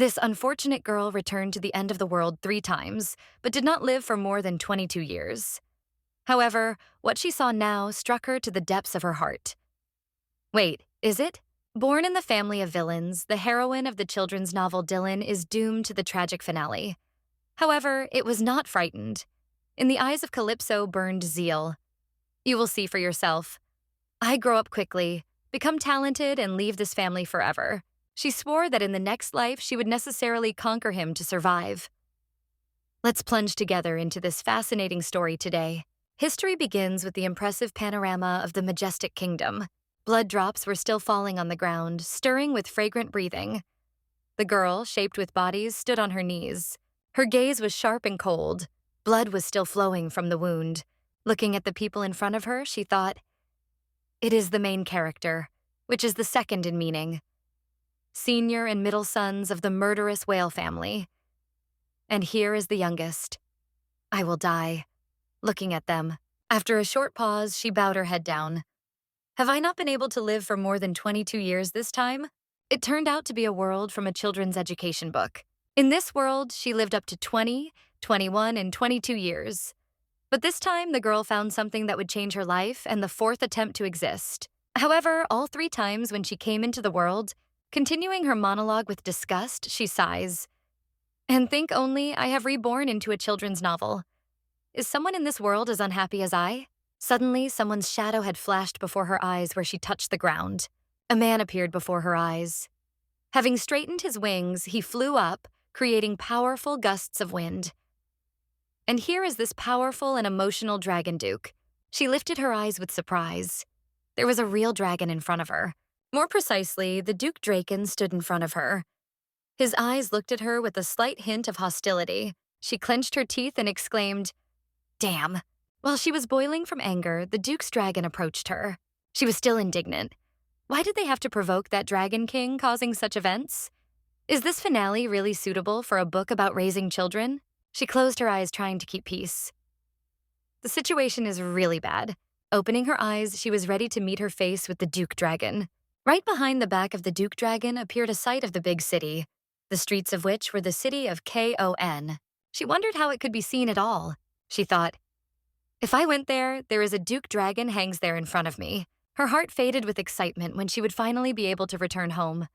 This unfortunate girl returned to the end of the world 3 times, but did not live for more than 22 years. However, what she saw now struck her to the depths of her heart. Wait, is it? Born in the family of villains, the heroine of the children's novel Dylan is doomed to the tragic finale. However, it was not frightened. In the eyes of Calypso burned zeal. You will see for yourself. I grow up quickly, become talented, and leave this family forever. She swore that in the next life she would necessarily conquer him to survive. Let's plunge together into this fascinating story today. History begins with the impressive panorama of the majestic kingdom. Blood drops were still falling on the ground, stirring with fragrant breathing. The girl, shaped with bodies, stood on her knees. Her gaze was sharp and cold. Blood was still flowing from the wound. Looking at the people in front of her, she thought, "It is the main character, which is the second in meaning. Senior and middle sons of the murderous whale family. And here is the youngest. I will die." Looking at them, after a short pause, she bowed her head down. Have I not been able to live for more than 22 years this time? It turned out to be a world from a children's education book. In this world, she lived up to 20, 21, and 22 years. But this time, the girl found something that would change her life and the fourth attempt to exist. However, all 3 times when she came into the world, continuing her monologue with disgust, she sighs. And think only, I have reborn into a children's novel. Is someone in this world as unhappy as I? Suddenly, someone's shadow had flashed before her eyes where she touched the ground. A man appeared before her eyes. Having straightened his wings, he flew up, creating powerful gusts of wind. And here is this powerful and emotional dragon duke. She lifted her eyes with surprise. There was a real dragon in front of her. More precisely, the Duke Draken stood in front of her. His eyes looked at her with a slight hint of hostility. She clenched her teeth and exclaimed, "Damn." While she was boiling from anger, the Duke's dragon approached her. She was still indignant. Why did they have to provoke that Dragon King, causing such events? Is this finale really suitable for a book about raising children? She closed her eyes, trying to keep peace. The situation is really bad. Opening her eyes, she was ready to meet her face with the Duke Dragon. Right behind the back of the Duke Dragon appeared a sight of the big city, the streets of which were the city of Kon. She wondered how it could be seen at all. She thought, if I went there, there is a Duke Dragon hangs there in front of me. Her heart faded with excitement when she would finally be able to return home.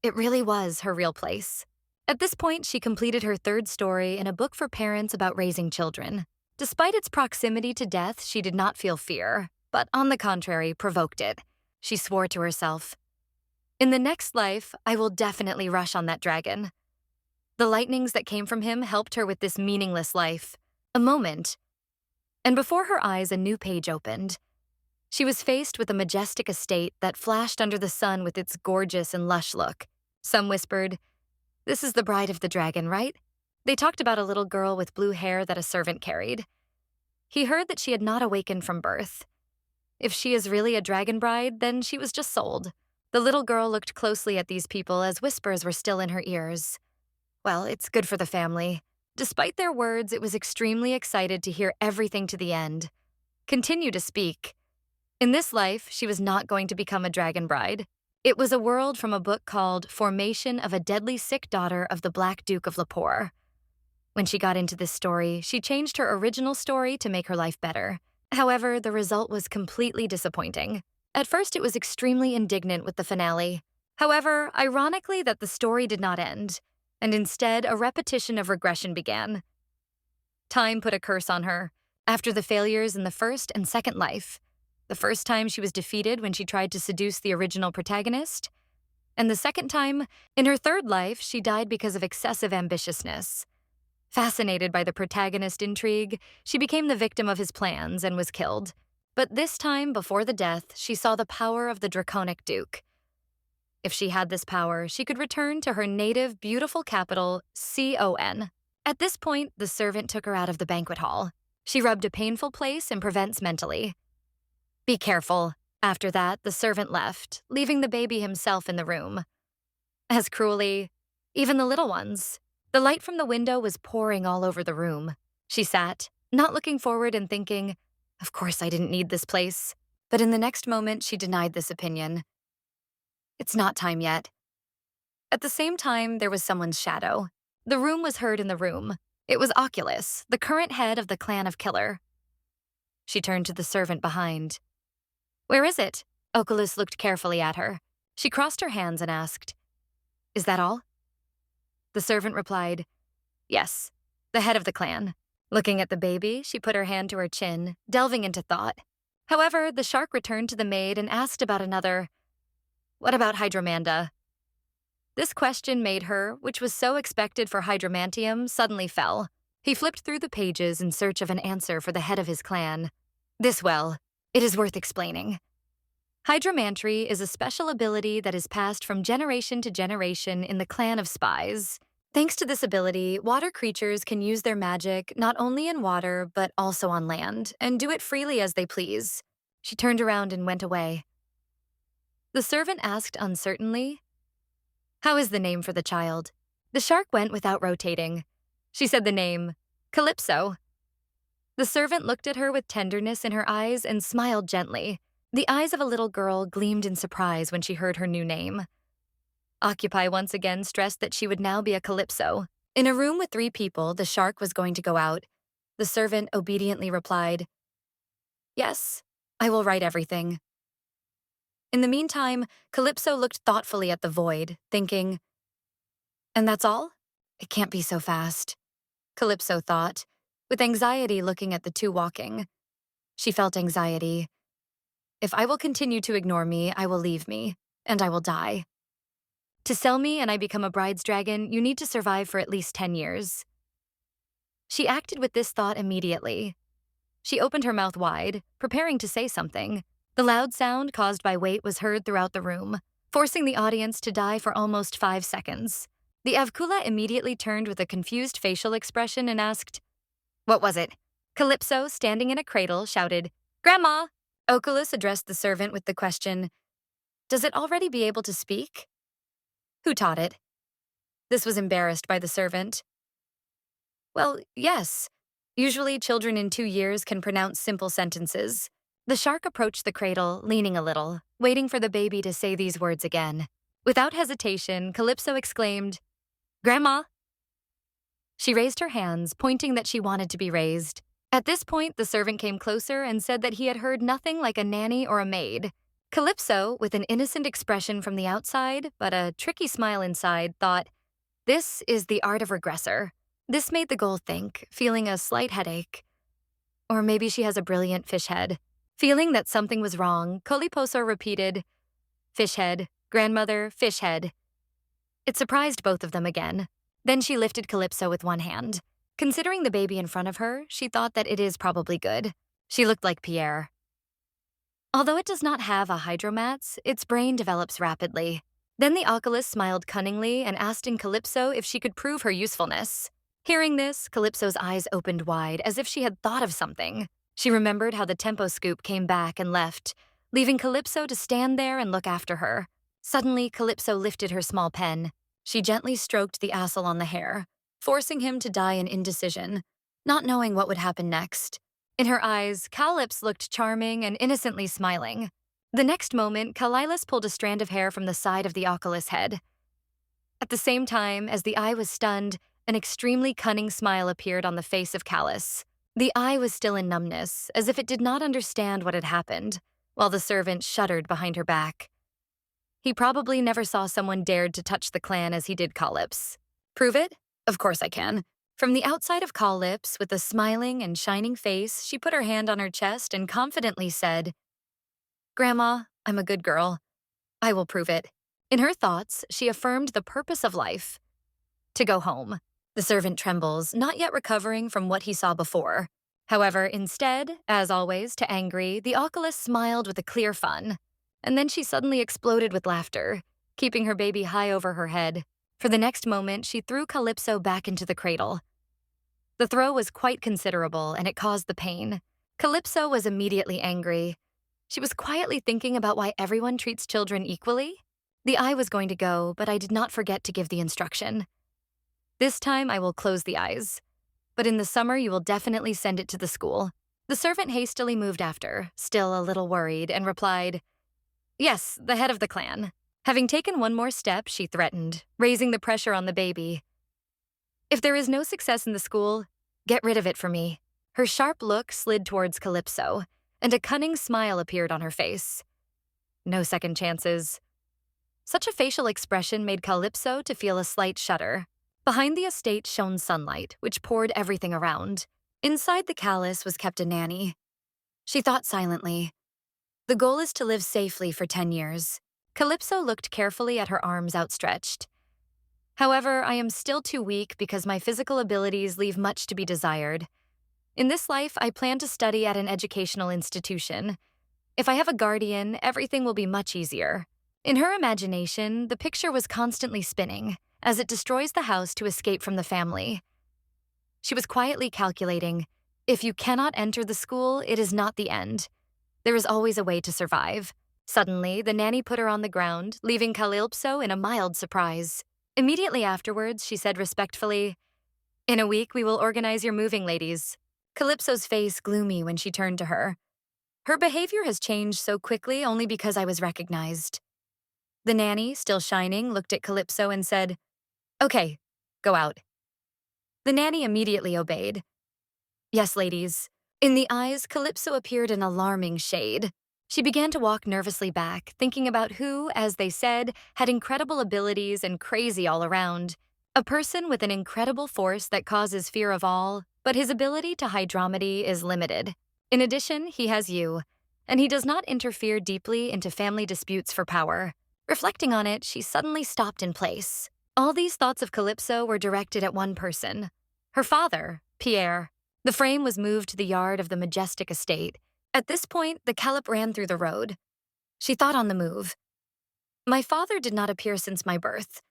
It really was her real place. At this point, she completed her 3rd story in a book for parents about raising children. Despite its proximity to death, she did not feel fear, but on the contrary, provoked it. She swore to herself, in the next life, I will definitely rush on that dragon. The lightnings that came from him helped her with this meaningless life. A moment, and before her eyes a new page opened. She was faced with a majestic estate that flashed under the sun with its gorgeous and lush look. Some whispered, "This is the bride of the dragon, right?" They talked about a little girl with blue hair that a servant carried. He heard that she had not awakened from birth. If she is really a dragon bride, then she was just sold. The little girl looked closely at these people as whispers were still in her ears. Well, it's good for the family. Despite their words, it was extremely excited to hear everything to the end. Continue to speak. In this life, she was not going to become a dragon bride. It was a world from a book called Formation of a Deadly Sick Daughter of the Black Duke of Lepore. When she got into this story, she changed her original story to make her life better. However, the result was completely disappointing. At first, it was extremely indignant with the finale. However, ironically that the story did not end, and instead a repetition of regression began. Time put a curse on her. After the failures in the first and second life, the first time she was defeated when she tried to seduce the original protagonist, and the second time, in her third life, she died because of excessive ambitiousness. Fascinated by the protagonist intrigue, she became the victim of his plans and was killed. But this time, before the death, she saw the power of the Draconic Duke. If she had this power, she could return to her native, beautiful capital, Con. At this point, the servant took her out of the banquet hall. She rubbed a painful place and prevents mentally. Be careful. After that, the servant left, leaving the baby himself in the room. As cruelly, even the little ones. The light from the window was pouring all over the room. She sat, not looking forward and thinking, of course I didn't need this place. But in the next moment, she denied this opinion. It's not time yet. At the same time, there was someone's shadow. The room was heard in the room. It was Oculus, the current head of the clan of Killer. She turned to the servant behind. "Where is it?" Oculus looked carefully at her. She crossed her hands and asked, "Is that all?" The servant replied, "Yes, the head of the clan." Looking at the baby, she put her hand to her chin, delving into thought. However, the shark returned to the maid and asked about another. "What about Hydromanda?" This question made her, which was so expected for Hydromantium, suddenly fell. He flipped through the pages in search of an answer for the head of his clan. It is worth explaining. Hydromantry is a special ability that is passed from generation to generation in the clan of spies. Thanks to this ability, water creatures can use their magic not only in water but also on land, and do it freely as they please. She turned around and went away. The servant asked uncertainly, "How is the name for the child?" The shark went without rotating. She said the name, Calypso. The servant looked at her with tenderness in her eyes and smiled gently. The eyes of a little girl gleamed in surprise when she heard her new name. Occupy once again stressed that she would now be a Calypso. In a room with 3 people, the shark was going to go out. The servant obediently replied, "Yes, I will write everything." In the meantime, Calypso looked thoughtfully at the void, thinking, "And that's all? It can't be so fast." Calypso thought, with anxiety looking at the 2 walking. She felt anxiety. If I will continue to ignore me, I will leave me, and I will die. To sell me and I become a bride's dragon, you need to survive for at least 10 years. She acted with this thought immediately. She opened her mouth wide, preparing to say something. The loud sound caused by weight was heard throughout the room, forcing the audience to die for almost 5 seconds. The Avkula immediately turned with a confused facial expression and asked, "What was it?" Calypso, standing in a cradle, shouted, "Grandma!" Oculus addressed the servant with the question, "Does it already be able to speak?" "Who taught it?" This was embarrassed by the servant. "Well, yes. Usually children in 2 years can pronounce simple sentences." The shark approached the cradle, leaning a little, waiting for the baby to say these words again. Without hesitation, Calypso exclaimed, "Grandma!" She raised her hands, pointing that she wanted to be raised. At this point, the servant came closer and said that he had heard nothing like a nanny or a maid. Calypso, with an innocent expression from the outside, but a tricky smile inside, thought, "This is the art of regressor." This made the ghoul think, feeling a slight headache. Or maybe she has a brilliant fish head. Feeling that something was wrong, Koliposo repeated, "Fish head, grandmother, fish head." It surprised both of them again. Then she lifted Calypso with one hand. Considering the baby in front of her, she thought that it is probably good. She looked like Pierre. Although it does not have a hydromats, its brain develops rapidly. Then the Oculus smiled cunningly and asked in Calypso if she could prove her usefulness. Hearing this, Calypso's eyes opened wide as if she had thought of something. She remembered how the tempo scoop came back and left, leaving Calypso to stand there and look after her. Suddenly, Calypso lifted her small pen. She gently stroked the asshole on the hair, forcing him to die in indecision, not knowing what would happen next. In her eyes, Calypso looked charming and innocently smiling. The next moment, Kalilus pulled a strand of hair from the side of the Oculus head. At the same time, as the eye was stunned, an extremely cunning smile appeared on the face of Callus. The eye was still in numbness, as if it did not understand what had happened, while the servant shuddered behind her back. He probably never saw someone dared to touch the clan as he did Calypso. "Prove it? Of course I can." From the outside of Calypso, with a smiling and shining face, she put her hand on her chest and confidently said, "Grandma, I'm a good girl. I will prove it." In her thoughts, she affirmed the purpose of life: to go home. The servant trembles, not yet recovering from what he saw before. However, instead, as always, to angry, the Oculus smiled with a clear fun. And then she suddenly exploded with laughter, keeping her baby high over her head. For the next moment, she threw Calypso back into the cradle. The throw was quite considerable, and it caused the pain. Calypso was immediately angry. She was quietly thinking about why everyone treats children equally. The eye was going to go, but I did not forget to give the instruction. This time I will close the eyes. But in the summer you will definitely send it to the school. The servant hastily moved after, still a little worried, and replied, "Yes, the head of the clan." Having taken one more step, she threatened, raising the pressure on the baby. If there is no success in the school, get rid of it for me. Her sharp look slid towards Calypso, and a cunning smile appeared on her face. No second chances. Such a facial expression made Calypso to feel a slight shudder. Behind the estate shone sunlight, which poured everything around. Inside the palace was kept a nanny. She thought silently. The goal is to live safely for 10 years. Calypso looked carefully at her arms outstretched. However, I am still too weak because my physical abilities leave much to be desired. In this life, I plan to study at an educational institution. If I have a guardian, everything will be much easier. In her imagination, the picture was constantly spinning, as it destroys the house to escape from the family. She was quietly calculating, if you cannot enter the school, it is not the end. There is always a way to survive. Suddenly, the nanny put her on the ground, leaving Calypso in a mild surprise. Immediately afterwards, she said respectfully, "In a week, we will organize your moving, ladies." Calypso's face gloomy when she turned to her. Her behavior has changed so quickly only because I was recognized. The nanny, still shining, looked at Calypso and said, "Okay, go out." The nanny immediately obeyed. "Yes, ladies." In the eyes, Calypso appeared an alarming shade. She began to walk nervously back, thinking about who, as they said, had incredible abilities and crazy all around. A person with an incredible force that causes fear of all, but his ability to hydrokinesis is limited. In addition, he has you, and he does not interfere deeply into family disputes for power. Reflecting on it, she suddenly stopped in place. All these thoughts of Calypso were directed at one person, her father, Pierre. The frame was moved to the yard of the majestic estate. At this point, the Calip ran through the road. She thought on the move. My father did not appear since my birth.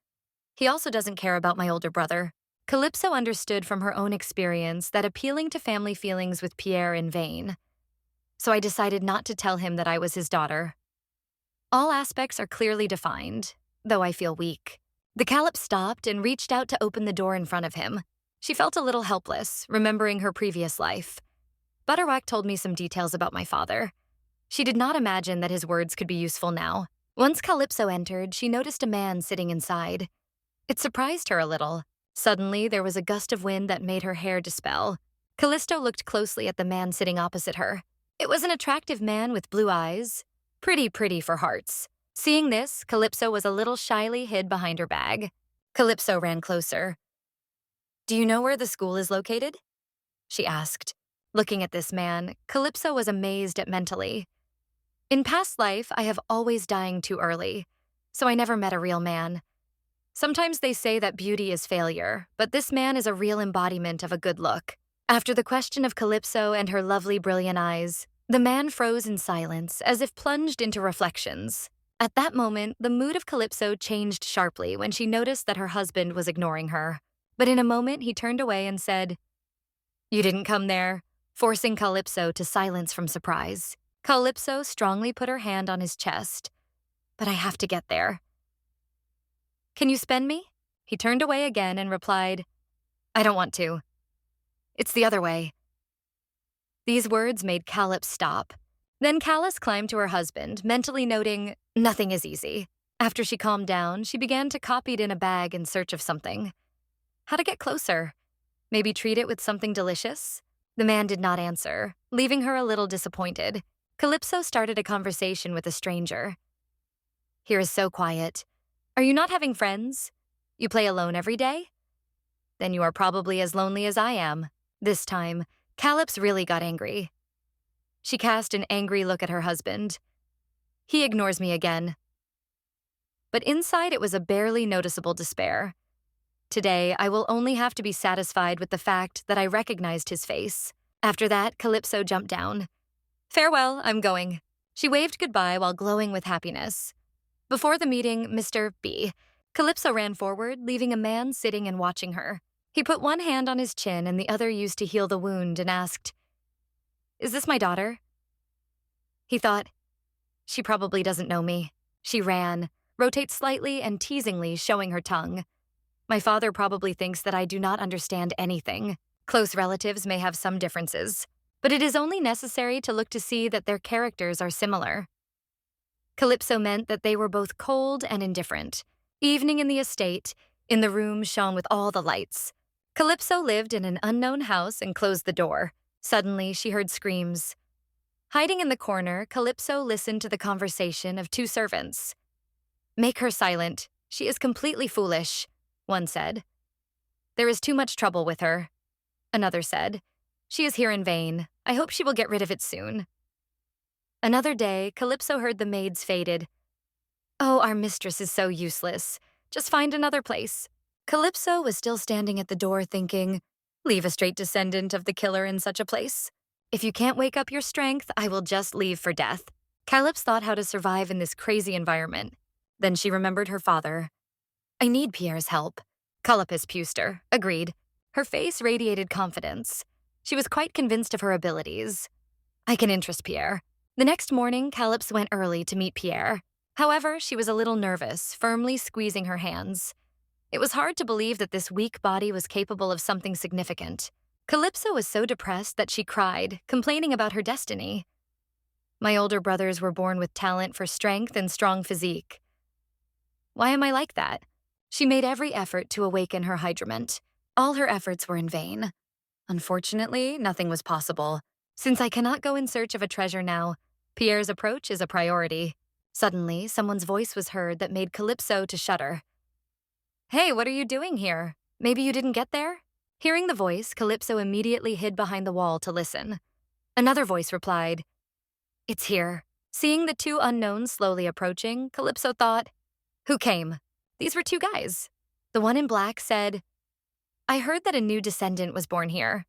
He also doesn't care about my older brother. Calypso understood from her own experience that appealing to family feelings with Pierre in vain. So I decided not to tell him that I was his daughter. All aspects are clearly defined, though I feel weak. The Calip stopped and reached out to open the door in front of him. She felt a little helpless, remembering her previous life. Butterwack told me some details about my father. She did not imagine that his words could be useful now. Once Calypso entered, she noticed a man sitting inside. It surprised her a little. Suddenly, there was a gust of wind that made her hair dispel. Callisto looked closely at the man sitting opposite her. It was an attractive man with blue eyes. Pretty for hearts. Seeing this, Calypso was a little shyly hid behind her bag. Calypso ran closer. "Do you know where the school is located?" she asked. Looking at this man, Calypso was amazed at mentally. In past life, I have always dying too early, so I never met a real man. Sometimes they say that beauty is failure, but this man is a real embodiment of a good look. After the question of Calypso and her lovely, brilliant eyes, the man froze in silence, as if plunged into reflections. At that moment, the mood of Calypso changed sharply when she noticed that her husband was ignoring her. But in a moment, he turned away and said, "You didn't come there," forcing Calypso to silence from surprise. Calypso strongly put her hand on his chest. "But I have to get there." "Can you spend me?" He turned away again and replied, "I don't want to. It's the other way." These words made Calip stop. Then Callis climbed to her husband, mentally noting, "Nothing is easy." After she calmed down, she began to copy it in a bag in search of something. How to get closer? Maybe treat it with something delicious? The man did not answer, leaving her a little disappointed. Calypso started a conversation with a stranger. "Here is so quiet. Are you not having friends? You play alone every day? Then you are probably as lonely as I am." This time, Calypso really got angry. She cast an angry look at her husband. He ignores me again. But inside it was a barely noticeable despair. Today, I will only have to be satisfied with the fact that I recognized his face. After that, Calypso jumped down. "Farewell, I'm going." She waved goodbye while glowing with happiness. Before the meeting, Mr. B, Calypso ran forward, leaving a man sitting and watching her. He put one hand on his chin and the other used to heal the wound and asked, "Is this my daughter?" He thought, "She probably doesn't know me." She ran, rotates slightly and teasingly showing her tongue. My father probably thinks that I do not understand anything. Close relatives may have some differences, but it is only necessary to look to see that their characters are similar. Calypso meant that they were both cold and indifferent. Evening in the estate, in the room shone with all the lights. Calypso lived in an unknown house and closed the door. Suddenly, she heard screams. Hiding in the corner, Calypso listened to the conversation of two servants. "Make her silent. She is completely foolish," one said. "There is too much trouble with her," another said. "She is here in vain. I hope she will get rid of it soon." Another day, Calypso heard the maids faded. "Oh, our mistress is so useless. Just find another place." Calypso was still standing at the door thinking, "Leave a straight descendant of the killer in such a place. If you can't wake up your strength, I will just leave for death." Calypso thought how to survive in this crazy environment. Then she remembered her father. "I need Pierre's help." Calypso Puster agreed. Her face radiated confidence. She was quite convinced of her abilities. "I can interest Pierre." The next morning, Calypso went early to meet Pierre. However, she was a little nervous, firmly squeezing her hands. It was hard to believe that this weak body was capable of something significant. Calypso was so depressed that she cried, complaining about her destiny. "My older brothers were born with talent for strength and strong physique. Why am I like that?" She made every effort to awaken her hydroment. All her efforts were in vain. Unfortunately, nothing was possible. Since I cannot go in search of a treasure now, Pierre's approach is a priority. Suddenly, someone's voice was heard that made Calypso to shudder. "Hey, what are you doing here? Maybe you didn't get there?" Hearing the voice, Calypso immediately hid behind the wall to listen. Another voice replied, "It's here." Seeing the two unknowns slowly approaching, Calypso thought, "Who came?" These were two guys. The one in black said, "I heard that a new descendant was born here."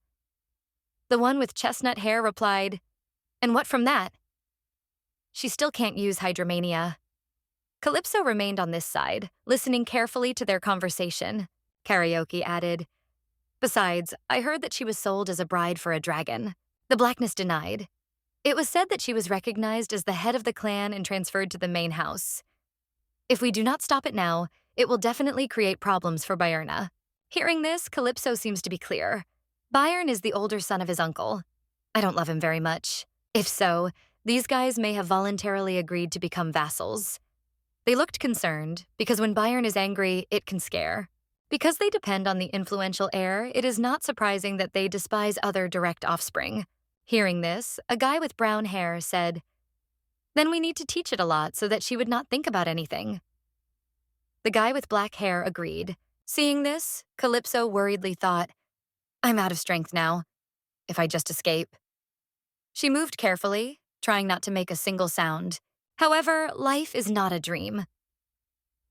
The one with chestnut hair replied, "And what from that?" "She still can't use hydromania." Calypso remained on this side, listening carefully to their conversation. Karaoke added, "Besides, I heard that she was sold as a bride for a dragon." The blackness denied. It was said that she was recognized as the head of the clan and transferred to the main house. "If we do not stop it now, it will definitely create problems for Byrna." Hearing this, Calypso seems to be clear. Byrne is the older son of his uncle. I don't love him very much. If so, these guys may have voluntarily agreed to become vassals. They looked concerned, because when Byrne is angry, it can scare. Because they depend on the influential heir, it is not surprising that they despise other direct offspring. Hearing this, a guy with brown hair said, "Then we need to teach it a lot so that she would not think about anything." The guy with black hair agreed. Seeing this, Calypso worriedly thought, "I'm out of strength now. If I just escape." She moved carefully, trying not to make a single sound. However, life is not a dream.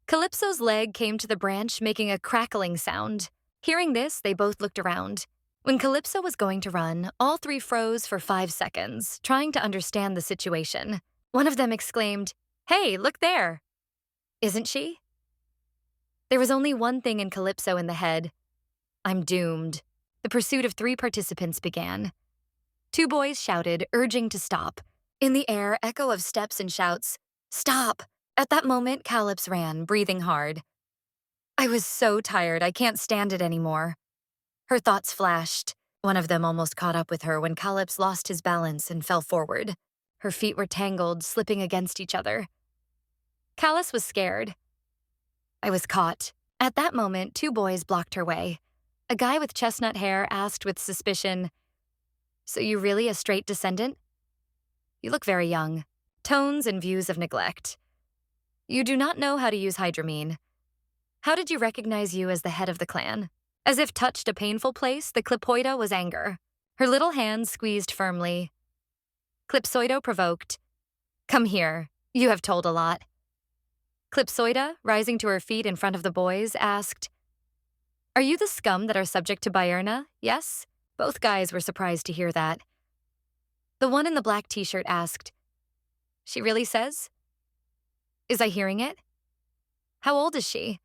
Calypso's leg came to the branch, making a crackling sound. Hearing this, they both looked around. When Calypso was going to run, all three froze for 5 seconds, trying to understand the situation. One of them exclaimed, "Hey, look there!" "Isn't she?" There was only one thing in Calypso in the head. "I'm doomed." The pursuit of 3 participants began. 2 boys shouted, urging to stop. In the air, echo of steps and shouts, "Stop!" At that moment, Calypso ran, breathing hard. "I was so tired, I can't stand it anymore." Her thoughts flashed. One of them almost caught up with her when Calypso lost his balance and fell forward. Her feet were tangled, slipping against each other. Calypso was scared. "I was caught." At that moment, 2 boys blocked her way. A guy with chestnut hair asked with suspicion, "So you really a straight descendant? You look very young." Tones and views of neglect. "You do not know how to use hydramine. How did you recognize you as the head of the clan?" As if touched a painful place, the Clipoida was anger. Her little hands squeezed firmly. Clipsoida provoked, "Come here. You have told a lot." Clipsoida, rising to her feet in front of the boys, asked, "Are you the scum that are subject to Byrna? Yes?" Both guys were surprised to hear that. The one in the black t-shirt asked, "She really says? Is I hearing it? How old is she?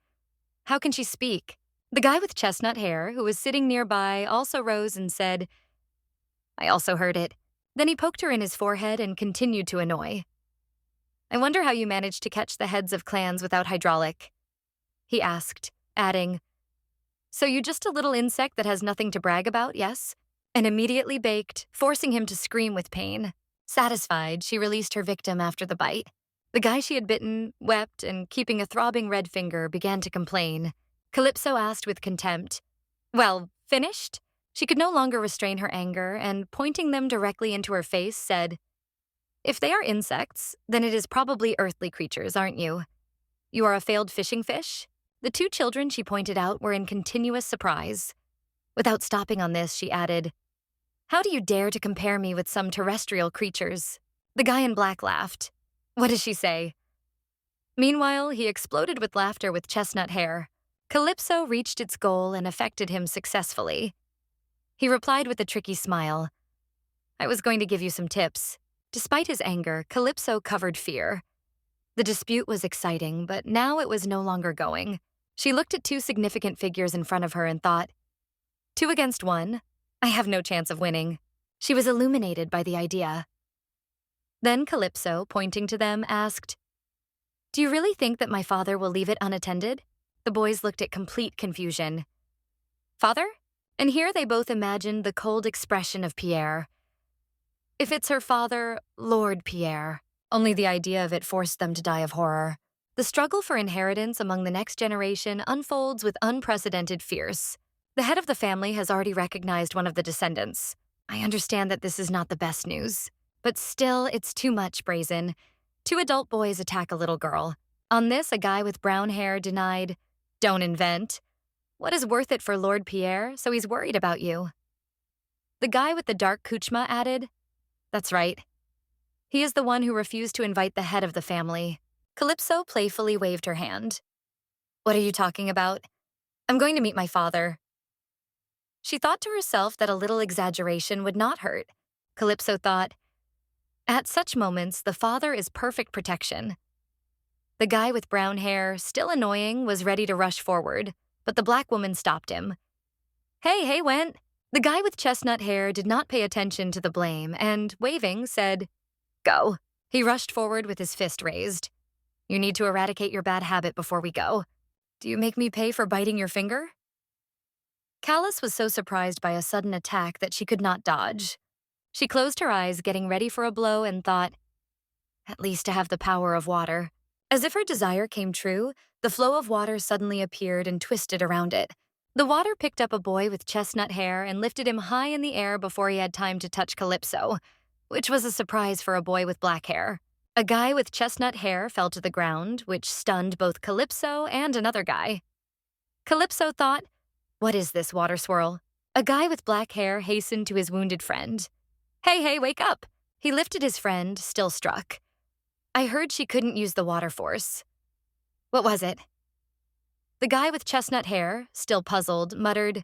How can she speak?" The guy with chestnut hair, who was sitting nearby, also rose and said, "I also heard it." Then he poked her in his forehead and continued to annoy. "I wonder how you managed to catch the heads of clans without hydraulic," he asked, adding, "So you just a little insect that has nothing to brag about, yes?" And immediately baked, forcing him to scream with pain. Satisfied, she released her victim after the bite. The guy she had bitten wept and, keeping a throbbing red finger, began to complain. Calypso asked with contempt, "Well, finished?" She could no longer restrain her anger and, pointing them directly into her face, said, "If they are insects, then it is probably earthly creatures, aren't you? You are a failed fishing fish?" The two children she pointed out were in continuous surprise. Without stopping on this, she added, "How do you dare to compare me with some terrestrial creatures?" The guy in black laughed. "What does she say?" Meanwhile, he exploded with laughter with chestnut hair. Calypso reached its goal and affected him successfully. He replied with a tricky smile, "I was going to give you some tips." Despite his anger, Calypso covered fear. The dispute was exciting, but now it was no longer going. She looked at two significant figures in front of her and thought, 2 against 1? I have no chance of winning. She was illuminated by the idea. Then Calypso, pointing to them, asked, "Do you really think that my father will leave it unattended?" The boys looked at complete confusion. "Father?" And here they both imagined the cold expression of Pierre. If it's her father, Lord Pierre. Only the idea of it forced them to die of horror. The struggle for inheritance among the next generation unfolds with unprecedented fierce. The head of the family has already recognized one of the descendants. I understand that this is not the best news, but still, it's too much, Brazen. 2 adult boys attack a little girl. On this, a guy with brown hair denied, "Don't invent. What is worth it for Lord Pierre, so he's worried about you?" The guy with the dark kuchma added, "That's right. He is the one who refused to invite the head of the family." Calypso playfully waved her hand. "What are you talking about? I'm going to meet my father." She thought to herself that a little exaggeration would not hurt. Calypso thought, at such moments, the father is perfect protection. The guy with brown hair, still annoying, was ready to rush forward, but the black woman stopped him. Hey, Went." The guy with chestnut hair did not pay attention to the blame and, waving, said, "Go." He rushed forward with his fist raised. "You need to eradicate your bad habit before we go. Do you make me pay for biting your finger?" Callus was so surprised by a sudden attack that she could not dodge. She closed her eyes, getting ready for a blow, and thought, at least to have the power of water. As if her desire came true, the flow of water suddenly appeared and twisted around it. The water picked up a boy with chestnut hair and lifted him high in the air before he had time to touch Calypso, which was a surprise for a boy with black hair. A guy with chestnut hair fell to the ground, which stunned both Calypso and another guy. Calypso thought, what is this water swirl? A guy with black hair hastened to his wounded friend. Hey, wake up! He lifted his friend, still struck. I heard she couldn't use the water force. What was it? The guy with chestnut hair, still puzzled, muttered,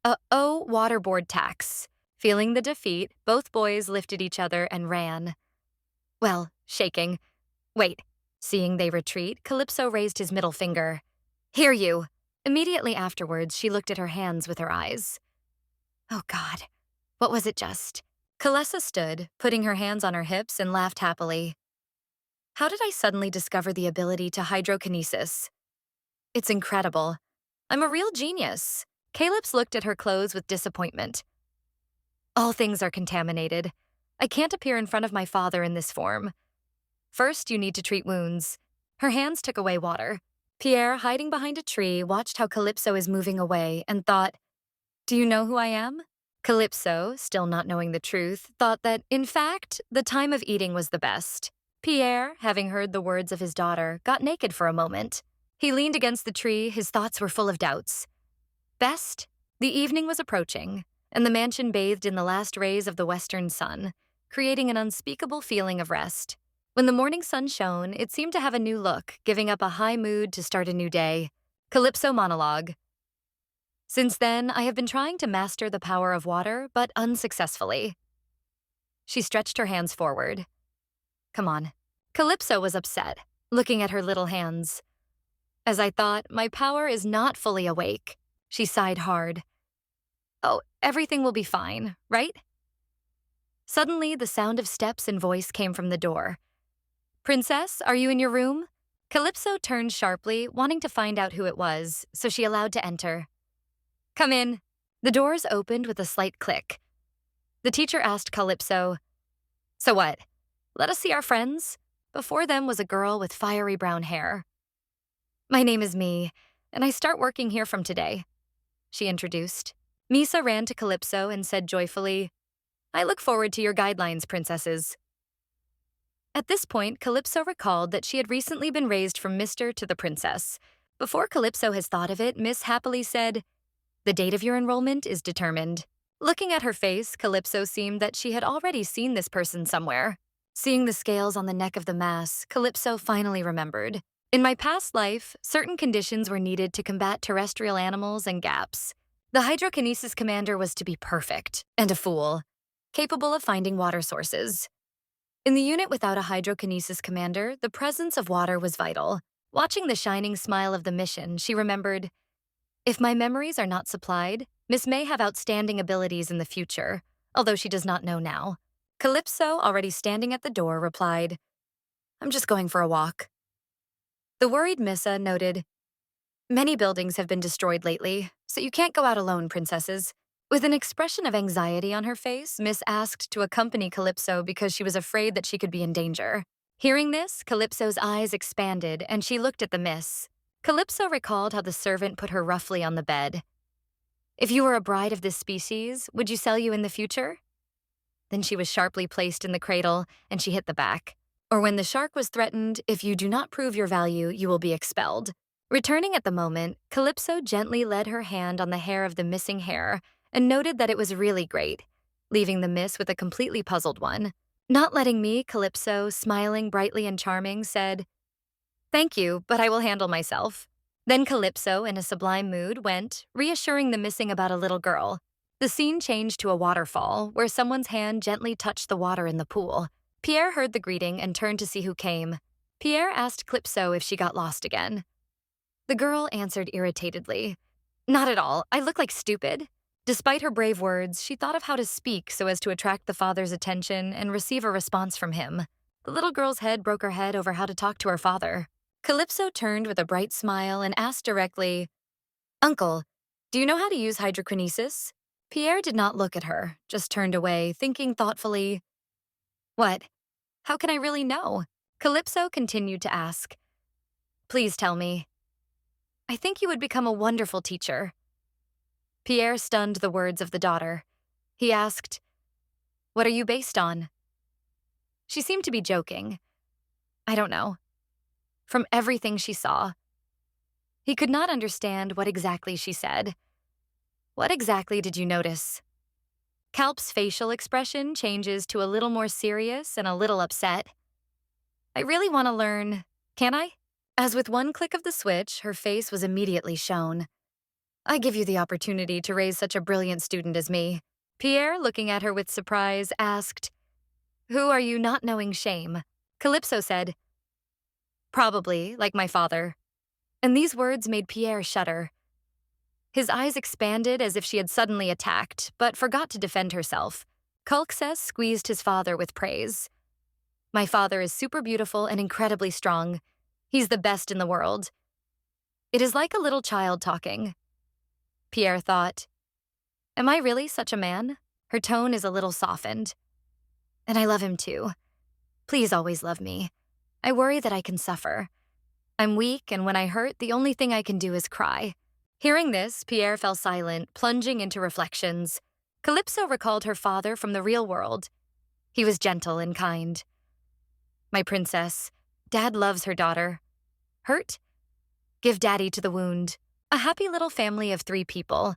waterboard tax. Feeling the defeat, both boys lifted each other and ran. Well, shaking. Wait. Seeing they retreat, Calypso raised his middle finger. Here you! Immediately afterwards, she looked at her hands with her eyes. Oh, God. What was it just? Calessa stood, putting her hands on her hips, and laughed happily. How did I suddenly discover the ability to hydrokinesis? It's incredible. I'm a real genius. Caleb's looked at her clothes with disappointment. All things are contaminated. I can't appear in front of my father in this form. First, you need to treat wounds. Her hands took away water. Pierre, hiding behind a tree, watched how Calypso is moving away and thought, do you know who I am? Calypso, still not knowing the truth, thought that, in fact, the time of eating was the best. Pierre, having heard the words of his daughter, got naked for a moment. He leaned against the tree, his thoughts were full of doubts. Best? The evening was approaching, and the mansion bathed in the last rays of the western sun, creating an unspeakable feeling of rest. When the morning sun shone, it seemed to have a new look, giving up a high mood to start a new day. Calypso monologue. Since then, I have been trying to master the power of water, but unsuccessfully. She stretched her hands forward. Come on. Calypso was upset, looking at her little hands. As I thought, my power is not fully awake. She sighed hard. Oh, everything will be fine, right? Suddenly, the sound of steps and voice came from the door. Princess, are you in your room? Calypso turned sharply, wanting to find out who it was, so she allowed to enter. Come in. The doors opened with a slight click. The teacher asked Calypso, So what? Let us see our friends? Before them was a girl with fiery brown hair. "My name is Mi, and I start working here from today," she introduced. Misa ran to Calypso and said joyfully, "I look forward to your guidelines, princesses." At this point, Calypso recalled that she had recently been raised from Mr. to the princess. Before Calypso has thought of it, Miss happily said, "The date of your enrollment is determined." Looking at her face, Calypso seemed that she had already seen this person somewhere. Seeing the scales on the neck of the mass, Calypso finally remembered. "In my past life, certain conditions were needed to combat terrestrial animals and gaps. The hydrokinesis commander was to be perfect, and a fool, capable of finding water sources. In the unit without a hydrokinesis commander, the presence of water was vital. Watching the shining smile of the mission, she remembered, if my memories are not supplied, Miss may have outstanding abilities in the future, although she does not know now." Calypso, already standing at the door, replied, "I'm just going for a walk." The worried Missa noted, "Many buildings have been destroyed lately, so you can't go out alone, princesses." With an expression of anxiety on her face, Miss asked to accompany Calypso because she was afraid that she could be in danger. Hearing this, Calypso's eyes expanded and she looked at the Miss. Calypso recalled how the servant put her roughly on the bed. "If you were a bride of this species, would you sell you in the future?" Then she was sharply placed in the cradle and she hit the back. "Or when the shark was threatened, if you do not prove your value, you will be expelled." Returning at the moment, Calypso gently laid her hand on the hair of the missing heir and noted that it was really great, leaving the Miss with a completely puzzled one. Not letting me, Calypso, smiling brightly and charming, said, "Thank you, but I will handle myself." Then Calypso, in a sublime mood, went, reassuring the missing about a little girl. The scene changed to a waterfall, where someone's hand gently touched the water in the pool. Pierre heard the greeting and turned to see who came. Pierre asked Calypso if she got lost again. The girl answered irritatedly, "Not at all. I look like stupid." Despite her brave words, she thought of how to speak so as to attract the father's attention and receive a response from him. The little girl's head broke her head over how to talk to her father. Calypso turned with a bright smile and asked directly, "Uncle, do you know how to use hydrokinesis?" Pierre did not look at her, just turned away, thinking thoughtfully, "What? How can I really know?" Calypso continued to ask, "Please tell me. I think you would become a wonderful teacher." Pierre stunned the words of the daughter. He asked, "What are you based on?" She seemed to be joking. "I don't know." From everything she saw. He could not understand what exactly she said. "What exactly did you notice?" Kalp's facial expression changes to a little more serious and a little upset. "I really want to learn. Can I?" As with one click of the switch, her face was immediately shown. "I give you the opportunity to raise such a brilliant student as me." Pierre, looking at her with surprise, asked, "Who are you not knowing shame?" Calypso said, "Probably, like my father." And these words made Pierre shudder. His eyes expanded as if she had suddenly attacked, but forgot to defend herself. Kalkses squeezed his father with praise. "My father is super beautiful and incredibly strong. He's the best in the world." It is like a little child talking. Pierre thought, "Am I really such a man?" Her tone is a little softened. "And I love him too. Please always love me. I worry that I can suffer. I'm weak, and when I hurt, the only thing I can do is cry." Hearing this, Pierre fell silent, plunging into reflections. Calypso recalled her father from the real world. He was gentle and kind. "My princess, Dad loves her daughter. Hurt? Give Daddy to the wound." A happy little family of 3 people.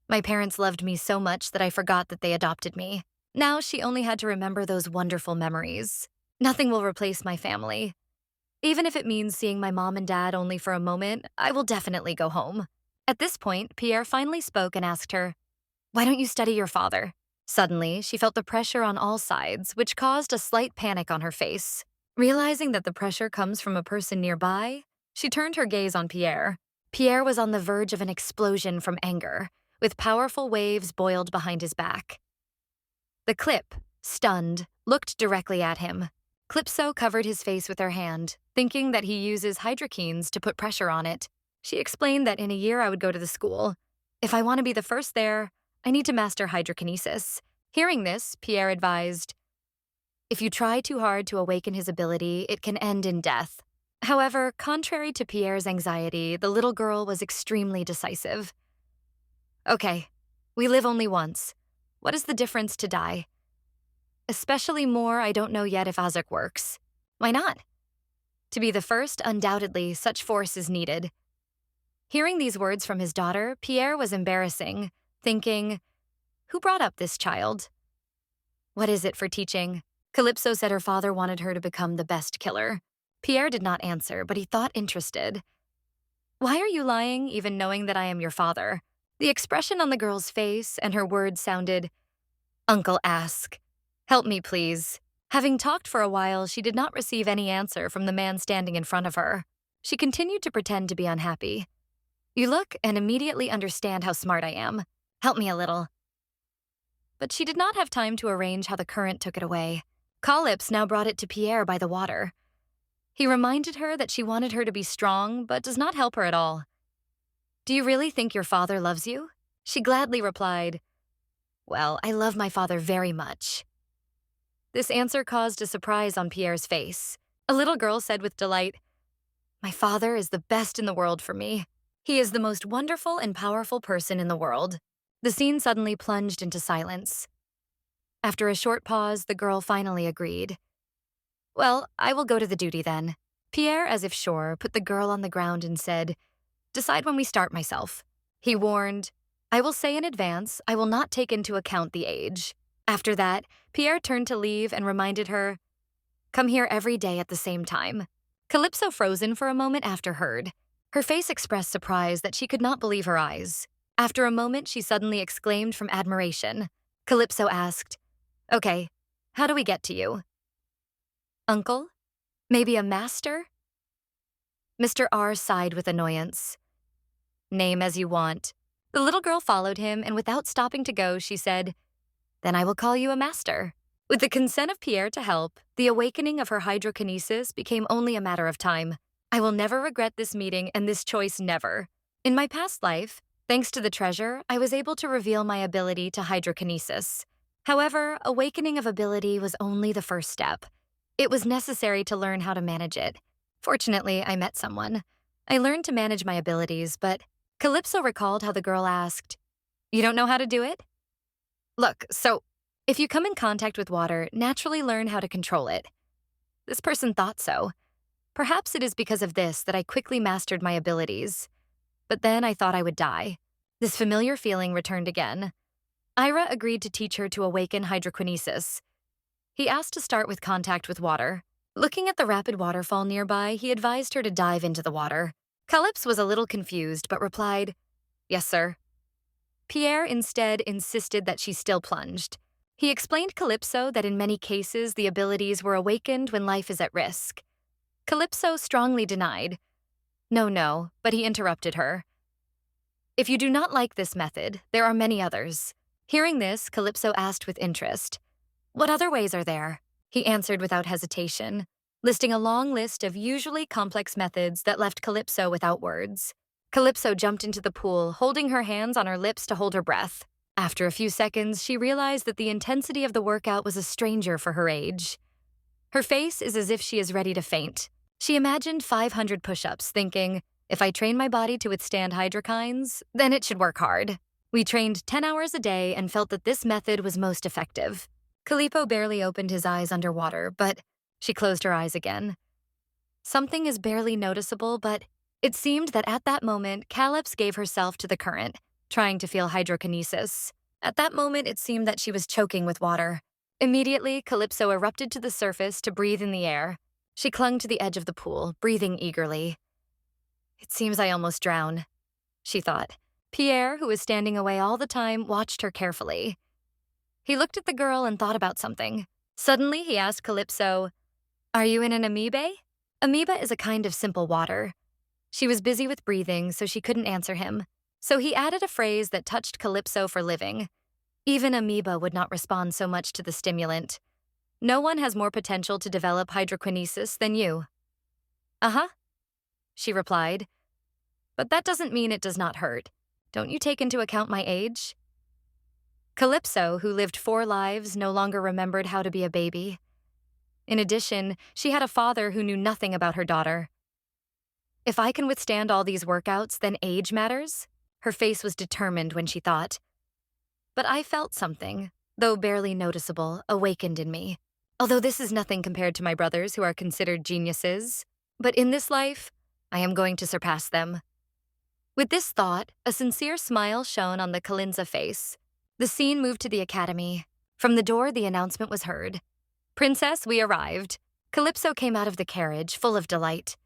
My parents loved me so much that I forgot that they adopted me. Now she only had to remember those wonderful memories. Nothing will replace my family. Even if it means seeing my mom and dad only for a moment, I will definitely go home. At this point, Pierre finally spoke and asked her, "Why don't you study your father?" Suddenly, she felt the pressure on all sides, which caused a slight panic on her face. Realizing that the pressure comes from a person nearby, she turned her gaze on Pierre. Pierre was on the verge of an explosion from anger, with powerful waves boiled behind his back. The clip, stunned, looked directly at him. Calypso covered his face with her hand, thinking that he uses hydrokines to put pressure on it. She explained that in a year I would go to the school. If I want to be the first there, I need to master hydrokinesis. Hearing this, Pierre advised, If you try too hard to awaken his ability, it can end in death. However, contrary to Pierre's anxiety, the little girl was extremely decisive. Okay, we live only once. What is the difference to die? Especially more, I don't know yet if Azuk works. Why not? To be the first, undoubtedly, such force is needed. Hearing these words from his daughter, Pierre was embarrassing, thinking, who brought up this child? What is it for teaching? Calypso said her father wanted her to become the best killer. Pierre did not answer, but he thought interested. Why are you lying, even knowing that I am your father? The expression on the girl's face and her words sounded, Uncle ask. Help me, please. Having talked for a while, she did not receive any answer from the man standing in front of her. She continued to pretend to be unhappy. You look and immediately understand how smart I am. Help me a little. But she did not have time to arrange how the current took it away. Calypso now brought it to Pierre by the water. He reminded her that she wanted her to be strong, but does not help her at all. Do you really think your father loves you? She gladly replied, Well, I love my father very much. This answer caused a surprise on Pierre's face. A little girl said with delight, My father is the best in the world for me. He is the most wonderful and powerful person in the world. The scene suddenly plunged into silence. After a short pause, the girl finally agreed. Well, I will go to the duty then. Pierre, as if sure, put the girl on the ground and said, Decide when we start myself. He warned, I will say in advance, I will not take into account the age. After that, Pierre turned to leave and reminded her, Come here every day at the same time. Calypso frozen for a moment after heard. Her face expressed surprise that she could not believe her eyes. After a moment, she suddenly exclaimed from admiration. Calypso asked, Okay, how do we get to you? Uncle? Maybe a master? Mr. R sighed with annoyance. Name as you want. The little girl followed him, and without stopping to go, she said, Then I will call you a master. With the consent of Pierre to help, the awakening of her hydrokinesis became only a matter of time. I will never regret this meeting and this choice never. In my past life, thanks to the treasure, I was able to reveal my ability to hydrokinesis. However, awakening of ability was only the first step. It was necessary to learn how to manage it. Fortunately, I met someone. I learned to manage my abilities, but Calypso recalled how the girl asked, You don't know how to do it? Look, so if you come in contact with water, naturally learn how to control it. This person thought so. Perhaps it is because of this that I quickly mastered my abilities. But then I thought I would die. This familiar feeling returned again. Ira agreed to teach her to awaken hydrokinesis. He asked to start with contact with water. Looking at the rapid waterfall nearby, he advised her to dive into the water. Calypso was a little confused, but replied, Yes, sir. Pierre instead insisted that she still plunged. He explained Calypso that in many cases the abilities were awakened when life is at risk. Calypso strongly denied. No, but he interrupted her. If you do not like this method, there are many others. Hearing this, Calypso asked with interest, What other ways are there? He answered without hesitation, listing a long list of usually complex methods that left Calypso without words. Calypso jumped into the pool, holding her hands on her lips to hold her breath. After a few seconds, she realized that the intensity of the workout was a stranger for her age. Her face is as if she is ready to faint. She imagined 500 push-ups, thinking, if I train my body to withstand hydrokines, then it should work hard. We trained 10 hours a day and felt that this method was most effective. Calypso barely opened his eyes underwater, but she closed her eyes again. Something is barely noticeable, but it seemed that at that moment, Calypso gave herself to the current, trying to feel hydrokinesis. At that moment, it seemed that she was choking with water. Immediately, Calypso erupted to the surface to breathe in the air. She clung to the edge of the pool, breathing eagerly. It seems I almost drown, she thought. Pierre, who was standing away all the time, watched her carefully. He looked at the girl and thought about something. Suddenly, he asked Calypso, Are you in an amoeba? Amoeba is a kind of simple water. She was busy with breathing, so she couldn't answer him. So he added a phrase that touched Calypso for living. Even amoeba would not respond so much to the stimulant. No one has more potential to develop hydrokinesis than you. Uh-huh, she replied. But that doesn't mean it does not hurt. Don't you take into account my age? Calypso, who lived 4 lives, no longer remembered how to be a baby. In addition, she had a father who knew nothing about her daughter. If I can withstand all these workouts, then age matters? Her face was determined when she thought. But I felt something, though barely noticeable, awakened in me. Although this is nothing compared to my brothers who are considered geniuses, but in this life, I am going to surpass them. With this thought, a sincere smile shone on the Kalinza face. The scene moved to the academy. From the door, the announcement was heard. "Princess, we arrived." Calypso came out of the carriage, full of delight.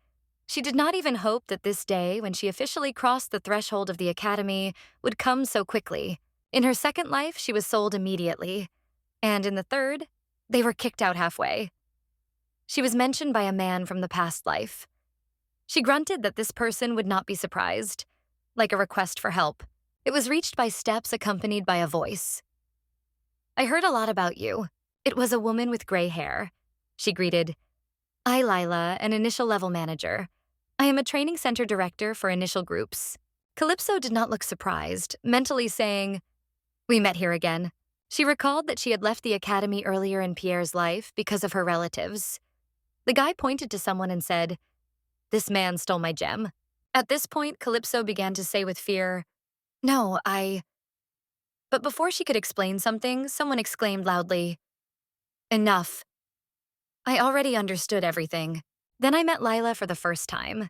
She did not even hope that this day, when she officially crossed the threshold of the academy, would come so quickly. In her second life, she was sold immediately. And in the third, they were kicked out halfway. She was mentioned by a man from the past life. She grunted that this person would not be surprised, like a request for help. It was reached by steps accompanied by a voice. "I heard a lot about you." It was a woman with gray hair. She greeted, "I, Lila, an initial level manager. I am a training center director for initial groups." Calypso did not look surprised, mentally saying, "We met here again." She recalled that she had left the academy earlier in Pierre's life because of her relatives. The guy pointed to someone and said, "This man stole my gem." At this point, Calypso began to say with fear, "No, But before she could explain something, someone exclaimed loudly, "Enough. I already understood everything." Then I met Lila for the first time.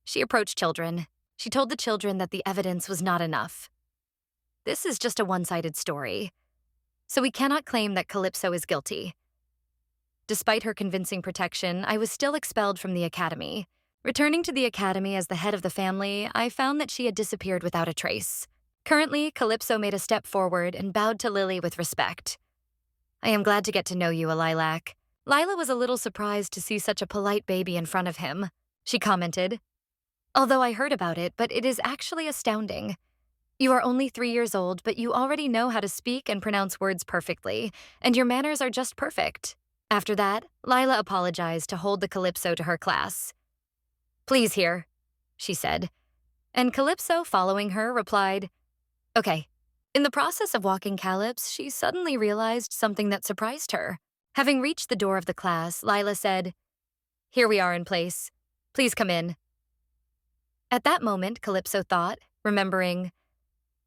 She approached children. She told the children that the evidence was not enough. This is just a one-sided story, so we cannot claim that Calypso is guilty. Despite her convincing protection, I was still expelled from the academy. Returning to the academy as the head of the family, I found that she had disappeared without a trace. Currently, Calypso made a step forward and bowed to Lily with respect. "I am glad to get to know you, a lilac." Lila was a little surprised to see such a polite baby in front of him. She commented, "Although I heard about it, but it is actually astounding. You are only 3 years old, but you already know how to speak and pronounce words perfectly, and your manners are just perfect." After that, Lila apologized to hold the Calypso to her class. "Please here," she said. And Calypso, following her, replied, "Okay." In the process of walking Calypso, she suddenly realized something that surprised her. Having reached the door of the class, Lila said, "Here we are in place. Please come in." At that moment, Calypso thought, remembering,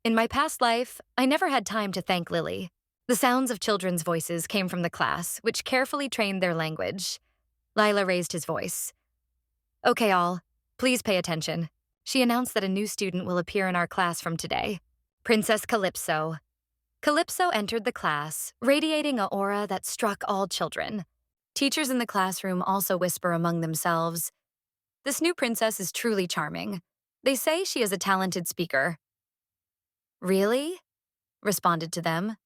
"In my past life, I never had time to thank Lily." The sounds of children's voices came from the class, which carefully trained their language. Lila raised his voice. "Okay, all, please pay attention." She announced that a new student will appear in our class from today. Princess Calypso. Calypso entered the class, radiating an aura that struck all children. Teachers in the classroom also whisper among themselves, "This new princess is truly charming. They say she is a talented speaker." "Really?" responded to them.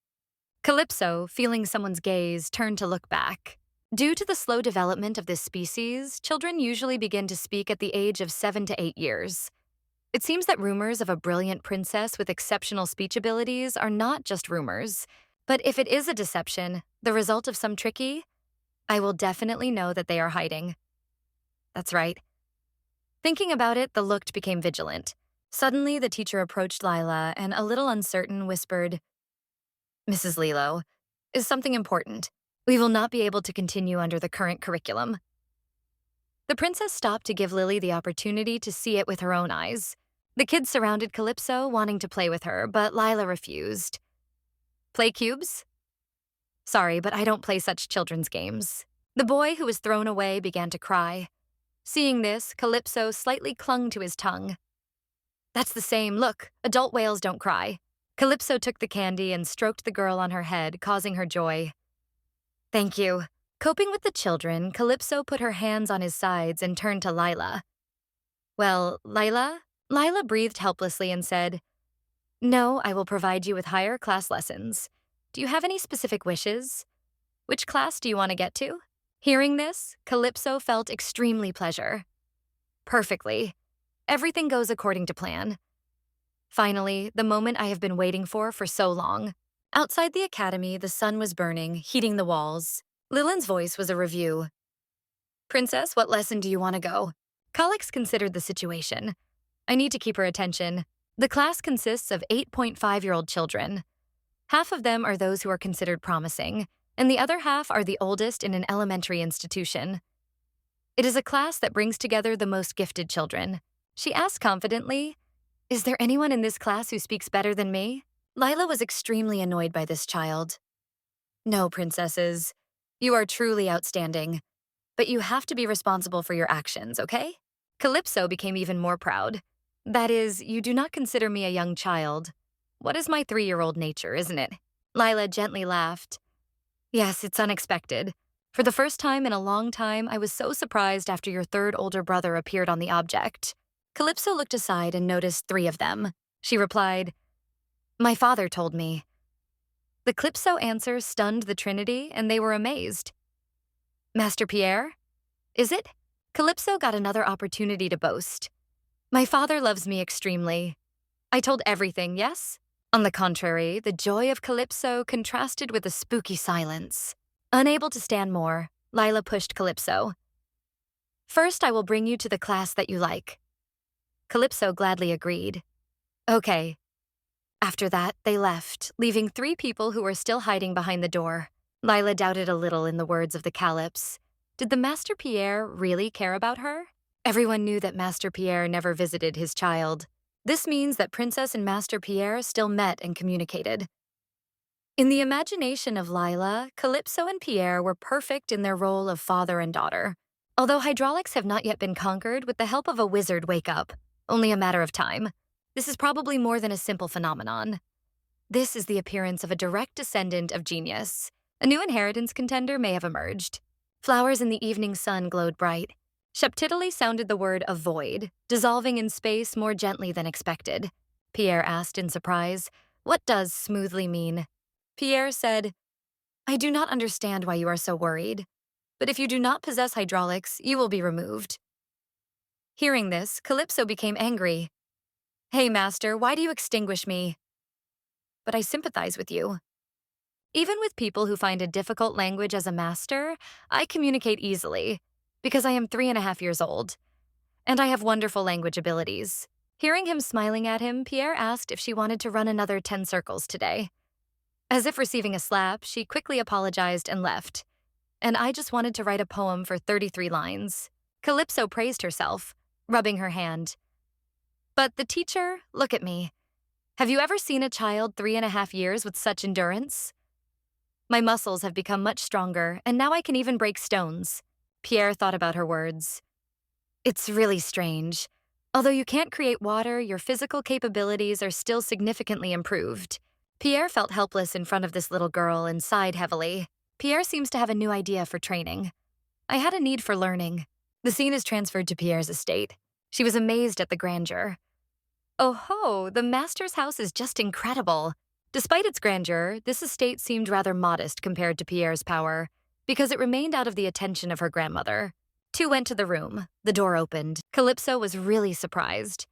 Calypso, feeling someone's gaze, turned to look back. Due to the slow development of this species, children usually begin to speak at the age of 7 to 8 years. It seems that rumors of a brilliant princess with exceptional speech abilities are not just rumors. But if it is a deception, the result of some tricky, I will definitely know that they are hiding. That's right. Thinking about it, the look became vigilant. Suddenly, the teacher approached Lila and, a little uncertain, whispered, "Mrs. Lilo, is something important. We will not be able to continue under the current curriculum." The princess stopped to give Lily the opportunity to see it with her own eyes. The kids surrounded Calypso, wanting to play with her, but Lila refused. "Play cubes?" "Sorry, but I don't play such children's games." The boy, who was thrown away, began to cry. Seeing this, Calypso slightly clung to his tongue. "That's the same. Look, adult whales don't cry." Calypso took the candy and stroked the girl on her head, causing her joy. "Thank you." Coping with the children, Calypso put her hands on his sides and turned to Lila. "Well, Lila?" Lila breathed helplessly and said, "No, I will provide you with higher class lessons. Do you have any specific wishes? Which class do you want to get to?" Hearing this, Calypso felt extremely pleasure. Perfectly. Everything goes according to plan. Finally, the moment I have been waiting for so long. Outside the academy, the sun was burning, heating the walls. Lilin's voice was a review. "Princess, what lesson do you want to go?" Calix considered the situation. I need to keep her attention. The class consists of 8.5-year-old children. Half of them are those who are considered promising, and the other half are the oldest in an elementary institution. It is a class that brings together the most gifted children. She asked confidently, "Is there anyone in this class who speaks better than me?" Lila was extremely annoyed by this child. "No, princesses. You are truly outstanding. But you have to be responsible for your actions, okay?" Calypso became even more proud. "That is, you do not consider me a young child. What is my 3-year-old nature, isn't it?" Lila gently laughed. "Yes, it's unexpected. For the first time in a long time, I was so surprised after your third older brother appeared on the object." Calypso looked aside and noticed 3 of them. She replied, "My father told me." The Calypso answer stunned the Trinity, and they were amazed. "Master Pierre? Is it?" Calypso got another opportunity to boast. "My father loves me extremely. I told everything, yes?" On the contrary, the joy of Calypso contrasted with a spooky silence. Unable to stand more, Lila pushed Calypso. "First, I will bring you to the class that you like." Calypso gladly agreed. "Okay." After that, they left, leaving 3 people who were still hiding behind the door. Lila doubted a little in the words of the Calyps. Did the Master Pierre really care about her? Everyone knew that Master Pierre never visited his child. This means that Princess and Master Pierre still met and communicated. In the imagination of Lila, Calypso and Pierre were perfect in their role of father and daughter. Although hydraulics have not yet been conquered, with the help of a wizard wake up, only a matter of time. This is probably more than a simple phenomenon. This is the appearance of a direct descendant of genius. A new inheritance contender may have emerged. Flowers in the evening sun glowed bright. Sheptitally sounded the word avoid, dissolving in space more gently than expected. Pierre asked in surprise, "What does smoothly mean?" Pierre said, "I do not understand why you are so worried, but if you do not possess hydraulics, you will be removed." Hearing this, Calypso became angry. "Hey, Master, why do you extinguish me?" "But I sympathize with you." Even with people who find a difficult language as a master, I communicate easily, because I am 3.5 years old, and I have wonderful language abilities. Hearing him smiling at him, Pierre asked if she wanted to run another 10 circles today. As if receiving a slap, she quickly apologized and left. "And I just wanted to write a poem for 33 lines. Calypso praised herself, rubbing her hand. "But the teacher, look at me. Have you ever seen a child 3.5 years with such endurance? My muscles have become much stronger, and now I can even break stones." Pierre thought about her words. "It's really strange. Although you can't create water, your physical capabilities are still significantly improved." Pierre felt helpless in front of this little girl and sighed heavily. Pierre seems to have a new idea for training. "I had a need for learning." The scene is transferred to Pierre's estate. She was amazed at the grandeur. "Oh ho, the master's house is just incredible." Despite its grandeur, this estate seemed rather modest compared to Pierre's power, because it remained out of the attention of her grandmother. 2 went to the room. The door opened. Calypso was really surprised.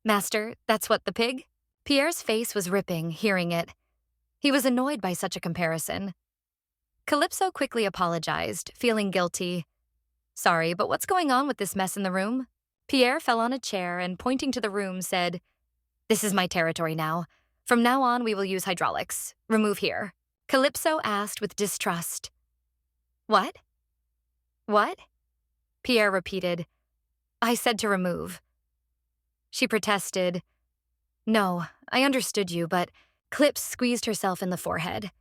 "Master, that's what, the pig?" Pierre's face was ripping, hearing it. He was annoyed by such a comparison. Calypso quickly apologized, feeling guilty. "Sorry, but what's going on with this mess in the room?" Pierre fell on a chair and, pointing to the room, said, "This is my territory now. From now on, we will use hydraulics. Remove here." Calypso asked with distrust. "What? What?" Pierre repeated. "I said to remove." She protested. "No, I understood you, but..." Clips squeezed herself in the forehead.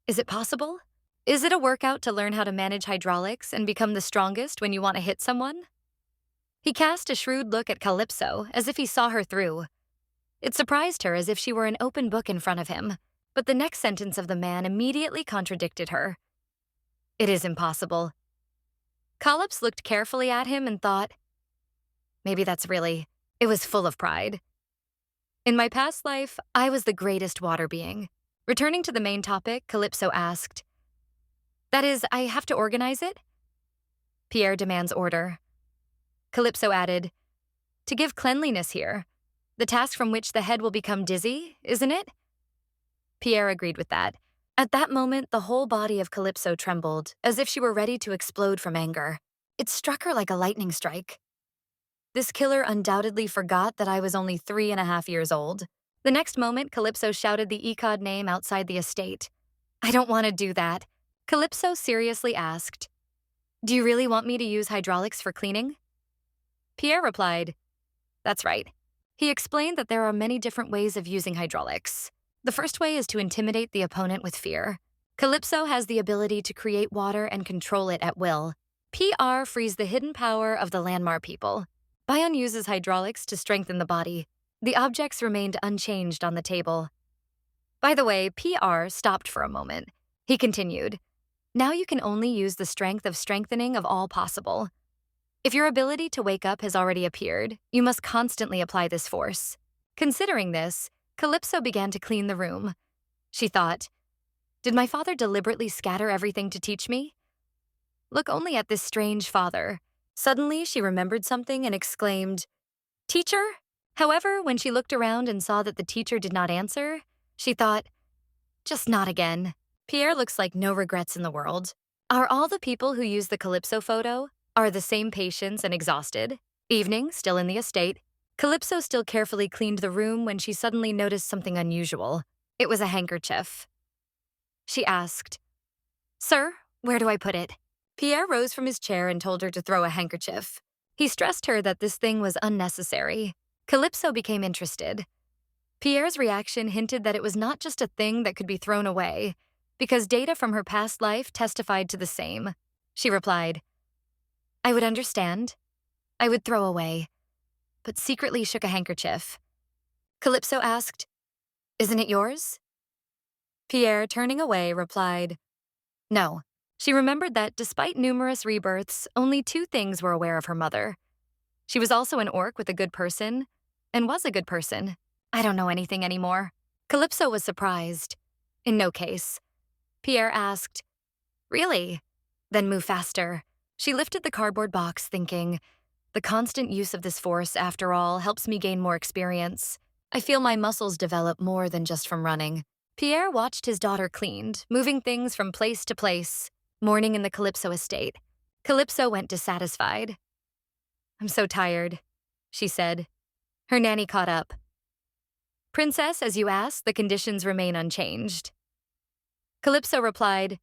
"Is it possible? Is it a workout to learn how to manage hydraulics and become the strongest when you want to hit someone?" He cast a shrewd look at Calypso, as if he saw her through. It surprised her as if she were an open book in front of him, but the next sentence of the man immediately contradicted her. "It is impossible." Calypso looked carefully at him and thought, maybe that's really... It was full of pride. "In my past life, I was the greatest water being." Returning to the main topic, Calypso asked, "That is, I have to organize it?" Pierre demands order. Calypso added, "To give cleanliness here. The task from which the head will become dizzy, isn't it?" Pierre agreed with that. At that moment, the whole body of Calypso trembled, as if she were ready to explode from anger. It struck her like a lightning strike. This killer undoubtedly forgot that I was only 3.5 years old. The next moment, Calypso shouted the ECOD name outside the estate. "I don't want to do that." Calypso seriously asked, "Do you really want me to use hydraulics for cleaning?" Pierre replied, "That's right." He explained that there are many different ways of using hydraulics. The first way is to intimidate the opponent with fear. Calypso has the ability to create water and control it at will. PR frees the hidden power of the Landmar people. Bion uses hydraulics to strengthen the body. The objects remained unchanged on the table. By the way, PR stopped for a moment. He continued, "Now you can only use the strength of strengthening of all possible. If your ability to wake up has already appeared, you must constantly apply this force." Considering this, Calypso began to clean the room. She thought, "Did my father deliberately scatter everything to teach me? Look only at this strange father." Suddenly, she remembered something and exclaimed, "Teacher?" However, when she looked around and saw that the teacher did not answer, she thought, "Just not again." Pierre looks like no regrets in the world. Are all the people who use the Calypso photo are the same patients and exhausted? Evening, still in the estate. Calypso still carefully cleaned the room when she suddenly noticed something unusual. It was a handkerchief. She asked, "Sir, where do I put it?" Pierre rose from his chair and told her to throw a handkerchief. He stressed her that this thing was unnecessary. Calypso became interested. Pierre's reaction hinted that it was not just a thing that could be thrown away, because data from her past life testified to the same. She replied, "I would understand. I would throw away," but secretly shook a handkerchief. Calypso asked, "Isn't it yours?" Pierre, turning away, replied, "No." She remembered that despite numerous rebirths, only two things were aware of her mother. She was also an orc with a good person, and was a good person. "I don't know anything anymore." Calypso was surprised. In no case. Pierre asked, "Really? Then move faster." She lifted the cardboard box, thinking, "The constant use of this force, after all, helps me gain more experience. I feel my muscles develop more than just from running." Pierre watched his daughter cleaned, moving things from place to place, mourning in the Calypso estate. Calypso went dissatisfied. "I'm so tired," she said. Her nanny caught up. "Princess, as you asked, the conditions remain unchanged." Calypso replied,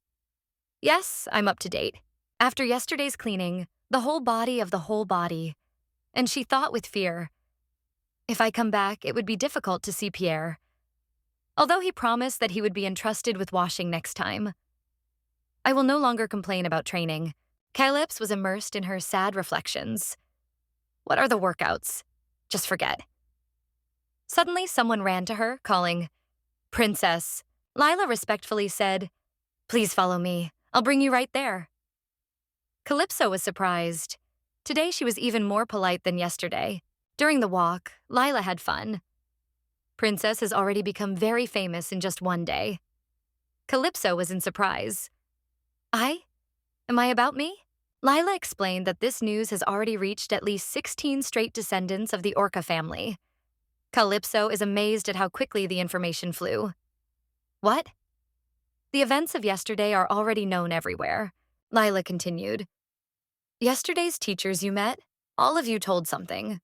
"Yes, I'm up to date. After yesterday's cleaning, the whole body of the whole body." And she thought with fear, "If I come back, it would be difficult to see Pierre." Although he promised that he would be entrusted with washing next time. "I will no longer complain about training." Calypso was immersed in her sad reflections. What are the workouts? Just forget. Suddenly, someone ran to her, calling, "Princess." Lila respectfully said, "Please follow me. I'll bring you right there." Calypso was surprised. Today she was even more polite than yesterday. During the walk, Lila had fun. Princess has already become very famous in just one day. Calypso was in surprise. Am I about me?" Lila explained that this news has already reached at least 16 straight descendants of the Orca family. Calypso is amazed at how quickly the information flew. "What?" "The events of yesterday are already known everywhere," Lila continued. "Yesterday's teachers you met, all of you told something."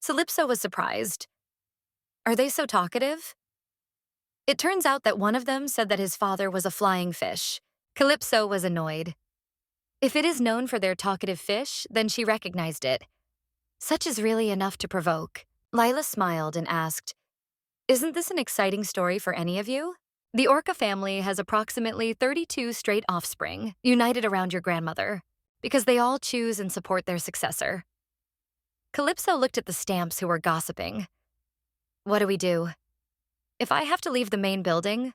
Calypso was surprised. "Are they so talkative?" It turns out that one of them said that his father was a flying fish. Calypso was annoyed. If it is known for their talkative fish, then she recognized it. Such is really enough to provoke. Lila smiled and asked, "Isn't this an exciting story for any of you?" The Orca family has approximately 32 straight offspring, united around your grandmother, because they all choose and support their successor. Calypso looked at the stamps who were gossiping. "What do we do? If I have to leave the main building?"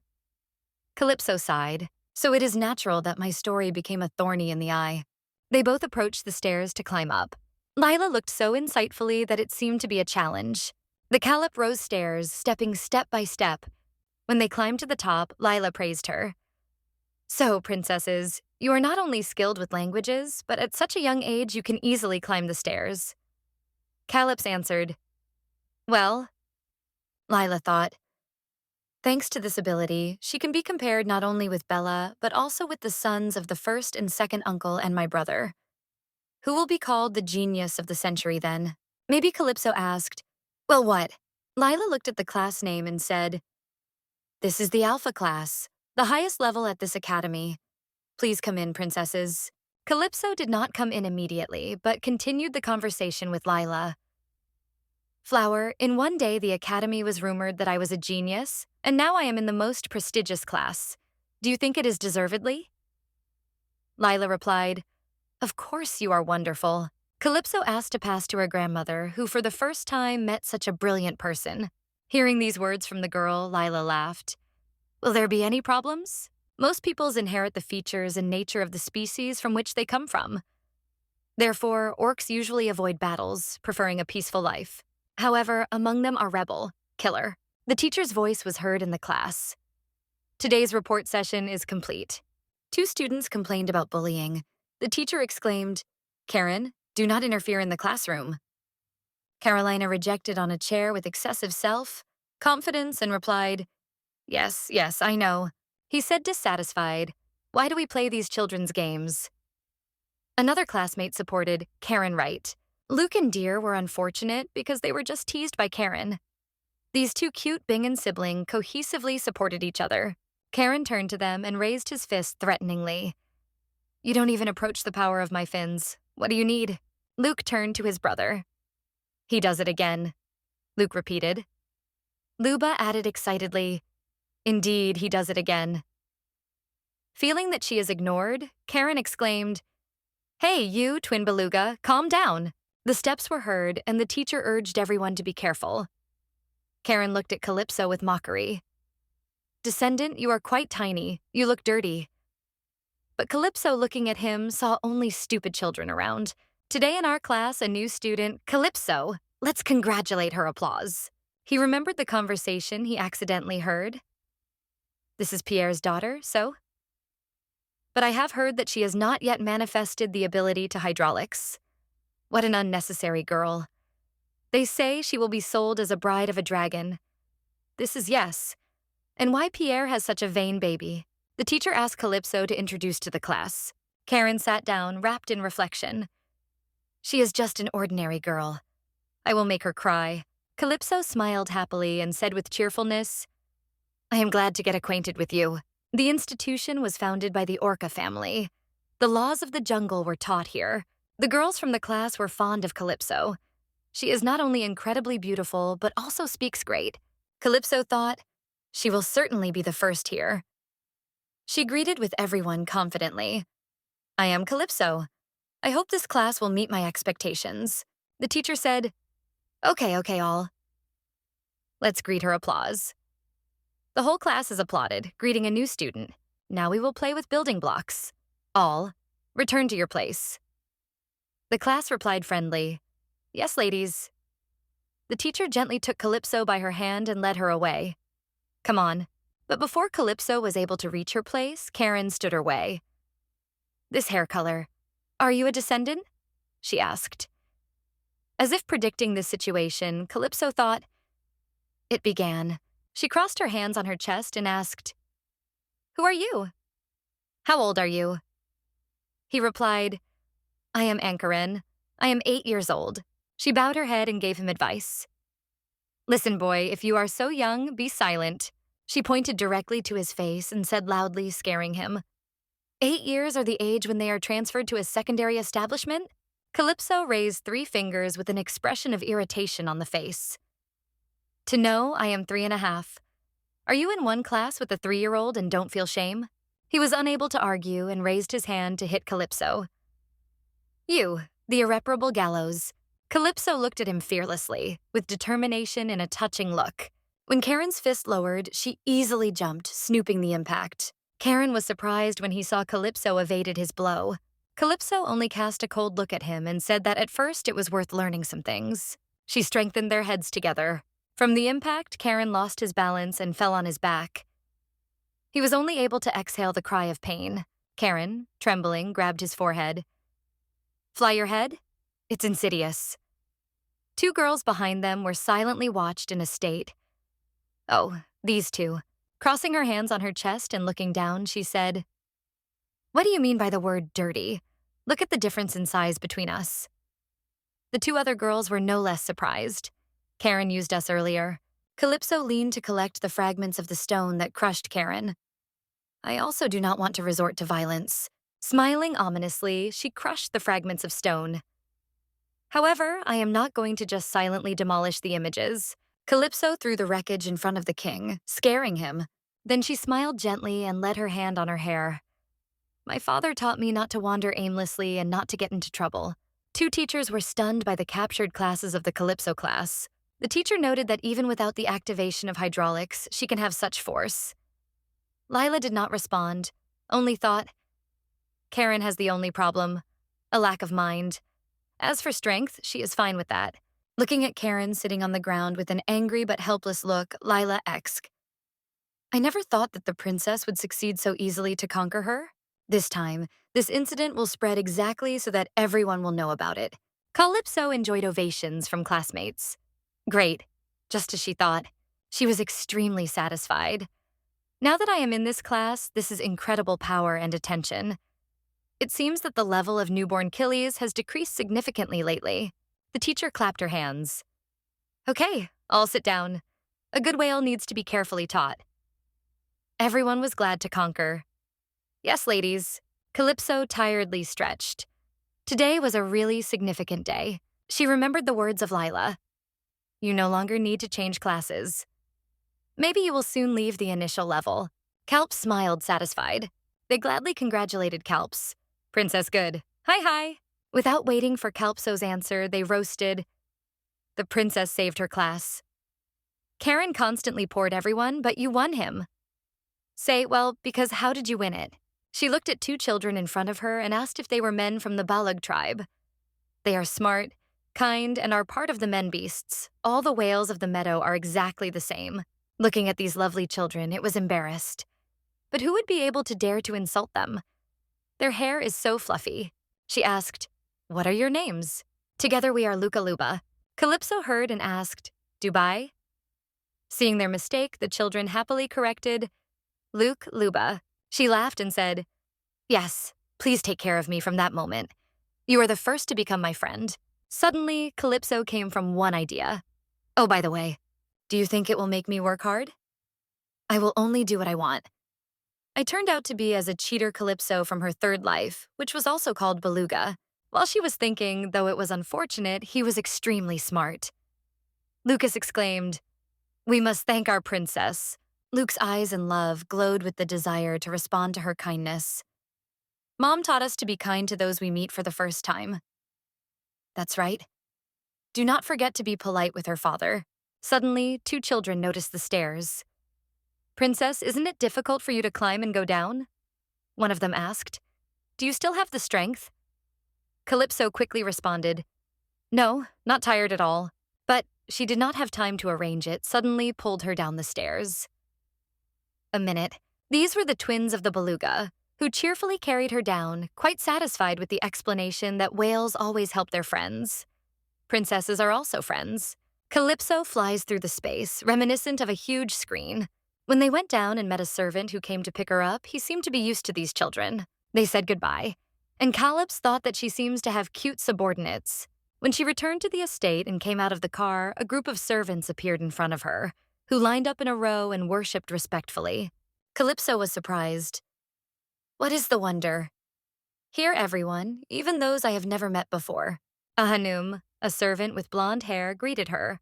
Calypso sighed. "So it is natural that my story became a thorny in the eye." They both approached the stairs to climb up. Lila looked so insightfully that it seemed to be a challenge. The Calip rose stairs, stepping step by step. When they climbed to the top, Lila praised her. "So, princesses, you are not only skilled with languages, but at such a young age you can easily climb the stairs." Calypso answered, "Well," Lila thought, "thanks to this ability, she can be compared not only with Bella, but also with the sons of the first and second uncle and my brother. Who will be called the genius of the century then?" Maybe Calypso asked, "Well, what?" Lila looked at the class name and said, "This is the Alpha class, the highest level at this academy. Please come in, princesses. Calypso did not come in immediately, but continued the conversation with Lila. Flower, in one day the academy was rumored that I was a genius, and now I am in the most prestigious class. Do you think it is deservedly? Lila replied, Of course you are wonderful. Calypso asked to pass to her grandmother, who for the first time met such a brilliant person. Hearing these words from the girl, Lila laughed. Will there be any problems? Most peoples inherit the features and nature of the species from which they come from. Therefore, orcs usually avoid battles, preferring a peaceful life. However, among them are rebel, killer. The teacher's voice was heard in the class. Today's report session is complete. 2 students complained about bullying. The teacher exclaimed, Karen, do not interfere in the classroom. Carolina rejected on a chair with excessive self-confidence and replied, Yes, I know. He said dissatisfied, Why do we play these children's games? Another classmate supported Karen right. Luke and Deer were unfortunate because they were just teased by Karen. These 2 cute Bingen siblings cohesively supported each other. Karen turned to them and raised his fist threateningly. You don't even approach the power of my fins. What do you need? Luke turned to his brother. He does it again, Luke repeated. Luba added excitedly, Indeed, he does it again. Feeling that she is ignored, Karen exclaimed, Hey, you, twin beluga, calm down. The steps were heard, and the teacher urged everyone to be careful. Karen looked at Calypso with mockery. Descendant, you are quite tiny. You look dirty. But Calypso, looking at him, saw only stupid children around. Today in our class, a new student, Calypso. Let's congratulate her. Applause. He remembered the conversation he accidentally heard. This is Pierre's daughter, so? But I have heard that she has not yet manifested the ability to hydraulics. What an unnecessary girl. They say she will be sold as a bride of a dragon. This is yes. And why Pierre has such a vain baby? The teacher asked Calypso to introduce to the class. Karen sat down, wrapped in reflection. She is just an ordinary girl. I will make her cry. Calypso smiled happily and said with cheerfulness, I am glad to get acquainted with you. The institution was founded by the Orca family. The laws of the jungle were taught here. The girls from the class were fond of Calypso. She is not only incredibly beautiful, but also speaks great. Calypso thought, she will certainly be the first here. She greeted with everyone confidently. I am Calypso. I hope this class will meet my expectations. The teacher said, Okay, all. Let's greet her. Applause. The whole class is applauded, greeting a new student. Now we will play with building blocks. All, return to your place. The class replied friendly, Yes, ladies. The teacher gently took Calypso by her hand and led her away. Come on. But before Calypso was able to reach her place, Karen stood her way. This hair color. Are you a descendant? She asked. As if predicting this situation, Calypso thought. It began. She crossed her hands on her chest and asked, Who are you? How old are you? He replied, I am Ankarin. I am 8 years old. She bowed her head and gave him advice. Listen, boy, if you are so young, be silent. She pointed directly to his face and said loudly, scaring him. 8 years are the age when they are transferred to a secondary establishment? Calypso raised 3 fingers with an expression of irritation on the face. To know, I am 3.5. Are you in one class with a 3-year-old and don't feel shame? He was unable to argue and raised his hand to hit Calypso. You, the irreparable gallows. Calypso looked at him fearlessly, with determination and a touching look. When Karen's fist lowered, she easily jumped, snooping the impact. Karen was surprised when he saw Calypso evaded his blow. Calypso only cast a cold look at him and said that at first it was worth learning some things. She strengthened their heads together. From the impact, Karen lost his balance and fell on his back. He was only able to exhale the cry of pain. Karen, trembling, grabbed his forehead. Fly your head? It's insidious. 2 girls behind them were silently watched in a state. Oh, these 2. Crossing her hands on her chest and looking down, she said, What do you mean by the word dirty? Look at the difference in size between us. The 2 other girls were no less surprised. Karen used us earlier. Calypso leaned to collect the fragments of the stone that crushed Karen. I also do not want to resort to violence. Smiling ominously, she crushed the fragments of stone. However, I am not going to just silently demolish the images. Calypso threw the wreckage in front of the king, scaring him. Then she smiled gently and laid her hand on her hair. My father taught me not to wander aimlessly and not to get into trouble. Two teachers were stunned by the captured classes of the Calypso class. The teacher noted that even without the activation of hydraulics, she can have such force. Lila did not respond, only thought, Karen has the only problem, a lack of mind. As for strength, she is fine with that. Looking at Karen sitting on the ground with an angry but helpless look, Lila exc. I never thought that the princess would succeed so easily to conquer her. This time, this incident will spread exactly so that everyone will know about it. Calypso enjoyed ovations from classmates. Great, just as she thought. She was extremely satisfied. Now that I am in this class, this is incredible power and attention. It seems that the level of newborn killies has decreased significantly lately. The teacher clapped her hands. Okay, I'll sit down. A good whale needs to be carefully taught. Everyone was glad to conquer. Yes, ladies. Calypso tiredly stretched. Today was a really significant day. She remembered the words of Lila. You no longer need to change classes. Maybe you will soon leave the initial level. Kalps smiled, satisfied. They gladly congratulated Kalps. Princess Good. Hi. Without waiting for Kalpso's answer, they roasted. The princess saved her class. Karen constantly poured everyone, but you won him. Say, well, because how did you win it? She looked at two children in front of her and asked if they were men from the Balug tribe. They are smart, kind, and are part of the men beasts. All the whales of the meadow are exactly the same. Looking at these lovely children, it was embarrassed. But who would be able to dare to insult them? Their hair is so fluffy. She asked, What are your names? Together we are Luca Luba. Calypso heard and asked, Dubai? Seeing their mistake, the children happily corrected, Luke Luba. She laughed and said, Yes, please take care of me from that moment. You are the first to become my friend. Suddenly, Calypso came from one idea. Oh, by the way, do you think it will make me work hard? I will only do what I want. I turned out to be as a cheater Calypso from her third life, which was also called Beluga. While she was thinking, though it was unfortunate, he was extremely smart. Lucas exclaimed, We must thank our princess. Luke's eyes in love glowed with the desire to respond to her kindness. Mom taught us to be kind to those we meet for the first time. That's right. Do not forget to be polite with her father. Suddenly, two children noticed the stairs. Princess, isn't it difficult for you to climb and go down? One of them asked. Do you still have the strength? Calypso quickly responded, No, not tired at all. But she did not have time to arrange it, suddenly pulled her down the stairs. A minute. These were the twins of the beluga, who cheerfully carried her down, quite satisfied with the explanation that whales always help their friends. Princesses are also friends. Calypso flies through the space, reminiscent of a huge screen. When they went down and met a servant who came to pick her up, he seemed to be used to these children. They said goodbye. And Calypso thought that she seems to have cute subordinates. When she returned to the estate and came out of the car, a group of servants appeared in front of her, who lined up in a row and worshipped respectfully. Calypso was surprised. What is the wonder? Here, everyone, even those I have never met before. A Hanum, a servant with blonde hair, greeted her.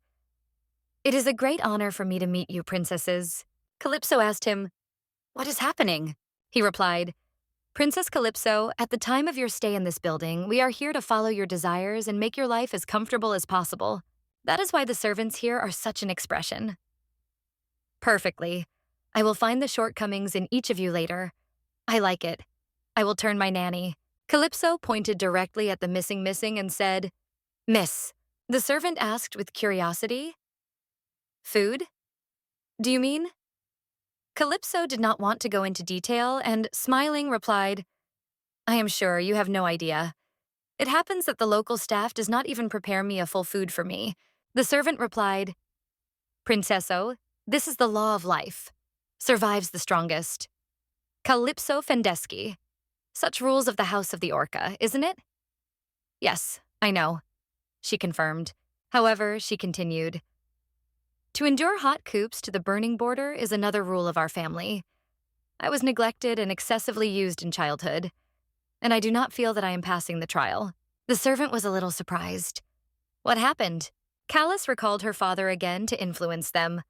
It is a great honor for me to meet you, princesses. Calypso asked him, What is happening? He replied, Princess Calypso, at the time of your stay in this building, we are here to follow your desires and make your life as comfortable as possible. That is why the servants here are such an expression. Perfectly. I will find the shortcomings in each of you later. I like it. I will turn my nanny. Calypso pointed directly at the missing and said, Miss. The servant asked with curiosity, Food? Do you mean? Calypso did not want to go into detail and, smiling, replied, I am sure you have no idea. It happens that the local staff does not even prepare me a full food for me. The servant replied, Princesso, this is the law of life. Survives the strongest. Calypso Fendeski. Such rules of the House of the Orca, isn't it? Yes, I know, she confirmed. However, she continued, To endure hot coops to the burning border is another rule of our family. I was neglected and excessively used in childhood, and I do not feel that I am passing the trial." The servant was a little surprised. What happened? Callus recalled her father again to influence them.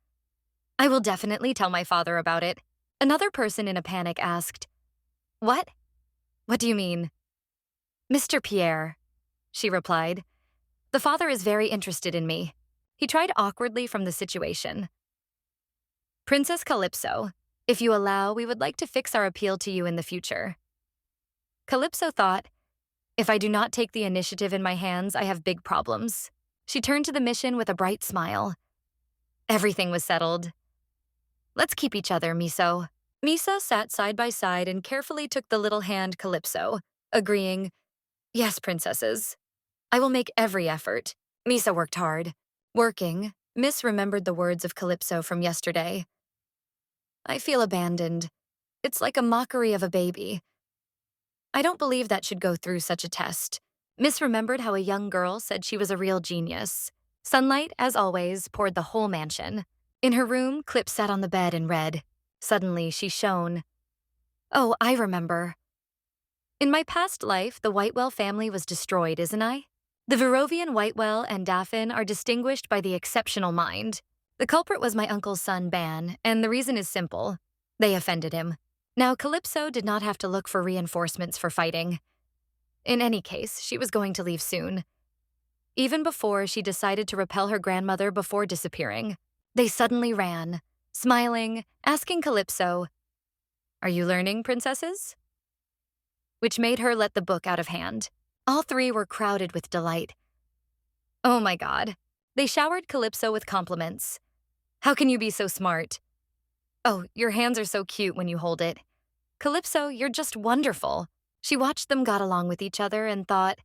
"I will definitely tell my father about it." Another person in a panic asked, "What? What do you mean?" "Mr. Pierre," she replied. "The father is very interested in me." He tried awkwardly from the situation. "Princess Calypso, if you allow, we would like to fix our appeal to you in the future." Calypso thought, "If I do not take the initiative in my hands, I have big problems." She turned to the mission with a bright smile. Everything was settled. "Let's keep each other, Miso." Miso sat side by side and carefully took the little hand Calypso, agreeing, "Yes, princesses. I will make every effort." Miso worked hard. Working, Miss remembered the words of Calypso from yesterday. "I feel abandoned. It's like a mockery of a baby. I don't believe that should go through such a test." Miss remembered how a young girl said she was a real genius. Sunlight, as always, poured the whole mansion. In her room, Clip sat on the bed and read. Suddenly, she shone. "Oh, I remember. In my past life, the Whitewell family was destroyed, isn't I? The Verovian Whitewell and Daphne are distinguished by the exceptional mind. The culprit was my uncle's son, Ban, and the reason is simple. They offended him. Now, Calypso did not have to look for reinforcements for fighting. In any case, she was going to leave soon. Even before she decided to repel her grandmother before disappearing, they suddenly ran, smiling, asking Calypso, "Are you learning, princesses?" Which made her let the book out of hand. All three were crowded with delight. "Oh my God." They showered Calypso with compliments. "How can you be so smart?" "Oh, your hands are so cute when you hold it." "Calypso, you're just wonderful." She watched them got along with each other and thought,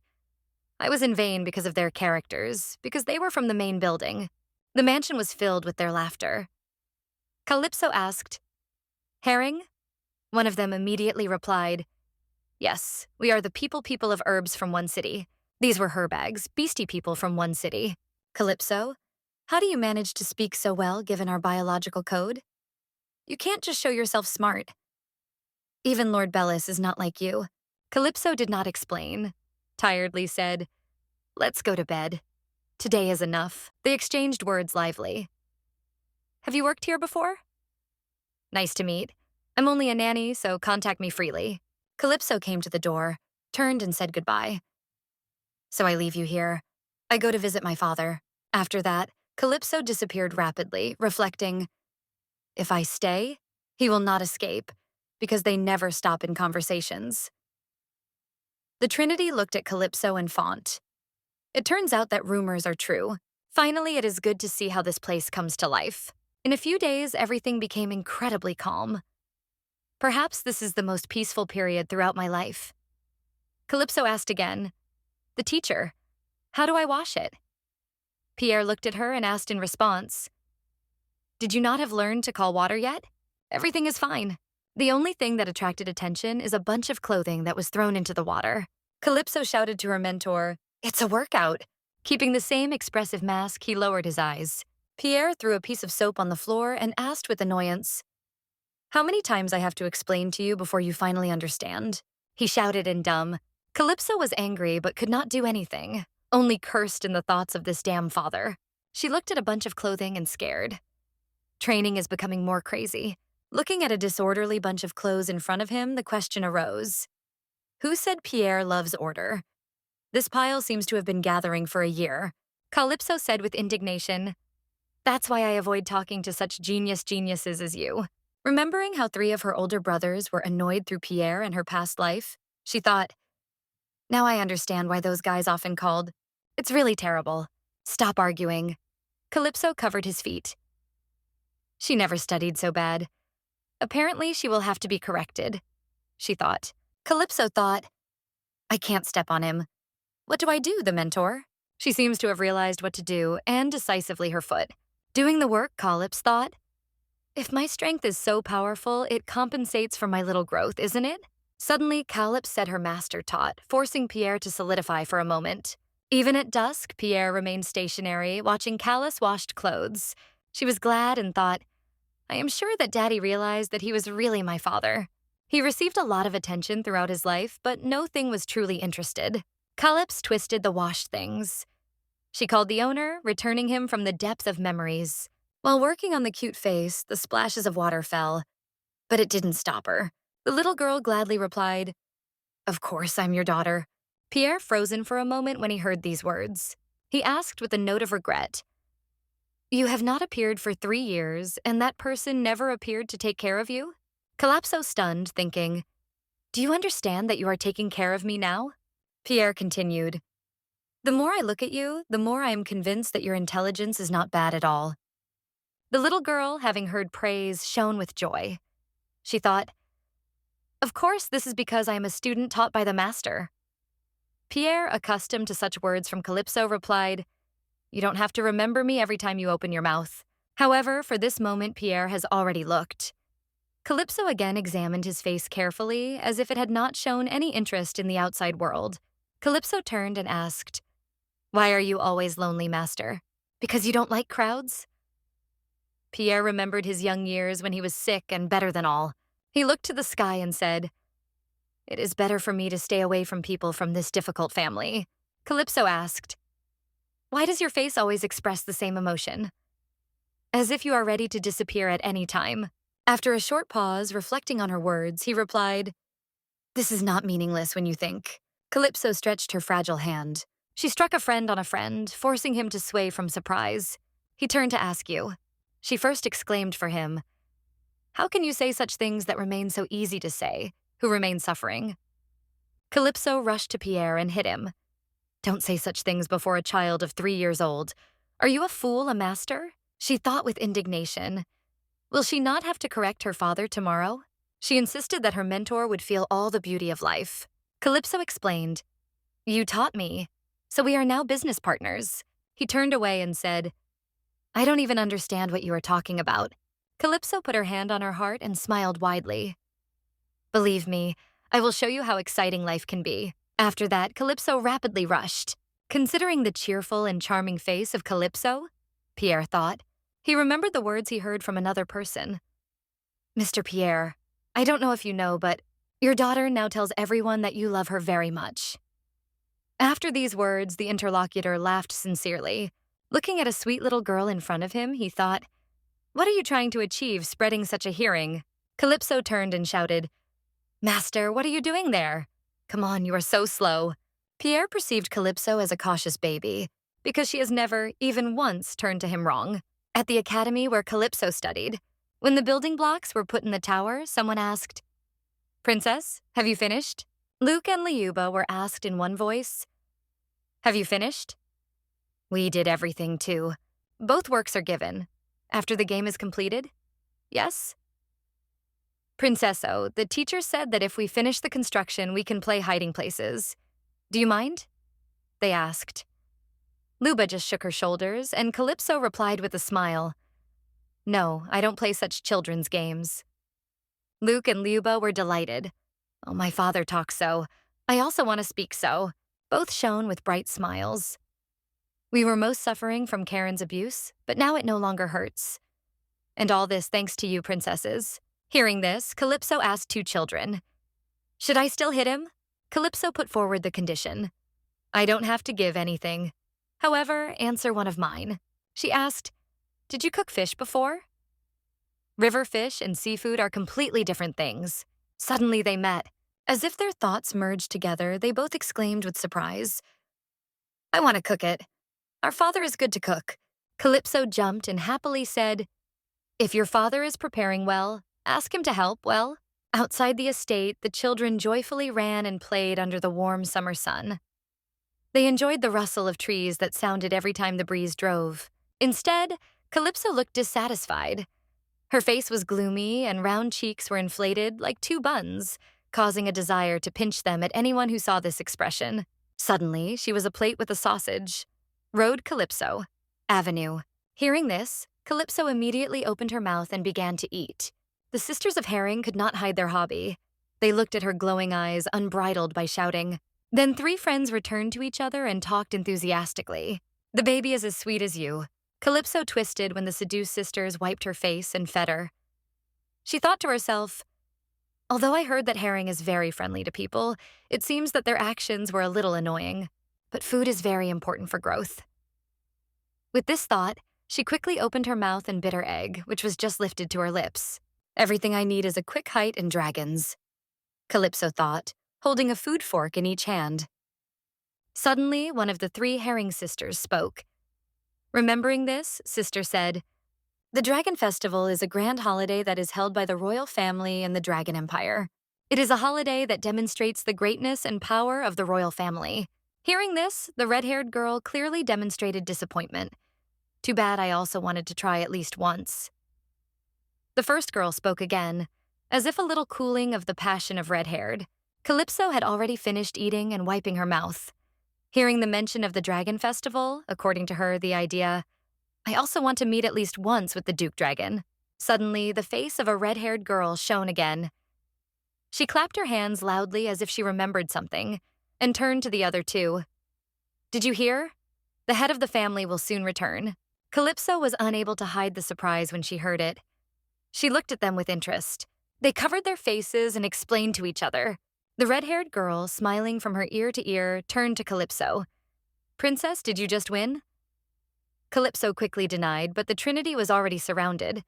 I was in vain because of their characters, because they were from the main building. The mansion was filled with their laughter. Calypso asked, "Herring?" One of them immediately replied, "Yes, we are the people of herbs from one city." These were her bags, beastie people from one city. "Calypso, how do you manage to speak so well given our biological code? You can't just show yourself smart. Even Lord Bellis is not like you." Calypso did not explain, tiredly said, "Let's go to bed. Today is enough." They exchanged words lively. "Have you worked here before?" "Nice to meet. I'm only a nanny, so contact me freely." Calypso came to the door, turned and said goodbye. "So I leave you here. I go to visit my father." After that, Calypso disappeared rapidly, reflecting, "If I stay, he will not escape, because they never stop in conversations." The Trinity looked at Calypso and Font. It turns out that rumors are true. Finally, it is good to see how this place comes to life. In a few days, everything became incredibly calm. Perhaps this is the most peaceful period throughout my life. Calypso asked again, "The teacher, how do I wash it?" Pierre looked at her and asked in response, "Did you not have learned to call water yet? Everything is fine. The only thing that attracted attention is a bunch of clothing that was thrown into the water." Calypso shouted to her mentor, "It's a workout." Keeping the same expressive mask, he lowered his eyes. Pierre threw a piece of soap on the floor and asked with annoyance, "How many times I have to explain to you before you finally understand?" He shouted in dumb. Calypso was angry but could not do anything, only cursed in the thoughts of this damn father. She looked at a bunch of clothing and scared. Training is becoming more crazy. Looking at a disorderly bunch of clothes in front of him, the question arose. Who said Pierre loves order? This pile seems to have been gathering for a year. Calypso said with indignation, "That's why I avoid talking to such geniuses as you." Remembering how 3 of her older brothers were annoyed through Pierre in her past life, she thought, now I understand why those guys often called. It's really terrible. Stop arguing. Calypso covered his feet. She never studied so bad. Apparently, she will have to be corrected, she thought. Calypso thought, I can't step on him. What do I do, the mentor? She seems to have realized what to do, and decisively her foot. Doing the work, Calypso thought. If my strength is so powerful, it compensates for my little growth, isn't it? Suddenly, Calypso said her master taught, forcing Pierre to solidify for a moment. Even at dusk, Pierre remained stationary, watching Callus washed clothes. She was glad and thought, I am sure that Daddy realized that he was really my father. He received a lot of attention throughout his life, but no thing was truly interested. Calypso twisted the washed things. She called the owner, returning him from the depth of memories. While working on the cute face, the splashes of water fell, but it didn't stop her. The little girl gladly replied, "Of course, I'm your daughter." Pierre frozen for a moment when he heard these words. He asked with a note of regret, "You have not appeared for 3 years, and that person never appeared to take care of you?" Calypso stunned, thinking, "Do you understand that you are taking care of me now?" Pierre continued, "The more I look at you, the more I am convinced that your intelligence is not bad at all." The little girl, having heard praise, shone with joy. She thought, "Of course, this is because I am a student taught by the master." Pierre, accustomed to such words from Calypso, replied, "You don't have to remember me every time you open your mouth." However, for this moment, Pierre has already looked. Calypso again examined his face carefully, as if it had not shown any interest in the outside world. Calypso turned and asked, "Why are you always lonely, master? Because you don't like crowds?" Pierre remembered his young years when he was sick and better than all. He looked to the sky and said, "It is better for me to stay away from people from this difficult family." Calypso asked, "Why does your face always express the same emotion? As if you are ready to disappear at any time." After a short pause, reflecting on her words, he replied, "This is not meaningless when you think." Calypso stretched her fragile hand. She struck a friend on a friend, forcing him to sway from surprise. He turned to ask you. She first exclaimed for him, "How can you say such things that remain so easy to say, who remain suffering?" Calypso rushed to Pierre and hit him. "Don't say such things before a child of 3 years old. Are you a fool, a master?" She thought with indignation. Will she not have to correct her father tomorrow? She insisted that her mentor would feel all the beauty of life. Calypso explained, "You taught me, so we are now business partners." He turned away and said, "I don't even understand what you are talking about." Calypso put her hand on her heart and smiled widely. "Believe me, I will show you how exciting life can be." After that, Calypso rapidly rushed. Considering the cheerful and charming face of Calypso, Pierre thought, he remembered the words he heard from another person. "Mr. Pierre, I don't know if you know, but your daughter now tells everyone that you love her very much." After these words, the interlocutor laughed sincerely. Looking at a sweet little girl in front of him, he thought, "What are you trying to achieve spreading such a hearing?" Calypso turned and shouted, "Master, what are you doing there? Come on, you are so slow." Pierre perceived Calypso as a cautious baby, because she has never, even once, turned to him wrong. At the academy where Calypso studied, when the building blocks were put in the tower, someone asked, "Princess, have you finished?" Luke and Liuba were asked in one voice, "Have you finished?" "We did everything, too. Both works are given. After the game is completed? Yes?" "Princesso, the teacher said that if we finish the construction, we can play hiding places. Do you mind?" they asked. Luba just shook her shoulders, and Calypso replied with a smile, "No, I don't play such children's games." Luke and Luba were delighted. "Oh, my father talks so. I also want to speak so." Both shone with bright smiles. "We were most suffering from Karen's abuse, but now it no longer hurts. And all this thanks to you, princesses." Hearing this, Calypso asked 2 children, "Should I still hit him?" Calypso put forward the condition. "I don't have to give anything. However, answer one of mine." She asked, "Did you cook fish before?" River fish and seafood are completely different things. Suddenly they met. As if their thoughts merged together, they both exclaimed with surprise, "I want to cook it. Our father is good to cook." Calypso jumped and happily said, "If your father is preparing well, ask him to help well." Outside the estate, the children joyfully ran and played under the warm summer sun. They enjoyed the rustle of trees that sounded every time the breeze drove. Instead, Calypso looked dissatisfied. Her face was gloomy and round cheeks were inflated like 2 buns, causing a desire to pinch them at anyone who saw this expression. Suddenly, she was a plate with a sausage. Road Calypso. Avenue. Hearing this, Calypso immediately opened her mouth and began to eat. The sisters of Herring could not hide their hobby. They looked at her glowing eyes, unbridled by shouting. Then 3 friends returned to each other and talked enthusiastically. "The baby is as sweet as you." Calypso twisted when the seduced sisters wiped her face and fed her. She thought to herself, although I heard that herring is very friendly to people, it seems that their actions were a little annoying. But food is very important for growth. With this thought, she quickly opened her mouth and bit her egg, which was just lifted to her lips. Everything I need is a quick height and dragons, Calypso thought, holding a food fork in each hand. Suddenly, one of the three herring sisters spoke. Remembering this, Sister said, "The Dragon Festival is a grand holiday that is held by the royal family and the Dragon Empire. It is a holiday that demonstrates the greatness and power of the royal family." Hearing this, the red-haired girl clearly demonstrated disappointment. Too bad I also wanted to try at least once. The first girl spoke again, as if a little cooling of the passion of red-haired. Calypso had already finished eating and wiping her mouth. Hearing the mention of the Dragon Festival, according to her, the idea, I also want to meet at least once with the Duke Dragon. Suddenly, the face of a red-haired girl shone again. She clapped her hands loudly as if she remembered something, and turned to the other two. Did you hear? The head of the family will soon return. Calypso was unable to hide the surprise when she heard it. She looked at them with interest. They covered their faces and explained to each other. The red-haired girl, smiling from her ear to ear, turned to Calypso. Princess, did you just win? Calypso quickly denied, but the Trinity was already surrounded.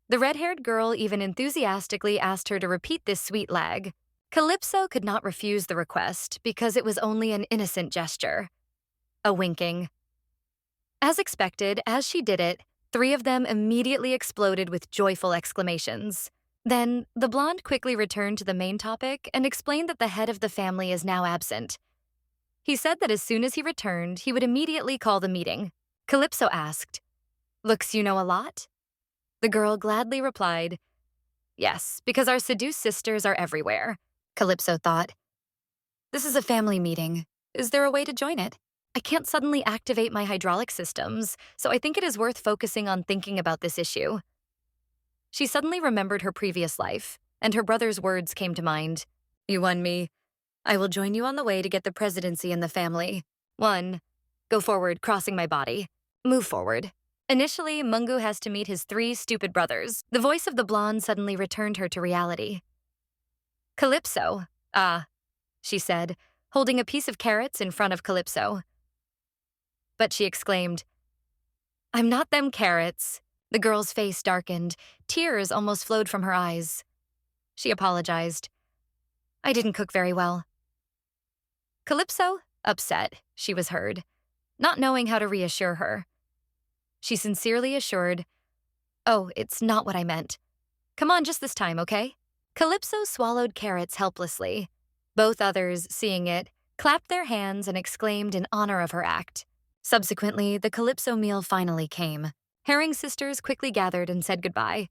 The red-haired girl even enthusiastically asked her to repeat this sweet lag. Calypso could not refuse the request because it was only an innocent gesture. A winking. As expected, as she did it, three of them immediately exploded with joyful exclamations. Then, the blonde quickly returned to the main topic and explained that the head of the family is now absent. He said that as soon as he returned, he would immediately call the meeting. Calypso asked, "Looks you know a lot?" The girl gladly replied, "Yes, because our seduced sisters are everywhere." Calypso thought, "This is a family meeting. Is there a way to join it? I can't suddenly activate my hydraulic systems, so I think it is worth focusing on thinking about this issue." She suddenly remembered her previous life, and her brother's words came to mind. "You won me. I will join you on the way to get the presidency in the family. 1. Go forward, crossing my body. Move forward. Initially, Mungu has to meet his 3 stupid brothers." The voice of the blonde suddenly returned her to reality. "Calypso, she said, holding a piece of carrots in front of Calypso. But she exclaimed, "I'm not them carrots." The girl's face darkened. Tears almost flowed from her eyes. She apologized. "I didn't cook very well." Calypso, upset, she was heard, not knowing how to reassure her. She sincerely assured, "Oh, it's not what I meant. Come on just this time, okay?" Calypso swallowed carrots helplessly. Both others, seeing it, clapped their hands and exclaimed in honor of her act. Subsequently, the Calypso meal finally came. Herring sisters quickly gathered and said goodbye.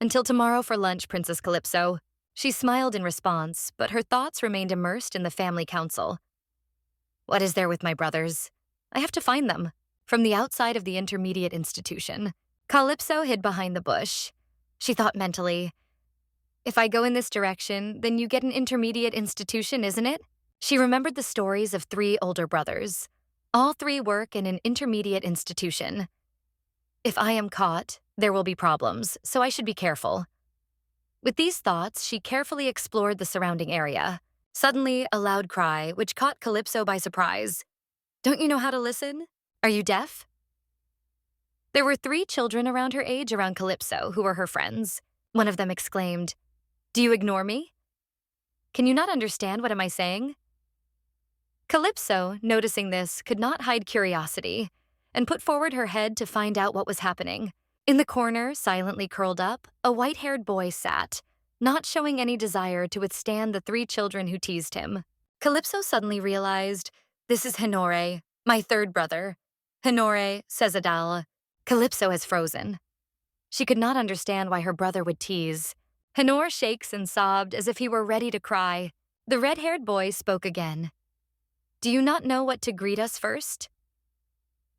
"Until tomorrow for lunch, Princess Calypso." She smiled in response, but her thoughts remained immersed in the family council. What is there with my brothers? I have to find them. From the outside of the intermediate institution, Calypso hid behind the bush. She thought mentally, if I go in this direction, then you get an intermediate institution, isn't it? She remembered the stories of 3 older brothers. All 3 work in an intermediate institution. If I am caught, there will be problems, so I should be careful. With these thoughts, she carefully explored the surrounding area. Suddenly, a loud cry, which caught Calypso by surprise. "Don't you know how to listen? Are you deaf?" There were 3 children around her age around Calypso who were her friends. One of them exclaimed, "Do you ignore me? Can you not understand what am I saying?" Calypso, noticing this, could not hide curiosity and put forward her head to find out what was happening. In the corner, silently curled up, a white-haired boy sat, not showing any desire to withstand the 3 children who teased him. Calypso suddenly realized, this is Hinore, my 3rd brother. Hinore, says Adal. Calypso has frozen. She could not understand why her brother would tease. Hinore shakes and sobbed as if he were ready to cry. The red-haired boy spoke again. "Do you not know what to greet us first?"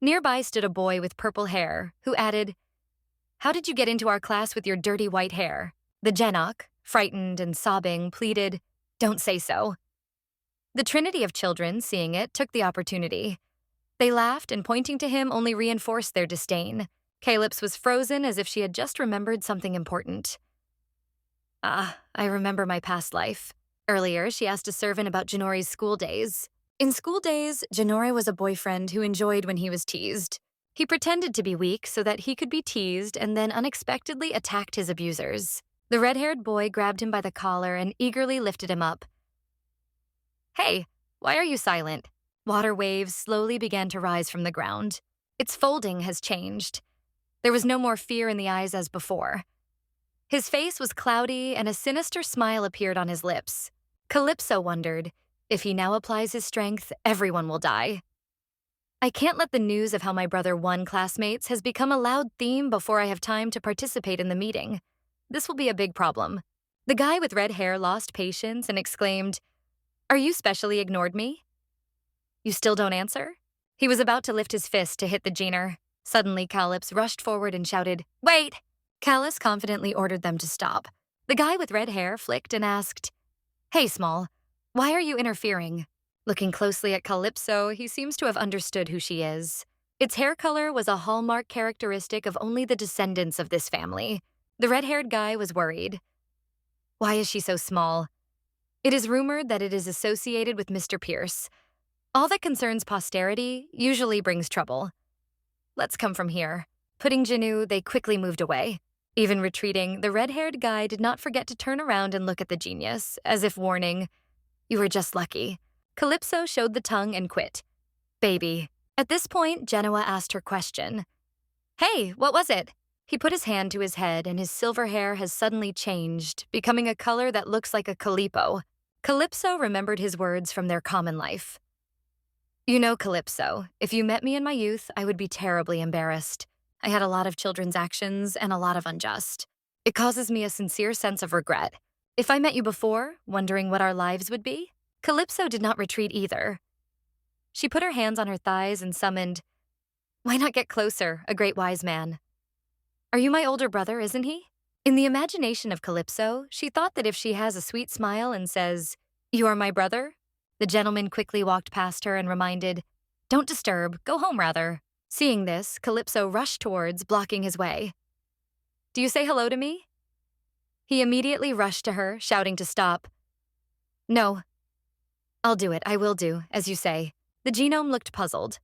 Nearby stood a boy with purple hair, who added, "How did you get into our class with your dirty white hair?" The Genok, frightened and sobbing, pleaded, "Don't say so." The trinity of children, seeing it, took the opportunity. They laughed and pointing to him only reinforced their disdain. Calypso was frozen as if she had just remembered something important. Ah, I remember my past life. Earlier, she asked a servant about Janori's school days. In school days, Janori was a boyfriend who enjoyed when he was teased. He pretended to be weak so that he could be teased and then unexpectedly attacked his abusers. The red-haired boy grabbed him by the collar and eagerly lifted him up. Hey, why are you silent? Water waves slowly began to rise from the ground. Its folding has changed. There was no more fear in the eyes as before. His face was cloudy and a sinister smile appeared on his lips. Calypso wondered, if he now applies his strength, everyone will die. I can't let the news of how my brother won classmates has become a loud theme before I have time to participate in the meeting. This will be a big problem. The guy with red hair lost patience and exclaimed, "Are you specially ignored me? You still don't answer?" He was about to lift his fist to hit the Jeaner. Suddenly, Calypso rushed forward and shouted, "Wait!" Callus confidently ordered them to stop. The guy with red hair flicked and asked, "Hey, Small, why are you interfering?" Looking closely at Calypso, he seems to have understood who she is. Its hair color was a hallmark characteristic of only the descendants of this family. The red-haired guy was worried. Why is she so small? It is rumored that it is associated with Mr. Pierce. All that concerns posterity usually brings trouble. Let's come from here. Putting Janu, they quickly moved away. Even retreating, the red-haired guy did not forget to turn around and look at the genius, as if warning, "You were just lucky." Calypso showed the tongue and quit. "Baby." At this point, Genoa asked her question. "Hey, what was it?" He put his hand to his head and his silver hair has suddenly changed, becoming a color that looks like a calipo. Calypso remembered his words from their common life. "You know, Calypso, if you met me in my youth, I would be terribly embarrassed. I had a lot of children's actions and a lot of unjust. It causes me a sincere sense of regret. If I met you before, wondering what our lives would be?" Calypso did not retreat either. She put her hands on her thighs and summoned, "Why not get closer, a great wise man? Are you my older brother, isn't he?" In the imagination of Calypso, she thought that if she has a sweet smile and says, "You are my brother," the gentleman quickly walked past her and reminded, "Don't disturb, go home rather." Seeing this, Calypso rushed towards, blocking his way. "Do you say hello to me?" He immediately rushed to her, shouting to stop. "No. I'll do it, I will do, as you say." The genome looked puzzled.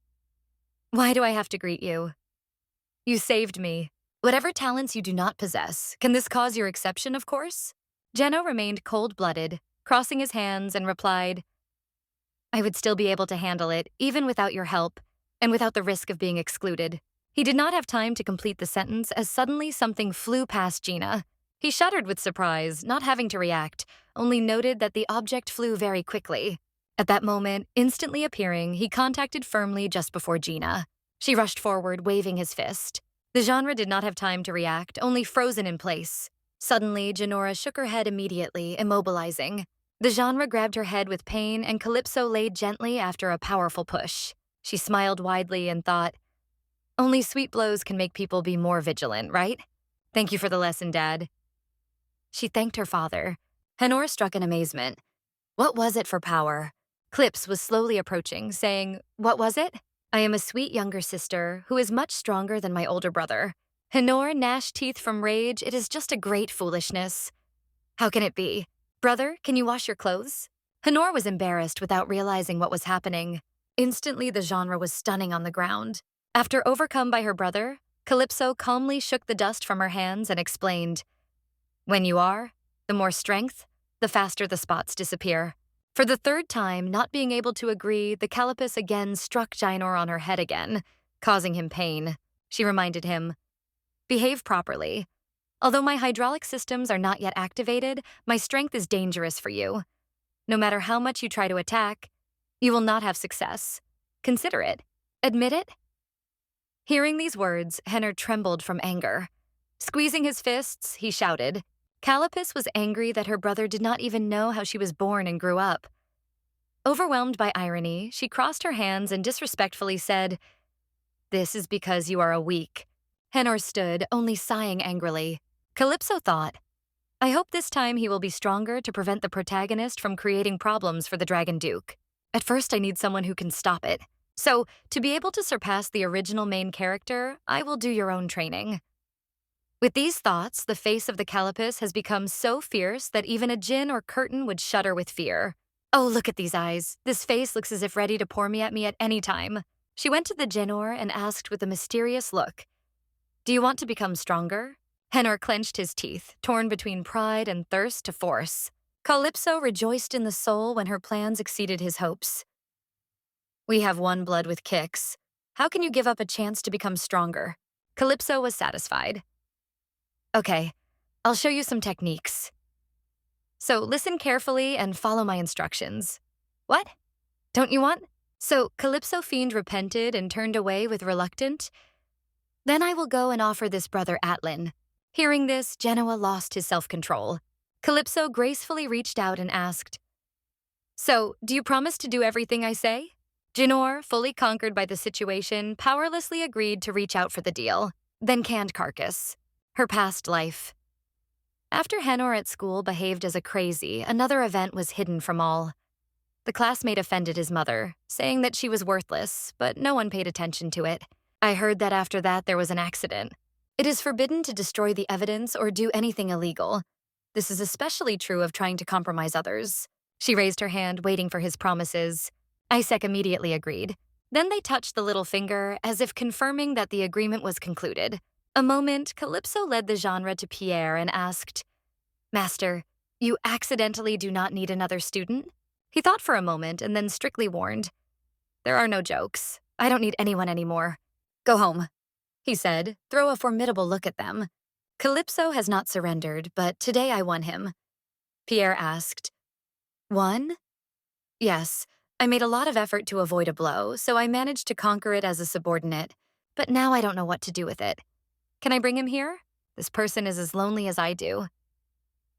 "Why do I have to greet you?" "You saved me. Whatever talents you do not possess, can this cause your exception, of course?" Geno remained cold-blooded, crossing his hands, and replied, "I would still be able to handle it, even without your help, and without the risk of being excluded." He did not have time to complete the sentence as suddenly something flew past Gina. He shuddered with surprise, not having to react, only noted that the object flew very quickly. At that moment, instantly appearing, he contacted firmly just before Gina. She rushed forward, waving his fist. The genre did not have time to react, only frozen in place. Suddenly, Janora shook her head immediately, immobilizing. The genre grabbed her head with pain, and Calypso laid gently after a powerful push. She smiled widely and thought, "Only sweet blows can make people be more vigilant, right? Thank you for the lesson, Dad." She thanked her father. Henor struck in amazement. What was it for power? Clips was slowly approaching, saying, "What was it?" "I am a sweet younger sister who is much stronger than my older brother." Henor gnashed teeth from rage. "It is just a great foolishness." "How can it be? Brother, can you wash your clothes?" Henor was embarrassed without realizing what was happening. Instantly, the genre was stunning on the ground. After overcome by her brother, Calypso calmly shook the dust from her hands and explained, "When you are, the more strength, the faster the spots disappear." For the third time, not being able to agree, the Calipus again struck Gynor on her head again, causing him pain. She reminded him, "Behave properly. Although my hydraulic systems are not yet activated, my strength is dangerous for you. No matter how much you try to attack, you will not have success. Consider it. Admit it." Hearing these words, Henner trembled from anger. Squeezing his fists, he shouted. Calipus was angry that her brother did not even know how she was born and grew up. Overwhelmed by irony, she crossed her hands and disrespectfully said, "This is because you are a weak." Henor stood, only sighing angrily. Calypso thought, "I hope this time he will be stronger to prevent the protagonist from creating problems for the Dragon Duke. At first I need someone who can stop it. So, to be able to surpass the original main character, I will do your own training." With these thoughts, the face of the Calipus has become so fierce that even a djinn or curtain would shudder with fear. Oh, look at these eyes. This face looks as if ready to pour me at me at any time. She went to the Genor and asked with a mysterious look, "Do you want to become stronger?" Henor clenched his teeth, torn between pride and thirst to force. Calypso rejoiced in the soul when her plans exceeded his hopes. "We have one blood with kicks. How can you give up a chance to become stronger?" Calypso was satisfied. "Okay, I'll show you some techniques. So listen carefully and follow my instructions." "What? Don't you want?" So Calypso Fiend repented and turned away with reluctant, "Then I will go and offer this brother Atlin." Hearing this, Genoa lost his self-control. Calypso gracefully reached out and asked, "So, do you promise to do everything I say?" Genor, fully conquered by the situation, powerlessly agreed to reach out for the deal. Then canned Carcass. Her past life. After Henor at school behaved as a crazy, another event was hidden from all. The classmate offended his mother, saying that she was worthless, but no one paid attention to it. I heard that after that there was an accident. It is forbidden to destroy the evidence or do anything illegal. This is especially true of trying to compromise others. She raised her hand, waiting for his promises. Isaac immediately agreed. Then they touched the little finger, as if confirming that the agreement was concluded. A moment, Calypso led the genre to Pierre and asked, "Master, you accidentally do not need another student?" He thought for a moment and then strictly warned, "There are no jokes. I don't need anyone anymore. Go home," he said, throw a formidable look at them. "Calypso has not surrendered, but today I won him." Pierre asked, "Won?" "Yes, I made a lot of effort to avoid a blow, so I managed to conquer it as a subordinate. But now I don't know what to do with it. Can I bring him here? This person is as lonely as I do."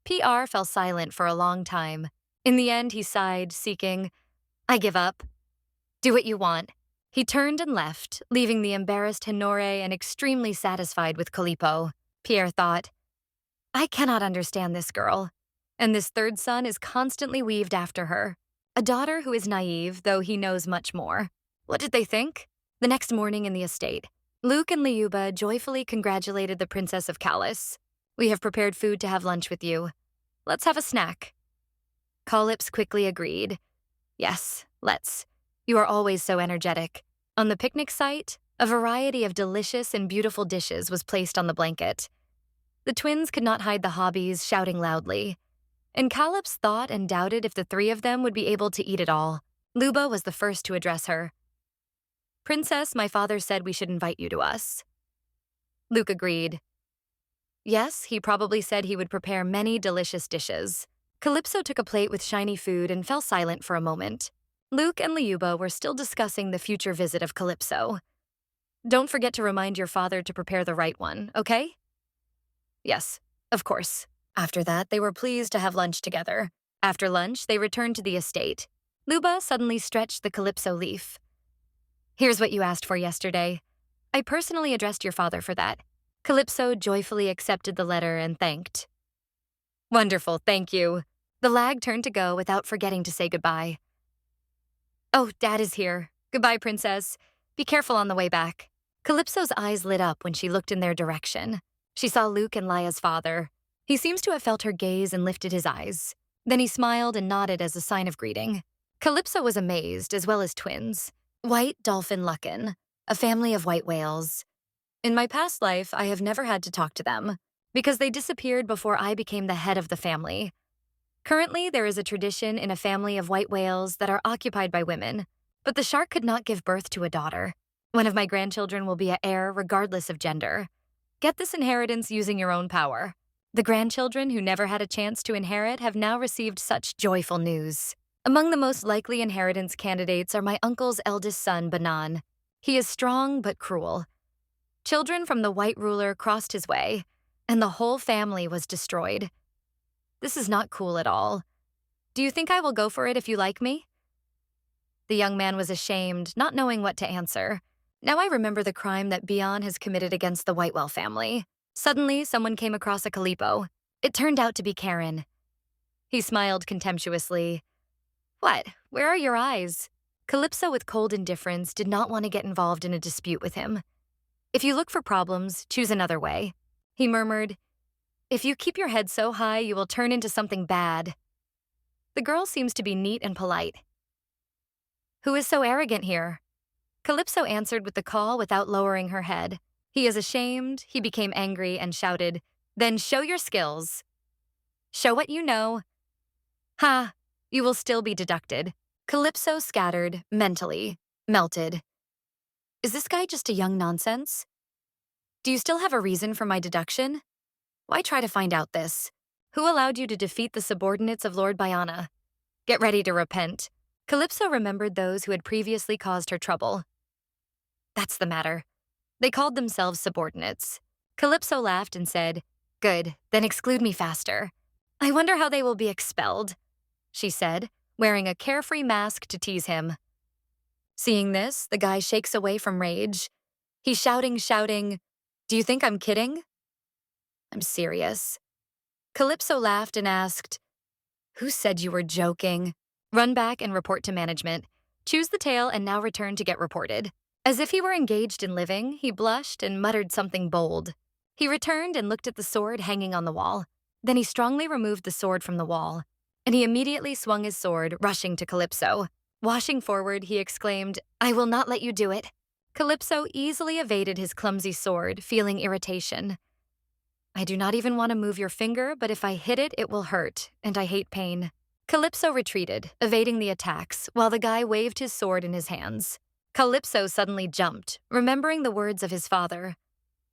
PR fell silent for a long time. In the end, he sighed, seeking, "I give up. Do what you want." He turned and left, leaving the embarrassed Honore and extremely satisfied with Calipo. Pierre thought, "I cannot understand this girl. And this third son is constantly weaved after her. A daughter who is naive, though he knows much more." What did they think? The next morning in the estate, Luke and Liuba joyfully congratulated the Princess of Calais. "We have prepared food to have lunch with you. Let's have a snack." Calypso quickly agreed. "Yes, let's. You are always so energetic." On the picnic site, a variety of delicious and beautiful dishes was placed on the blanket. The twins could not hide the hobbies, shouting loudly. And Calypso thought and doubted if the three of them would be able to eat it all. Luba was the first to address her. "Princess, my father said we should invite you to us." Luke agreed. Yes, he probably said he would prepare many delicious dishes. Calypso took a plate with shiny food and fell silent for a moment. Luke and Liuba were still discussing the future visit of Calypso. "Don't forget to remind your father to prepare the right one, okay?" "Yes, of course." After that, they were pleased to have lunch together. After lunch, they returned to the estate. Luba suddenly stretched the Calypso leaf. "Here's what you asked for yesterday. I personally addressed your father for that." Calypso joyfully accepted the letter and thanked. "Wonderful, thank you." The lag turned to go without forgetting to say goodbye. "Oh, Dad is here. Goodbye, Princess. Be careful on the way back." Calypso's eyes lit up when she looked in their direction. She saw Luke and Laya's father. He seems to have felt her gaze and lifted his eyes. Then he smiled and nodded as a sign of greeting. Calypso was amazed, as well as twins. White dolphin Lucken, a family of white whales. In my past life, I have never had to talk to them, because they disappeared before I became the head of the family. Currently, there is a tradition in a family of white whales that are occupied by women, but the shark could not give birth to a daughter. One of my grandchildren will be an heir regardless of gender. Get this inheritance using your own power. The grandchildren who never had a chance to inherit have now received such joyful news. Among the most likely inheritance candidates are my uncle's eldest son, Banan. He is strong but cruel. Children from the white ruler crossed his way, and the whole family was destroyed. This is not cool at all. Do you think I will go for it if you like me?" The young man was ashamed, not knowing what to answer. Now I remember the crime that Bion has committed against the Whitewell family. Suddenly, someone came across a Calipo. It turned out to be Karen. He smiled contemptuously. "What? Where are your eyes?" Calypso, with cold indifference, did not want to get involved in a dispute with him. "If you look for problems, choose another way." He murmured, "If you keep your head so high, you will turn into something bad." The girl seems to be neat and polite. "Who is so arrogant here?" Calypso answered with the call without lowering her head. He is ashamed, he became angry and shouted, "Then show your skills. Show what you know." "Ha, you will still be deducted." Calypso scattered, mentally, melted. Is this guy just a young nonsense? Do you still have a reason for my deduction? Why try to find out this? Who allowed you to defeat the subordinates of Lord Biana? Get ready to repent. Calypso remembered those who had previously caused her trouble. That's the matter. They called themselves subordinates. Calypso laughed and said, "Good, then exclude me faster. I wonder how they will be expelled," she said, wearing a carefree mask to tease him. Seeing this, the guy shakes away from rage. He's shouting, "Do you think I'm kidding?" "I'm serious." Calypso laughed and asked, "Who said you were joking?" Run back and report to management. Choose the tail and now return to get reported. As if he were engaged in living, he blushed and muttered something bold. He returned and looked at the sword hanging on the wall. Then he strongly removed the sword from the wall, and he immediately swung his sword, rushing to Calypso. Washing forward, he exclaimed, "I will not let you do it." Calypso easily evaded his clumsy sword, feeling irritation. "I do not even want to move your finger, but if I hit it, it will hurt, and I hate pain." Calypso retreated, evading the attacks, while the guy waved his sword in his hands. Calypso suddenly jumped, remembering the words of his father.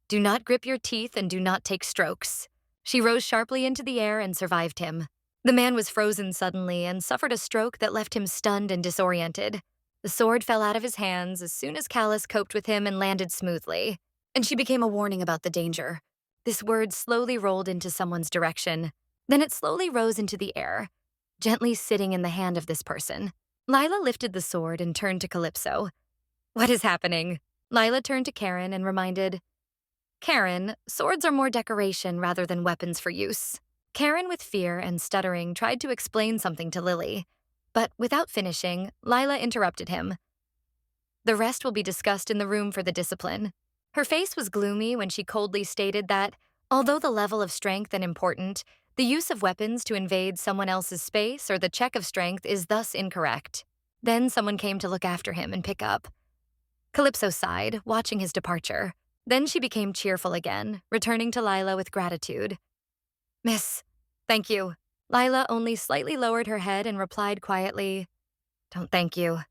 "Do not grip your teeth and do not take strokes." She rose sharply into the air and survived him. The man was frozen suddenly and suffered a stroke that left him stunned and disoriented. The sword fell out of his hands as soon as Callus coped with him and landed smoothly. And she became a warning about the danger. This word slowly rolled into someone's direction. Then it slowly rose into the air, gently sitting in the hand of this person. Lila lifted the sword and turned to Calypso. "What is happening?" Lila turned to Karen and reminded, "Karen, swords are more decoration rather than weapons for use." Karen, with fear and stuttering, tried to explain something to Lily, but without finishing, Lila interrupted him. "The rest will be discussed in the room for the discipline." Her face was gloomy when she coldly stated that, although the level of strength is important, the use of weapons to invade someone else's space or the check of strength is thus incorrect. Then someone came to look after him and pick up. Calypso sighed, watching his departure. Then she became cheerful again, returning to Lila with gratitude. "Miss, thank you." Lila only slightly lowered her head and replied quietly, "Don't thank you.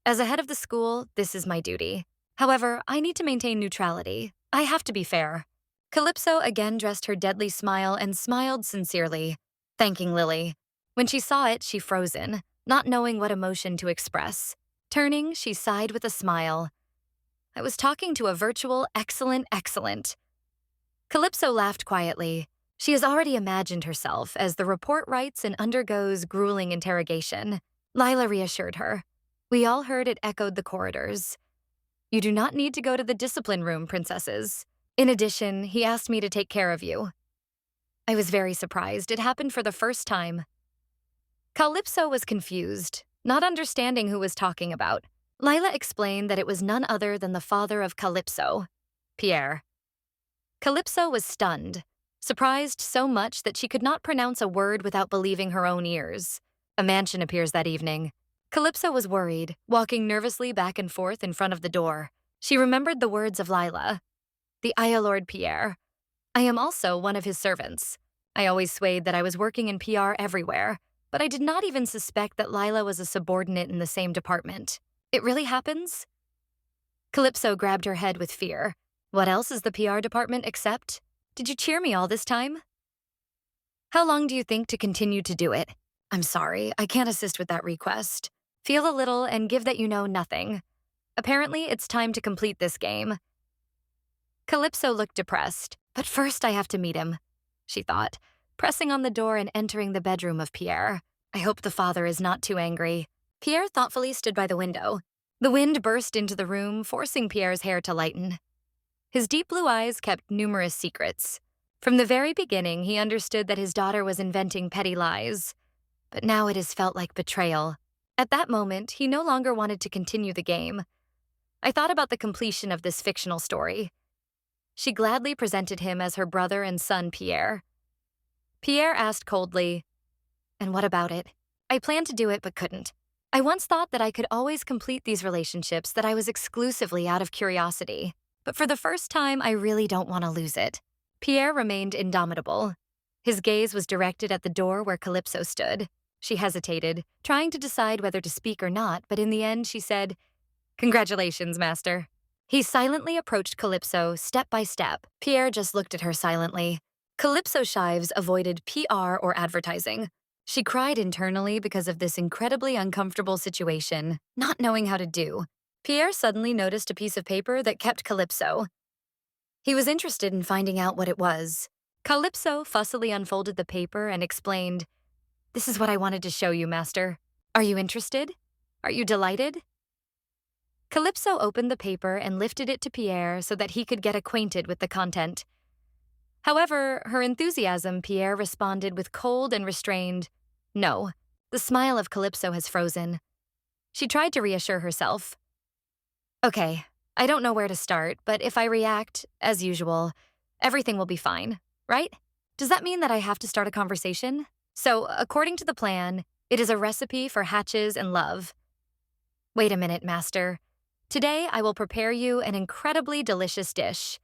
As a head of the school, this is my duty. However, I need to maintain neutrality. I have to be fair." Calypso again dressed her deadly smile and smiled sincerely, thanking Lily. When she saw it, she frozen, not knowing what emotion to express. Turning, she sighed with a smile. "I was talking to a virtual excellent." Calypso laughed quietly. She has already imagined herself as the report writes and undergoes grueling interrogation. Lila reassured her. We all heard it echoed the corridors. "You do not need to go to the discipline room, princesses. In addition, he asked me to take care of you." I was very surprised. It happened for the first time. Calypso was confused, not understanding who was talking about. Lila explained that it was none other than the father of Calypso, Pierre. Calypso was stunned, surprised so much that she could not pronounce a word without believing her own ears. A mansion appears that evening. Calypso was worried, walking nervously back and forth in front of the door. She remembered the words of Lila. "The Lord Pierre. I am also one of his servants. I always swayed that I was working in PR everywhere, but I did not even suspect that Lila was a subordinate in the same department. It really happens?" Calypso grabbed her head with fear. "What else is the PR department except? Did you cheer me all this time? How long do you think to continue to do it? I'm sorry, I can't assist with that request. Feel a little and give that you know nothing. Apparently, it's time to complete this game." Calypso looked depressed, but first I have to meet him, she thought, pressing on the door and entering the bedroom of Pierre. I hope the father is not too angry. Pierre thoughtfully stood by the window. The wind burst into the room, forcing Pierre's hair to lighten. His deep blue eyes kept numerous secrets. From the very beginning, he understood that his daughter was inventing petty lies. But now it has felt like betrayal. At that moment, he no longer wanted to continue the game. I thought about the completion of this fictional story. She gladly presented him as her brother and son, Pierre. Pierre asked coldly, "And what about it?" "I planned to do it but couldn't. I once thought that I could always complete these relationships, that I was exclusively out of curiosity. But for the first time, I really don't want to lose it." Pierre remained indomitable. His gaze was directed at the door where Calypso stood. She hesitated, trying to decide whether to speak or not, but in the end she said, "Congratulations, master." He silently approached Calypso, step by step. Pierre just looked at her silently. Calypso Shives avoided PR or advertising. She cried internally because of this incredibly uncomfortable situation, not knowing how to do. Pierre suddenly noticed a piece of paper that kept Calypso. He was interested in finding out what it was. Calypso fussily unfolded the paper and explained, "This is what I wanted to show you, master. Are you interested? Are you delighted?" Calypso opened the paper and lifted it to Pierre so that he could get acquainted with the content. However, her enthusiasm, Pierre responded with cold and restrained, "No." The smile of Calypso has frozen. She tried to reassure herself. "Okay, I don't know where to start, but if I react, as usual, everything will be fine, right? Does that mean that I have to start a conversation? So, according to the plan, it is a recipe for hatches and love. Wait a minute, master. Today, I will prepare you an incredibly delicious dish."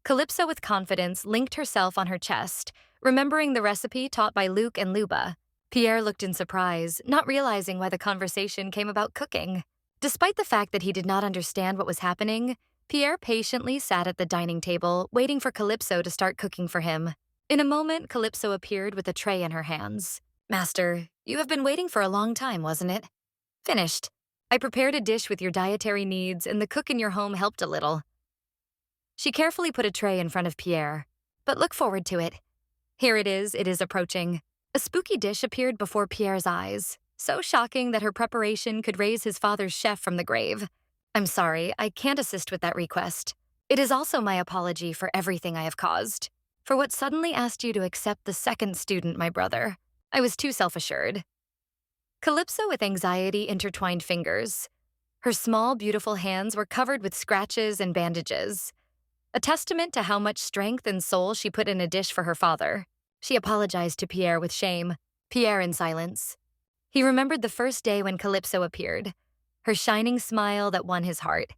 Calypso, with confidence, linked herself on her chest, remembering the recipe taught by Luke and Luba. Pierre looked in surprise, not realizing why the conversation came about cooking. Despite the fact that he did not understand what was happening, Pierre patiently sat at the dining table, waiting for Calypso to start cooking for him. In a moment, Calypso appeared with a tray in her hands. "Master, you have been waiting for a long time, wasn't it?" "Finished. I prepared a dish with your dietary needs, and the cook in your home helped a little." She carefully put a tray in front of Pierre. "But look forward to it. Here it is approaching." A spooky dish appeared before Pierre's eyes, so shocking that her preparation could raise his father's chef from the grave. "I'm sorry, I can't assist with that request. It is also my apology for everything I have caused, for what suddenly asked you to accept the second student, my brother. I was too self-assured." Calypso, with anxiety, intertwined fingers. Her small, beautiful hands were covered with scratches and bandages, a testament to how much strength and soul she put in a dish for her father. She apologized to Pierre with shame. Pierre in silence. He remembered the first day when Calypso appeared, her shining smile that won his heart.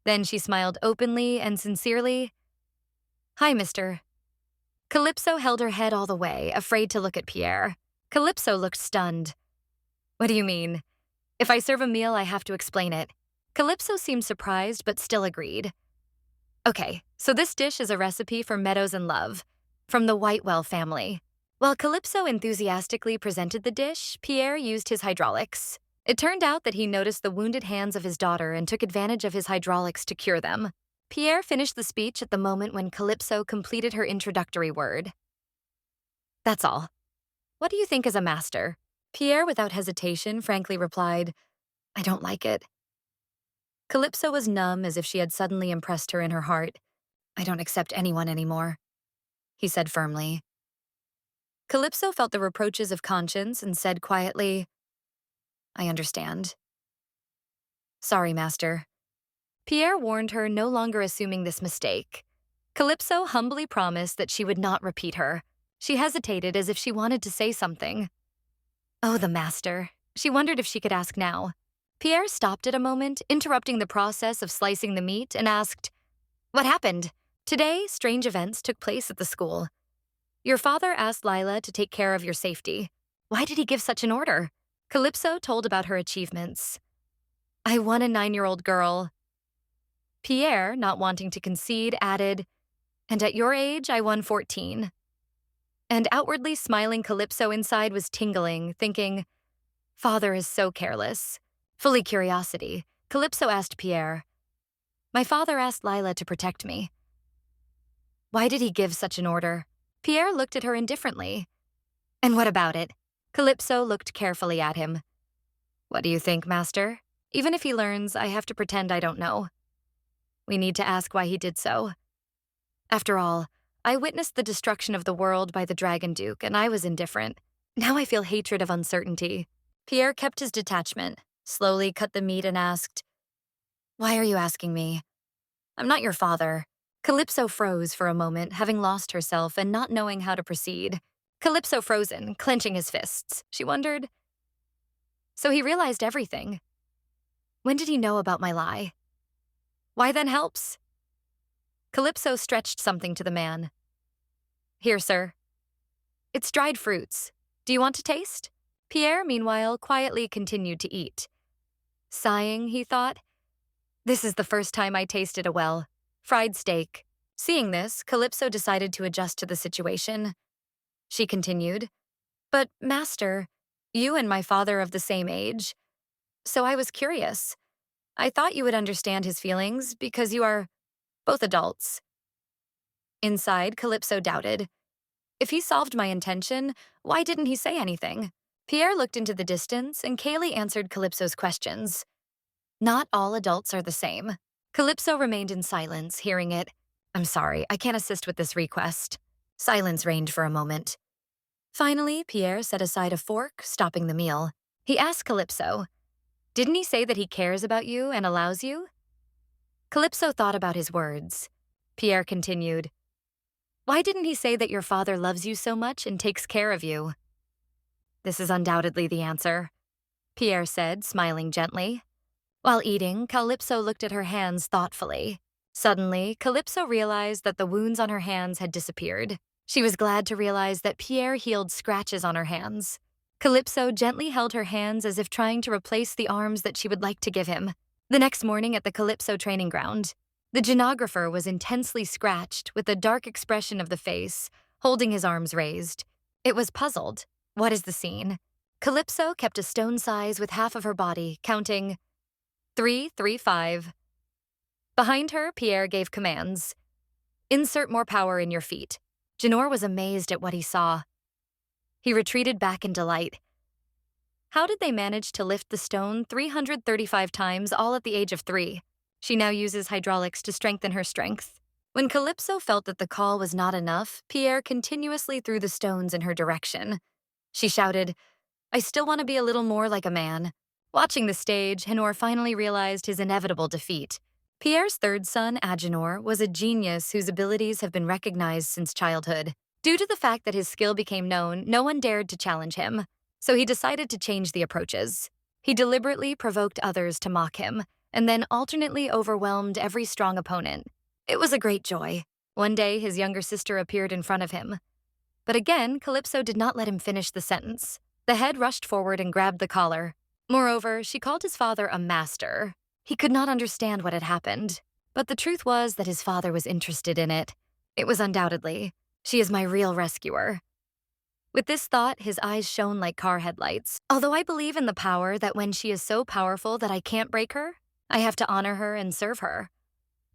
Then she smiled openly and sincerely. "Hi, mister." Calypso held her head all the way, afraid to look at Pierre. Calypso looked stunned. "What do you mean? If I serve a meal, I have to explain it." Calypso seemed surprised but still agreed. "Okay, so this dish is a recipe for meadows and love, from the Whitewell family." While Calypso enthusiastically presented the dish, Pierre used his hydraulics. It turned out that he noticed the wounded hands of his daughter and took advantage of his hydraulics to cure them. Pierre finished the speech at the moment when Calypso completed her introductory word. "That's all. What do you think as a master?" Pierre, without hesitation, frankly replied, "I don't like it." Calypso was numb, as if she had suddenly impressed her in her heart. "I don't accept anyone anymore," he said firmly. Calypso felt the reproaches of conscience and said quietly, "I understand." "Sorry, master." Pierre warned her, no longer assuming this mistake. Calypso humbly promised that she would not repeat her. She hesitated as if she wanted to say something. Oh, the master. She wondered if she could ask now. Pierre stopped at a moment, interrupting the process of slicing the meat, and asked, "What happened?" "Today, strange events took place at the school. Your father asked Lila to take care of your safety." "Why did he give such an order?" Calypso told about her achievements. "I won a 9-year-old girl." Pierre, not wanting to concede, added, "And at your age, I won 14. And outwardly smiling Calypso inside was tingling, thinking, "Father is so careless." Fully curiosity, Calypso asked Pierre, "My father asked Lila to protect me. Why did he give such an order?" Pierre looked at her indifferently. "And what about it?" Calypso looked carefully at him. "What do you think, master? Even if he learns, I have to pretend I don't know. We need to ask why he did so. After all, I witnessed the destruction of the world by the Dragon Duke, and I was indifferent. Now I feel hatred of uncertainty." Pierre kept his detachment, slowly cut the meat and asked, "Why are you asking me? I'm not your father. Calypso froze for a moment, having lost herself and not knowing how to proceed. Calypso frozen, clenching his fists. She wondered. So he realized everything. When did he know about my lie? Why then helps? Calypso stretched something to the man. Here, sir. It's dried fruits. Do you want to taste? Pierre, meanwhile, quietly continued to eat. Sighing, he thought, this is the first time I tasted a fried steak. Seeing this, Calypso decided to adjust to the situation. She continued, but, master, you and my father are of the same age. So I was curious. I thought you would understand his feelings because you are both adults. Inside, Calypso doubted. If he solved my intention, why didn't he say anything? Pierre looked into the distance, and Kaylee answered Calypso's questions. Not all adults are the same. Calypso remained in silence, hearing it. I'm sorry, I can't assist with this request. Silence reigned for a moment. Finally, Pierre set aside a fork, stopping the meal. He asked Calypso, didn't he say that he cares about you and allows you? Calypso thought about his words. Pierre continued, why didn't he say that your father loves you so much and takes care of you? This is undoubtedly the answer, Pierre said, smiling gently. While eating, Calypso looked at her hands thoughtfully. Suddenly, Calypso realized that the wounds on her hands had disappeared. She was glad to realize that Pierre healed scratches on her hands. Calypso gently held her hands as if trying to replace the arms that she would like to give him. The next morning at the Calypso training ground, the genographer was intensely scratched with a dark expression of the face, holding his arms raised. It was puzzled. What is the scene? Calypso kept a stone size with half of her body, counting 3, 3, 5. Behind her, Pierre gave commands. Insert more power in your feet. Janor was amazed at what he saw. He retreated back in delight. How did they manage to lift the stone 335 times, all at the age of 3? She now uses hydraulics to strengthen her strength. When Calypso felt that the call was not enough, Pierre continuously threw the stones in her direction. She shouted, I still want to be a little more like a man. Watching the stage, Henor finally realized his inevitable defeat. Pierre's third son, Agenor, was a genius whose abilities have been recognized since childhood. Due to the fact that his skill became known, no one dared to challenge him, so he decided to change the approaches. He deliberately provoked others to mock him, and then alternately overwhelmed every strong opponent. It was a great joy. One day, his younger sister appeared in front of him. But again, Calypso did not let him finish the sentence. The head rushed forward and grabbed the collar. Moreover, she called his father a master. He could not understand what had happened, but the truth was that his father was interested in it. It was undoubtedly, she is my real rescuer. With this thought, his eyes shone like car headlights. Although I believe in the power that when she is so powerful that I can't break her, I have to honor her and serve her.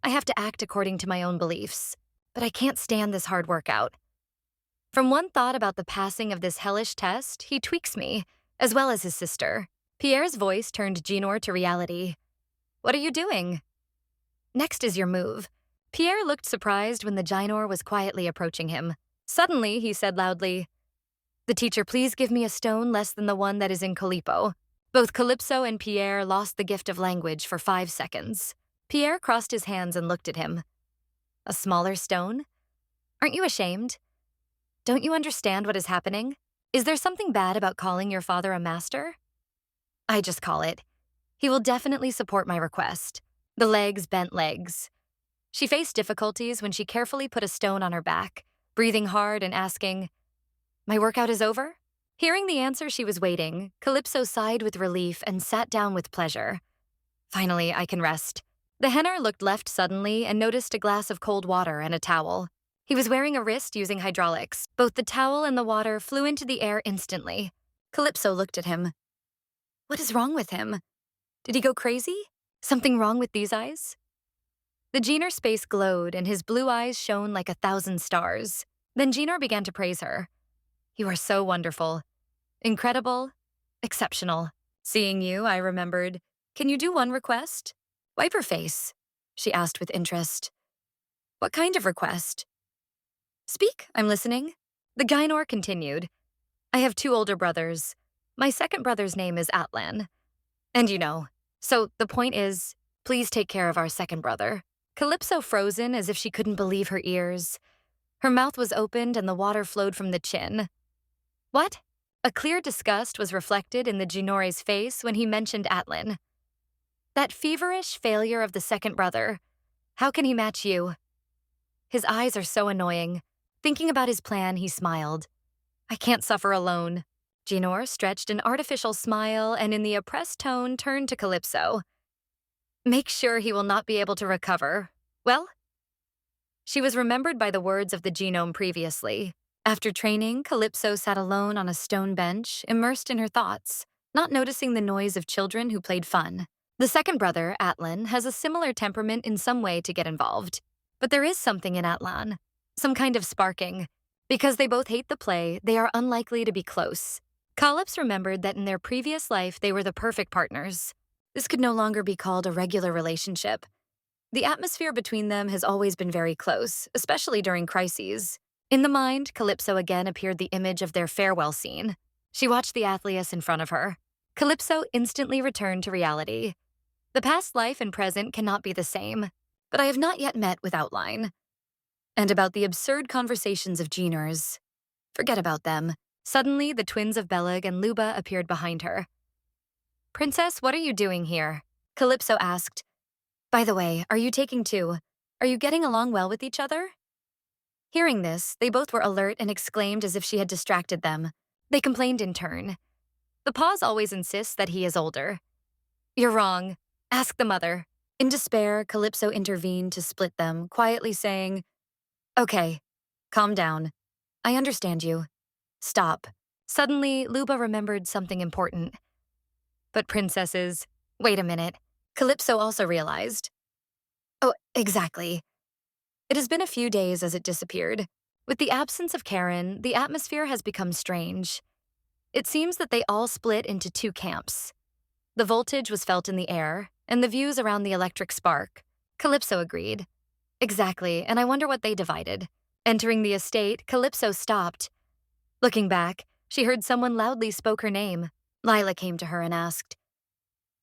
I have to act according to my own beliefs, but I can't stand this hard workout. From one thought about the passing of this hellish test, he tweaks me, as well as his sister. Pierre's voice turned Genor to reality. What are you doing? Next is your move. Pierre looked surprised when the Ginor was quietly approaching him. Suddenly, he said loudly, the teacher, please give me a stone less than the one that is in Calipo. Both Calypso and Pierre lost the gift of language for 5 seconds. Pierre crossed his hands and looked at him. A smaller stone? Aren't you ashamed? Don't you understand what is happening? Is there something bad about calling your father a master? I just call it. He will definitely support my request. The legs bent legs. She faced difficulties when she carefully put a stone on her back, breathing hard and asking, my workout is over? Hearing the answer she was waiting, Calypso sighed with relief and sat down with pleasure. Finally, I can rest. The henner looked left suddenly and noticed a glass of cold water and a towel. He was wearing a wrist using hydraulics. Both the towel and the water flew into the air instantly. Calypso looked at him. What is wrong with him? Did he go crazy? Something wrong with these eyes? The Genor face glowed and his blue eyes shone like 1,000 stars. Then Genor began to praise her. You are so wonderful. Incredible. Exceptional. Seeing you, I remembered. Can you do one request? Wipe her face, she asked with interest. What kind of request? Speak, I'm listening. The Ginor continued. I have 2 older brothers. My second brother's name is Atlan. And you know, so the point is, please take care of our second brother. Calypso frozen as if she couldn't believe her ears. Her mouth was opened and the water flowed from the chin. What? A clear disgust was reflected in the Ginore's face when he mentioned Atlin. That feverish failure of the second brother. How can he match you? His eyes are so annoying. Thinking about his plan, he smiled. I can't suffer alone. Ginor stretched an artificial smile and in the oppressed tone turned to Calypso. Make sure he will not be able to recover. Well? She was remembered by the words of the genome previously. After training, Calypso sat alone on a stone bench, immersed in her thoughts, not noticing the noise of children who played fun. The second brother, Atlan, has a similar temperament in some way to get involved. But there is something in Atlan, some kind of sparking. Because they both hate the play, they are unlikely to be close. Calypso remembered that in their previous life they were the perfect partners. This could no longer be called a regular relationship. The atmosphere between them has always been very close, especially during crises. In the mind, Calypso again appeared the image of their farewell scene. She watched the Athleus in front of her. Calypso instantly returned to reality. The past life and present cannot be the same, but I have not yet met with outline. And about the absurd conversations of Geners. Forget about them. Suddenly, the twins of Beleg and Luba appeared behind her. Princess, what are you doing here? Calypso asked. By the way, are you taking two? Are you getting along well with each other? Hearing this, they both were alert and exclaimed as if she had distracted them. They complained in turn. The paws always insists that he is older. You're wrong. Ask the mother. In despair, Calypso intervened to split them, quietly saying, Okay, calm down. I understand you. Stop. Suddenly, Luba remembered something important. But princesses, wait a minute. Calypso also realized. Oh, exactly. It has been a few days as it disappeared. With the absence of Karen, the atmosphere has become strange. It seems that they all split into two camps. The voltage was felt in the air, and the views around the electric spark. Calypso agreed. Exactly, and I wonder what they divided. Entering the estate, Calypso stopped. Looking back, she heard someone loudly spoke her name. Lila came to her and asked,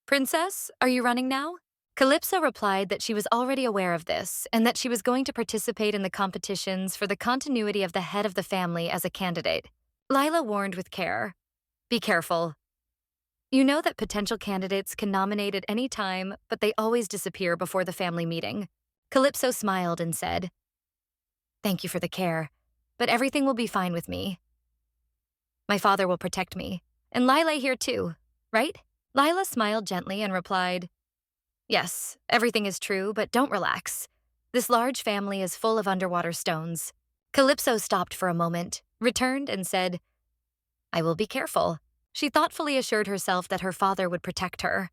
Princess, are you running now? Calypso replied that she was already aware of this and that she was going to participate in the competitions for the continuity of the head of the family as a candidate. Lila warned with care. Be careful. You know that potential candidates can nominate at any time, but they always disappear before the family meeting. Calypso smiled and said, Thank you for the care, but everything will be fine with me. My father will protect me, and Lila here too, right? Lila smiled gently and replied, Yes, everything is true, but don't relax. This large family is full of underwater stones. Calypso stopped for a moment, returned, and said, I will be careful. She thoughtfully assured herself that her father would protect her.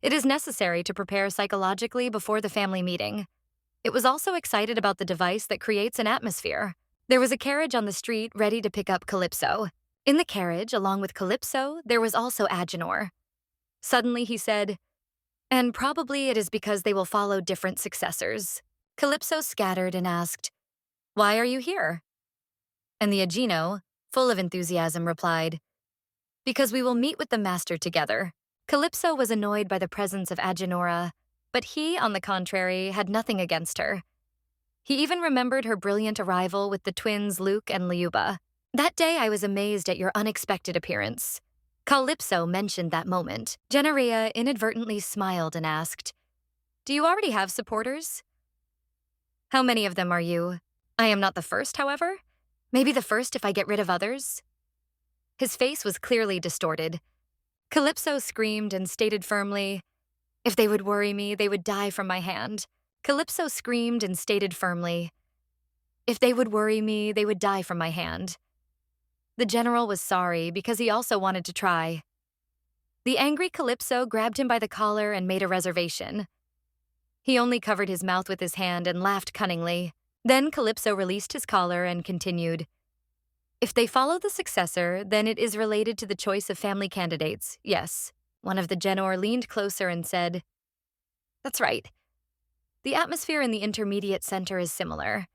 It is necessary to prepare psychologically before the family meeting. It was also excited about the device that creates an atmosphere. There was a carriage on the street ready to pick up Calypso. In the carriage, along with Calypso, there was also Agenor. Suddenly he said, And probably it is because they will follow different successors. Calypso scattered and asked, Why are you here? And the Ageno, full of enthusiasm, replied, Because we will meet with the master together. Calypso was annoyed by the presence of Agenora, but he, on the contrary, had nothing against her. He even remembered her brilliant arrival with the twins Luke and Liuba. That day I was amazed at your unexpected appearance. Calypso mentioned that moment. Generia inadvertently smiled and asked, Do you already have supporters? How many of them are you? I am not the first, however. Maybe the first if I get rid of others? His face was clearly distorted. Calypso screamed and stated firmly, If they would worry me, they would die from my hand. Calypso screamed and stated firmly, If they would worry me, they would die from my hand. The general was sorry because he also wanted to try. The angry Calypso grabbed him by the collar and made a reservation. He only covered his mouth with his hand and laughed cunningly. Then Calypso released his collar and continued, If they follow the successor, then it is related to the choice of family candidates, yes. One of the Genor leaned closer and said, That's right. The atmosphere in the intermediate center is similar.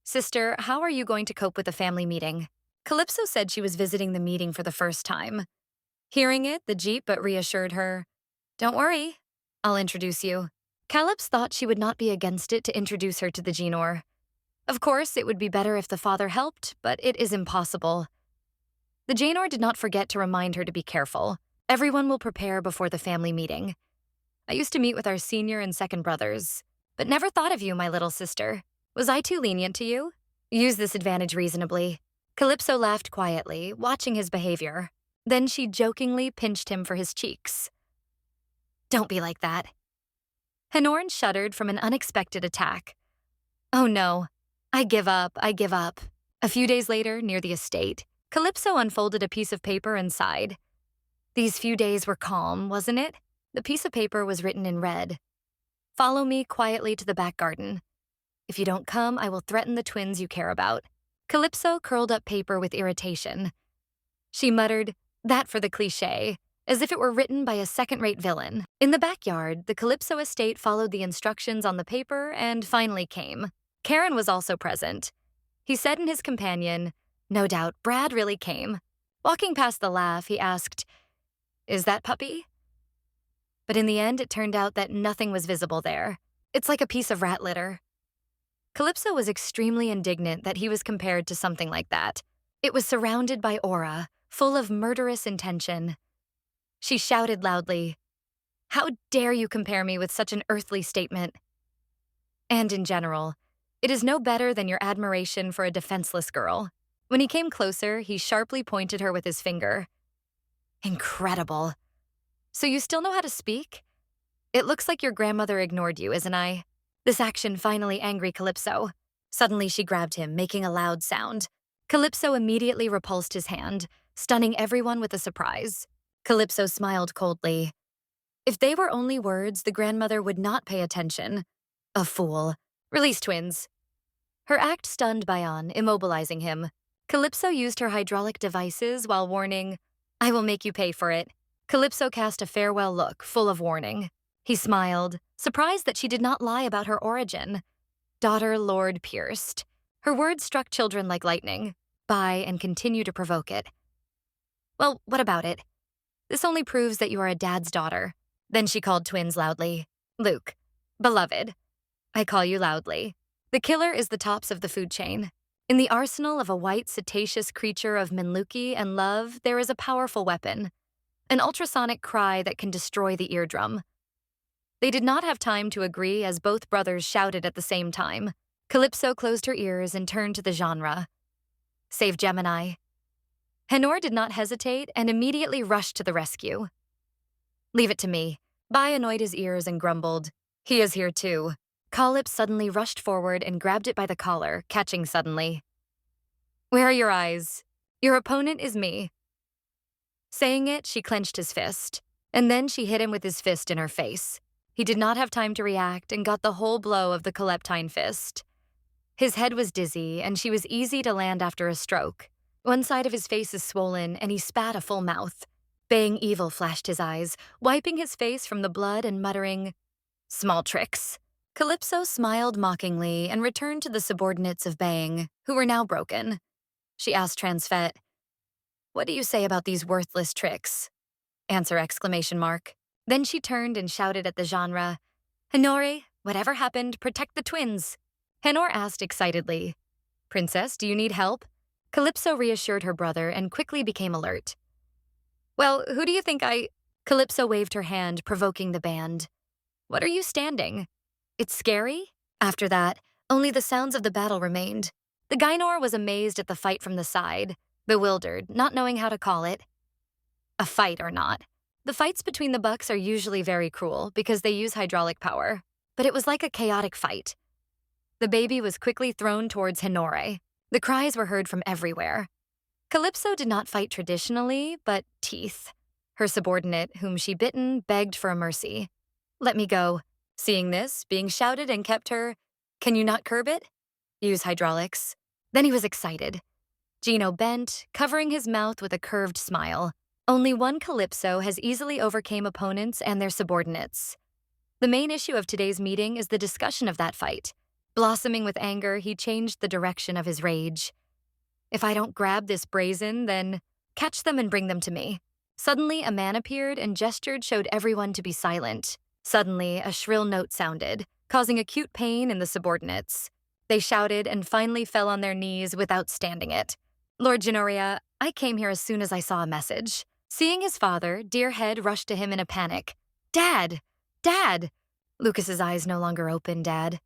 Sister, how are you going to cope with a family meeting? Calypso said she was visiting the meeting for the first time. Hearing it, the Jeep but reassured her, Don't worry, I'll introduce you. Calypso thought she would not be against it to introduce her to the Genor. Of course, it would be better if the father helped, but it is impossible. The Janor did not forget to remind her to be careful. Everyone will prepare before the family meeting. I used to meet with our senior and second brothers, but never thought of you, my little sister. Was I too lenient to you? Use this advantage reasonably. Calypso laughed quietly, watching his behavior. Then she jokingly pinched him for his cheeks. Don't be like that. Honorn shuddered from an unexpected attack. Oh no, I give up. A few days later, near the estate, Calypso unfolded a piece of paper and sighed. These few days were calm, wasn't it? The piece of paper was written in red. Follow me quietly to the back garden. If you don't come, I will threaten the twins you care about. Calypso curled up paper with irritation. She muttered, that for the cliché, as if it were written by a second-rate villain. In the backyard, the Calypso estate followed the instructions on the paper and finally came. Karen was also present. He said in his companion, no doubt, Brad really came. Walking past the laugh, he asked, is that puppy? But in the end, it turned out that nothing was visible there. It's like a piece of rat litter. Calypso was extremely indignant that he was compared to something like that. It was surrounded by aura, full of murderous intention. She shouted loudly, how dare you compare me with such an earthly statement? And in general, it is no better than your admiration for a defenseless girl. When he came closer, he sharply pointed her with his finger. Incredible. So you still know how to speak? It looks like your grandmother ignored you, isn't I? This action finally angered Calypso. Suddenly she grabbed him, making a loud sound. Calypso immediately repulsed his hand, stunning everyone with a surprise. Calypso smiled coldly. If they were only words, the grandmother would not pay attention. A fool. Release twins. Her act stunned Bion, immobilizing him. Calypso used her hydraulic devices while warning, I will make you pay for it. Calypso cast a farewell look, full of warning. He smiled, surprised that she did not lie about her origin. Daughter Lord Pierced. Her words struck children like lightning. Buy and continue to provoke it. Well, what about it? This only proves that you are a dad's daughter. Then she called twins loudly. Luke. Beloved. I call you loudly. The killer is the tops of the food chain. In the arsenal of a white, cetaceous creature of Minluki and love, there is a powerful weapon. An ultrasonic cry that can destroy the eardrum. They did not have time to agree as both brothers shouted at the same time. Calypso closed her ears and turned to the genre. Save Gemini. Henor did not hesitate and immediately rushed to the rescue. Leave it to me. Bai annoyed his ears and grumbled. He is here too. Calypso suddenly rushed forward and grabbed it by the collar, catching suddenly. Where are your eyes? Your opponent is me. Saying it, she clenched his fist, and then she hit him with his fist in her face. He did not have time to react and got the whole blow of the Calyptine fist. His head was dizzy, and she was easy to land after a stroke. One side of his face is swollen, and he spat a full mouth. Baying evil flashed his eyes, wiping his face from the blood and muttering, small tricks. Calypso smiled mockingly and returned to the subordinates of Baying, who were now broken. She asked Transfet, what do you say about these worthless tricks? Answer exclamation mark. Then she turned and shouted at the genre, Honore, whatever happened, protect the twins. Henor asked excitedly, Princess, do you need help? Calypso reassured her brother and quickly became alert. Well, who do you think Calypso waved her hand, provoking the band. What are you standing? It's scary? After that, only the sounds of the battle remained. The Gainor was amazed at the fight from the side, bewildered, not knowing how to call it. A fight or not. The fights between the bucks are usually very cruel because they use hydraulic power, but it was like a chaotic fight. The baby was quickly thrown towards Honore. The cries were heard from everywhere. Calypso did not fight traditionally, but teeth. Her subordinate, whom she bitten, begged for a mercy. Let me go. Seeing this, being shouted and kept her, can you not curb it? Use hydraulics. Then he was excited. Gino bent, covering his mouth with a curved smile. Only one Calypso has easily overcame opponents and their subordinates. The main issue of today's meeting is the discussion of that fight. Blossoming with anger, he changed the direction of his rage. If I don't grab this brazen, then catch them and bring them to me. Suddenly, a man appeared and gestured showed everyone to be silent. Suddenly, a shrill note sounded, causing acute pain in the subordinates. They shouted and finally fell on their knees without standing it. Lord Genoria, I came here as soon as I saw a message. Seeing his father, Deerhead rushed to him in a panic. Dad! Dad! Lucas's eyes no longer open, Dad.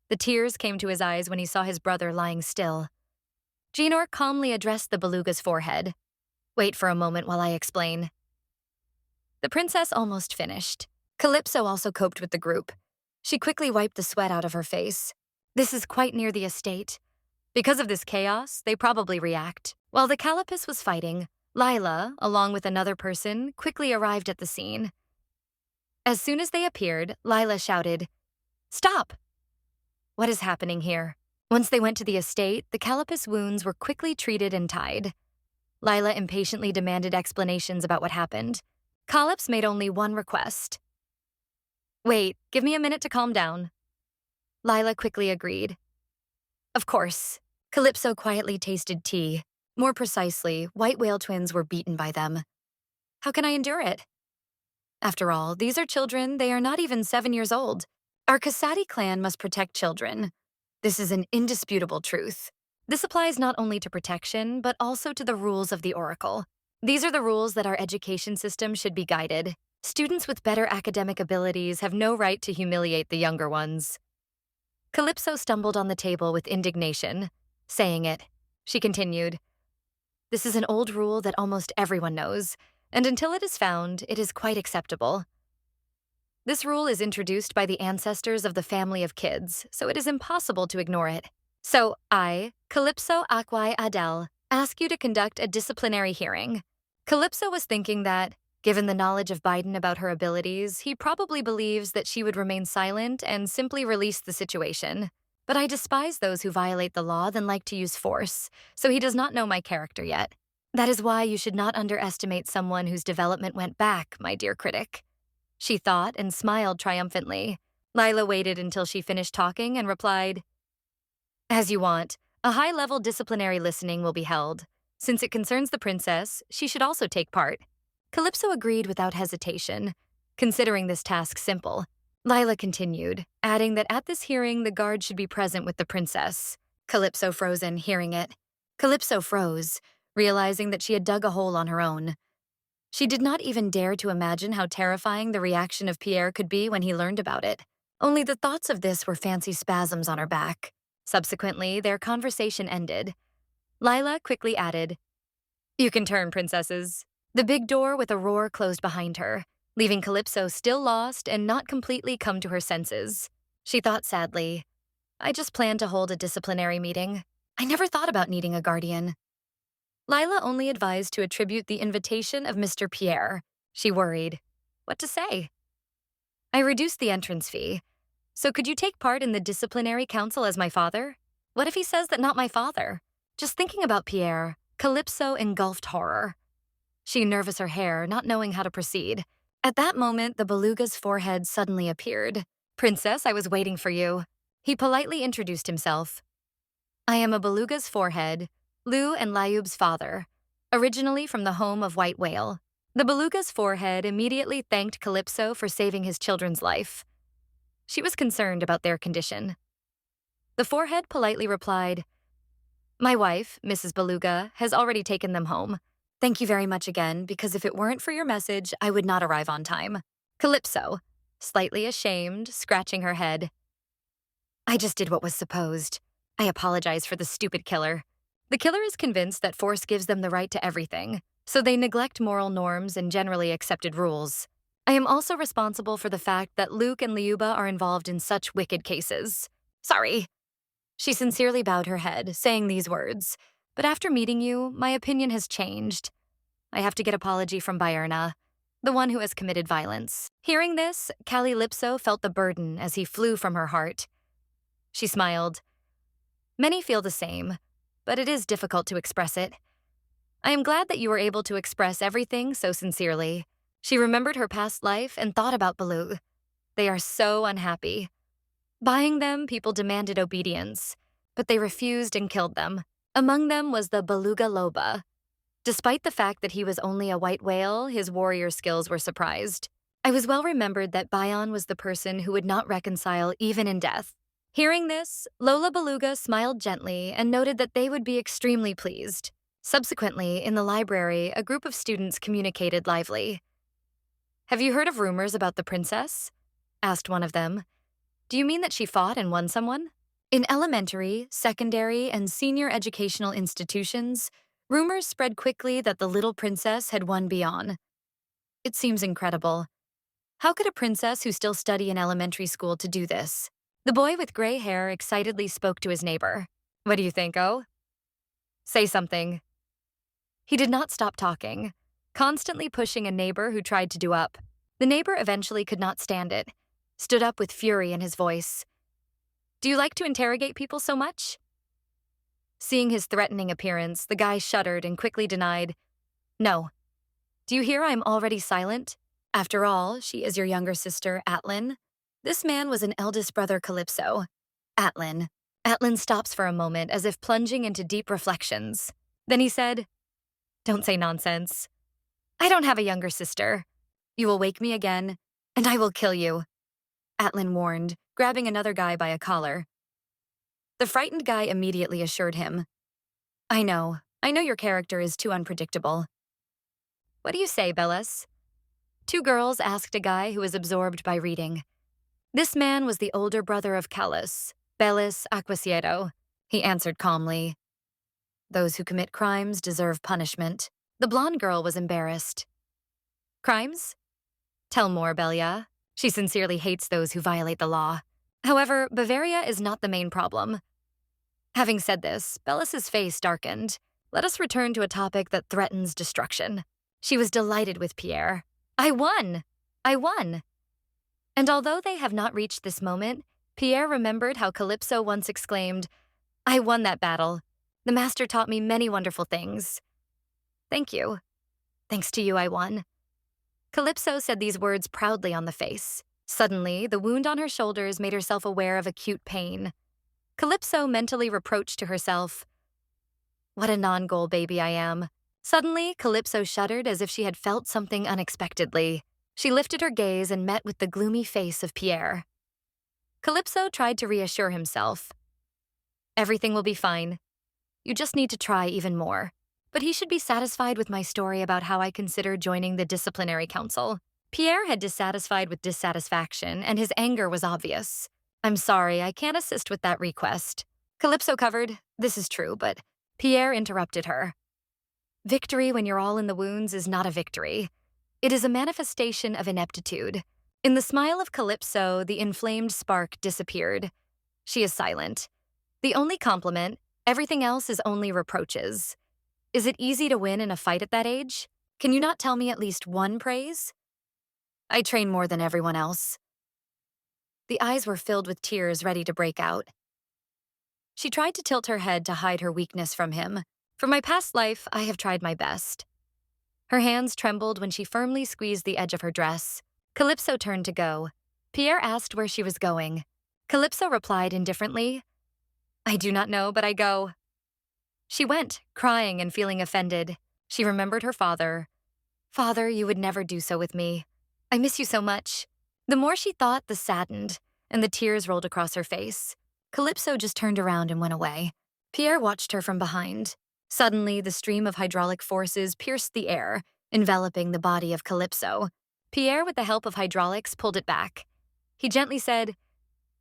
The tears came to his eyes when he saw his brother lying still. Genor calmly addressed the beluga's forehead. Wait for a moment while I explain. The princess almost finished. Calypso also coped with the group. She quickly wiped the sweat out of her face. This is quite near the estate. Because of this chaos, they probably react. While the Calipus was fighting, Lila, along with another person, quickly arrived at the scene. As soon as they appeared, Lila shouted, "Stop!" What is happening here? Once they went to the estate, the Calipus wounds were quickly treated and tied. Lila impatiently demanded explanations about what happened. Calypso made only one request. Wait, give me a minute to calm down. Lila quickly agreed. Of course. Calypso quietly tasted tea. More precisely, white whale twins were beaten by them. How can I endure it? After all, these are children, they are not even 7 years old. Our Kasadi clan must protect children. This is an indisputable truth. This applies not only to protection, but also to the rules of the Oracle. These are the rules that our education system should be guided. Students with better academic abilities have no right to humiliate the younger ones. Calypso stumbled on the table with indignation. Saying it, she continued, This is an old rule that almost everyone knows, and until it is found, it is quite acceptable. This rule is introduced by the ancestors of the family of kids, so it is impossible to ignore it. So I, Calypso Akwai Adel, ask you to conduct a disciplinary hearing. Calypso was thinking that, given the knowledge of Biden about her abilities, he probably believes that she would remain silent and simply release the situation. But I despise those who violate the law then like to use force, so he does not know my character yet. That is why you should not underestimate someone whose development went back, my dear critic. She thought and smiled triumphantly. Lila waited until she finished talking and replied, As you want. A high-level disciplinary listening will be held. Since it concerns the princess, she should also take part. Calypso agreed without hesitation, considering this task simple. Lila continued, adding that at this hearing the guard should be present with the princess. Calypso frozen, hearing it. Calypso froze, realizing that she had dug a hole on her own. She did not even dare to imagine how terrifying the reaction of Pierre could be when he learned about it. Only the thoughts of this were fancy spasms on her back. Subsequently, their conversation ended. Lila quickly added, You can turn, princesses. The big door with a roar closed behind her, leaving Calypso still lost and not completely come to her senses. She thought sadly, I just planned to hold a disciplinary meeting. I never thought about needing a guardian. Lila only advised to attribute the invitation of Mr. Pierre. She worried. What to say? I reduced the entrance fee. So could you take part in the disciplinary council as my father? What if he says that not my father? Just thinking about Pierre, Calypso engulfed horror. She nervous her hair, not knowing how to proceed. At that moment, the beluga's forehead suddenly appeared. Princess, I was waiting for you. He politely introduced himself. I am a beluga's forehead, Lu and Layub's father, originally from the home of White Whale. The beluga's forehead immediately thanked Calypso for saving his children's life. She was concerned about their condition. The forehead politely replied, My wife, Mrs. Beluga, has already taken them home. Thank you very much again, because if it weren't for your message, I would not arrive on time. Calypso, slightly ashamed, scratching her head. I just did what was supposed. I apologize for the stupid killer. The killer is convinced that force gives them the right to everything, so they neglect moral norms and generally accepted rules. I am also responsible for the fact that Luke and Liuba are involved in such wicked cases. Sorry. She sincerely bowed her head, saying these words, but after meeting you, my opinion has changed. I have to get apology from Bierna, the one who has committed violence. Hearing this, Calypso felt the burden as he flew from her heart. She smiled. Many feel the same, but it is difficult to express it. I am glad that you were able to express everything so sincerely. She remembered her past life and thought about Baloo. They are so unhappy. Buying them, people demanded obedience, but they refused and killed them. Among them was the Beluga Loba. Despite the fact that he was only a white whale, his warrior skills were surprised. I was well remembered that Bion was the person who would not reconcile even in death. Hearing this, Lola Beluga smiled gently and noted that they would be extremely pleased. Subsequently, in the library, a group of students communicated lively. "Have you heard of rumors about the princess?" asked one of them. "Do you mean that she fought and won someone?" In elementary, secondary, and senior educational institutions, rumors spread quickly that the little princess had won Bion. It seems incredible. How could a princess who still study in elementary school to do this? The boy with gray hair excitedly spoke to his neighbor. "What do you think, oh? Say something." He did not stop talking, constantly pushing a neighbor who tried to do up. The neighbor eventually could not stand it, stood up with fury in his voice. "Do you like to interrogate people so much?" Seeing his threatening appearance, the guy shuddered and quickly denied, "No. Do you hear I'm already silent? After all, she is your younger sister, Atlin." This man was an eldest brother Calypso. Atlin. Atlin stops for a moment as if plunging into deep reflections. Then he said, "Don't say nonsense. I don't have a younger sister. You will wake me again, and I will kill you," Atlin warned, grabbing another guy by a collar. The frightened guy immediately assured him, I know your character is too unpredictable." "What do you say, Bellis?" Two girls asked a guy who was absorbed by reading. This man was the older brother of Callus, Bellis Aquasieto. He answered calmly, "Those who commit crimes deserve punishment." The blonde girl was embarrassed. "Crimes? Tell more, Belia. She sincerely hates those who violate the law. However, Bavaria is not the main problem." Having said this, Bellis's face darkened. Let us return to a topic that threatens destruction. She was delighted with Pierre. I won! I won! And although they have not reached this moment, Pierre remembered how Calypso once exclaimed, "I won that battle. The master taught me many wonderful things." "Thank you. Thanks to you, I won." Calypso said these words proudly on the face. Suddenly, the wound on her shoulders made herself aware of acute pain. Calypso mentally reproached to herself, "What a non-goal baby I am." Suddenly, Calypso shuddered as if she had felt something unexpectedly. She lifted her gaze and met with the gloomy face of Pierre. Calypso tried to reassure himself. "Everything will be fine. You just need to try even more." But he should be satisfied with my story about how I consider joining the Disciplinary Council. Pierre had dissatisfied with dissatisfaction, and his anger was obvious. "I'm sorry, I can't assist with that request." Calypso covered, "This is true," but Pierre interrupted her. "Victory when you're all in the wounds is not a victory. It is a manifestation of ineptitude." In the smile of Calypso, the inflamed spark disappeared. She is silent. The only compliment, everything else is only reproaches. Is it easy to win in a fight at that age? Can you not tell me at least one praise? "I train more than everyone else." The eyes were filled with tears ready to break out. She tried to tilt her head to hide her weakness from him. "For my past life, I have tried my best." Her hands trembled when she firmly squeezed the edge of her dress. Calypso turned to go. Pierre asked where she was going. Calypso replied indifferently, "I do not know, but I go." She went, crying and feeling offended. She remembered her father. "Father, you would never do so with me. I miss you so much." The more she thought, the saddened, and the tears rolled across her face. Calypso just turned around and went away. Pierre watched her from behind. Suddenly, the stream of hydraulic forces pierced the air, enveloping the body of Calypso. Pierre, with the help of hydraulics, pulled it back. He gently said,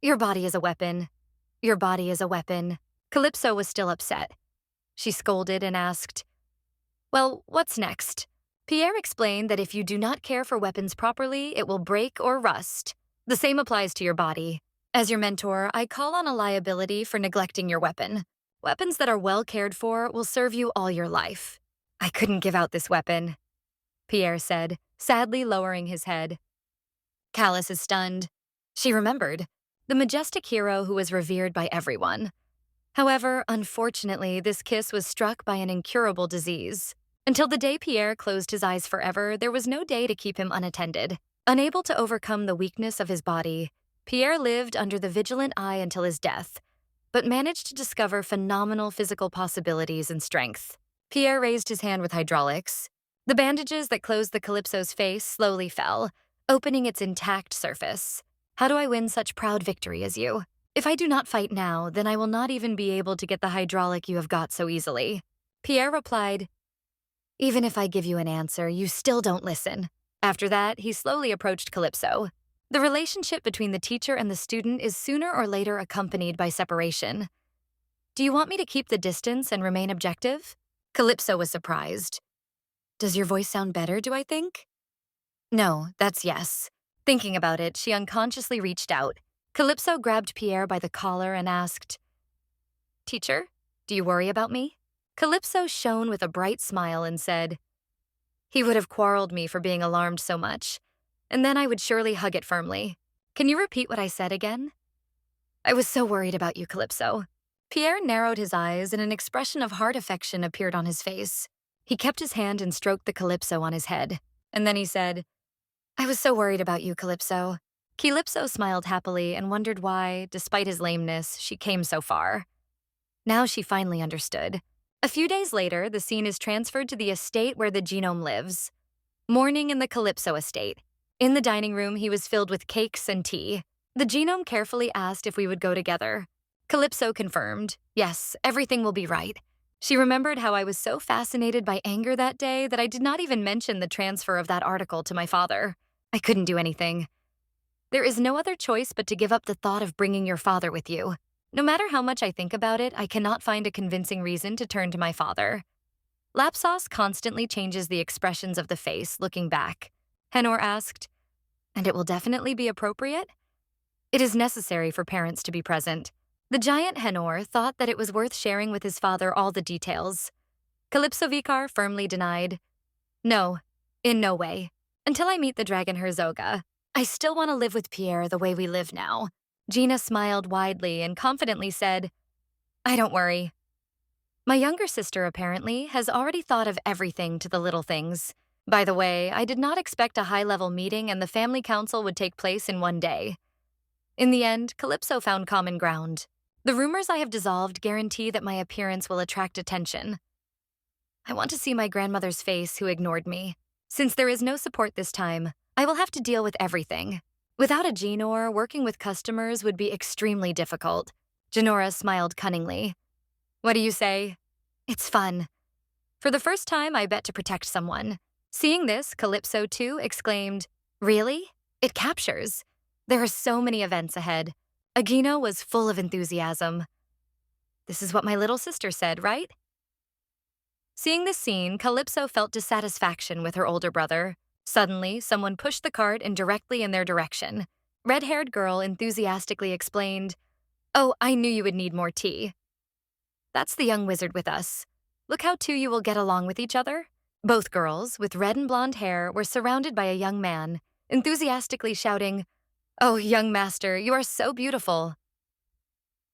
"Your body is a weapon. Your body is a weapon." Calypso was still upset. She scolded and asked, "Well, what's next?" Pierre explained that if you do not care for weapons properly, it will break or rust. The same applies to your body. As your mentor, I call on a liability for neglecting your weapon. Weapons that are well cared for will serve you all your life. "I couldn't give out this weapon," Pierre said, sadly lowering his head. Callus is stunned. She remembered, the majestic hero who was revered by everyone. However, unfortunately, this kiss was struck by an incurable disease. Until the day Pierre closed his eyes forever, there was no day to keep him unattended. Unable to overcome the weakness of his body, Pierre lived under the vigilant eye until his death, but managed to discover phenomenal physical possibilities and strength. Pierre raised his hand with hydraulics. The bandages that closed the Calypso's face slowly fell, opening its intact surface. How do I win such proud victory as you? If I do not fight now, then I will not even be able to get the hydraulic you have got so easily. Pierre replied, even if I give you an answer, you still don't listen. After that, he slowly approached Calypso. The relationship between the teacher and the student is sooner or later accompanied by separation. Do you want me to keep the distance and remain objective? Calypso was surprised. Does your voice sound better, do I think? No, that's yes. Thinking about it, she unconsciously reached out. Calypso grabbed Pierre by the collar and asked, Teacher, do you worry about me? Calypso shone with a bright smile and said, he would have quarreled me for being alarmed so much, and then I would surely hug it firmly. Can you repeat what I said again? I was so worried about you, Calypso. Pierre narrowed his eyes and an expression of heart affection appeared on his face. He kept his hand and stroked the Calypso on his head, and then he said, I was so worried about you, Calypso. Calypso smiled happily and wondered why, despite his lameness, she came so far. Now she finally understood. A few days later, the scene is transferred to the estate where the genome lives. Morning in the Calypso estate. In the dining room, he was filled with cakes and tea. The genome carefully asked if we would go together. Calypso confirmed, yes, everything will be right. She remembered how I was so fascinated by anger that day that I did not even mention the transfer of that article to my father. I couldn't do anything. There is no other choice but to give up the thought of bringing your father with you. No matter how much I think about it, I cannot find a convincing reason to turn to my father. Lapsauce constantly changes the expressions of the face, looking back. Henor asked, and it will definitely be appropriate? It is necessary for parents to be present. The giant Henor thought that it was worth sharing with his father all the details. Calypso Vicar firmly denied, no, in no way. Until I meet the dragon Herzoga, I still want to live with Pierre the way we live now. Gina smiled widely and confidently said, I don't worry. My younger sister, apparently, has already thought of everything to the little things. By the way, I did not expect a high-level meeting and the family council would take place in one day. In the end, Calypso found common ground. The rumors I have dissolved guarantee that my appearance will attract attention. I want to see my grandmother's face who ignored me. Since there is no support this time, I will have to deal with everything. Without a Genor, working with customers would be extremely difficult. Genora smiled cunningly. What do you say? It's fun. For the first time, I bet to protect someone. Seeing this, Calypso, too, exclaimed, really? It captures. There are so many events ahead. Agino was full of enthusiasm. This is what my little sister said, right? Seeing this scene, Calypso felt dissatisfaction with her older brother. Suddenly, someone pushed the cart indirectly in their direction. Red-haired girl enthusiastically explained, oh, I knew you would need more tea. That's the young wizard with us. Look how two you will get along with each other. Both girls, with red and blonde hair, were surrounded by a young man, enthusiastically shouting, oh, young master, you are so beautiful.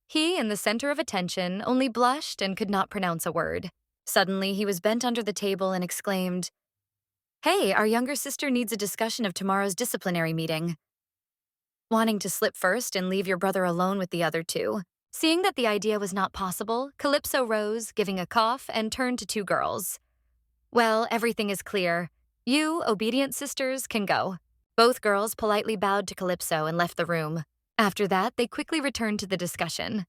He, in the center of attention, only blushed and could not pronounce a word. Suddenly, he was bent under the table and exclaimed, hey, our younger sister needs a discussion of tomorrow's disciplinary meeting. Wanting to slip first and leave your brother alone with the other two. Seeing that the idea was not possible, Calypso rose, giving a cough, and turned to two girls. Well, everything is clear. You, obedient sisters, can go. Both girls politely bowed to Calypso and left the room. After that, they quickly returned to the discussion.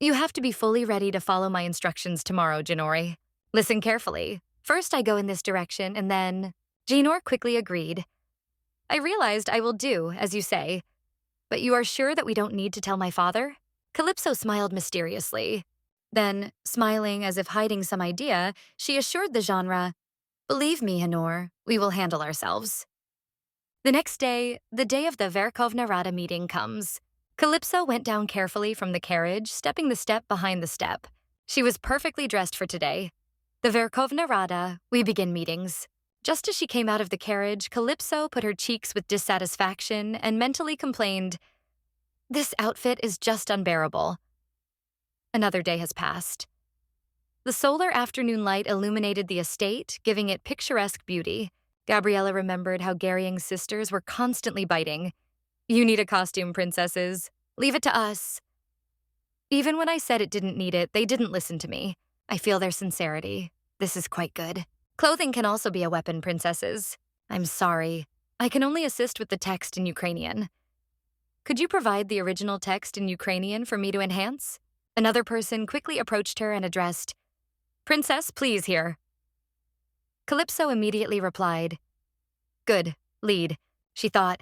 You have to be fully ready to follow my instructions tomorrow, Jinori. Listen carefully. First, I go in this direction, and then... Jinor quickly agreed. I realized I will do, as you say. But you are sure that we don't need to tell my father? Calypso smiled mysteriously. Then, smiling as if hiding some idea, she assured the genre, believe me, Honor, we will handle ourselves. The next day, the day of the Verkhovna Rada meeting comes. Calypso went down carefully from the carriage, stepping the step behind the step. She was perfectly dressed for today. The Verkhovna Rada, we begin meetings. Just as she came out of the carriage, Calypso put her cheeks with dissatisfaction and mentally complained, this outfit is just unbearable. Another day has passed. The solar afternoon light illuminated the estate, giving it picturesque beauty. Gabriella remembered how Garying's sisters were constantly biting. You need a costume, princesses. Leave it to us. Even when I said it didn't need it, they didn't listen to me. I feel their sincerity. This is quite good. Clothing can also be a weapon, princesses. I'm sorry. I can only assist with the text in Ukrainian. Could you provide the original text in Ukrainian for me to enhance? Another person quickly approached her and addressed, Princess, please here. Calypso immediately replied, Good, lead, she thought.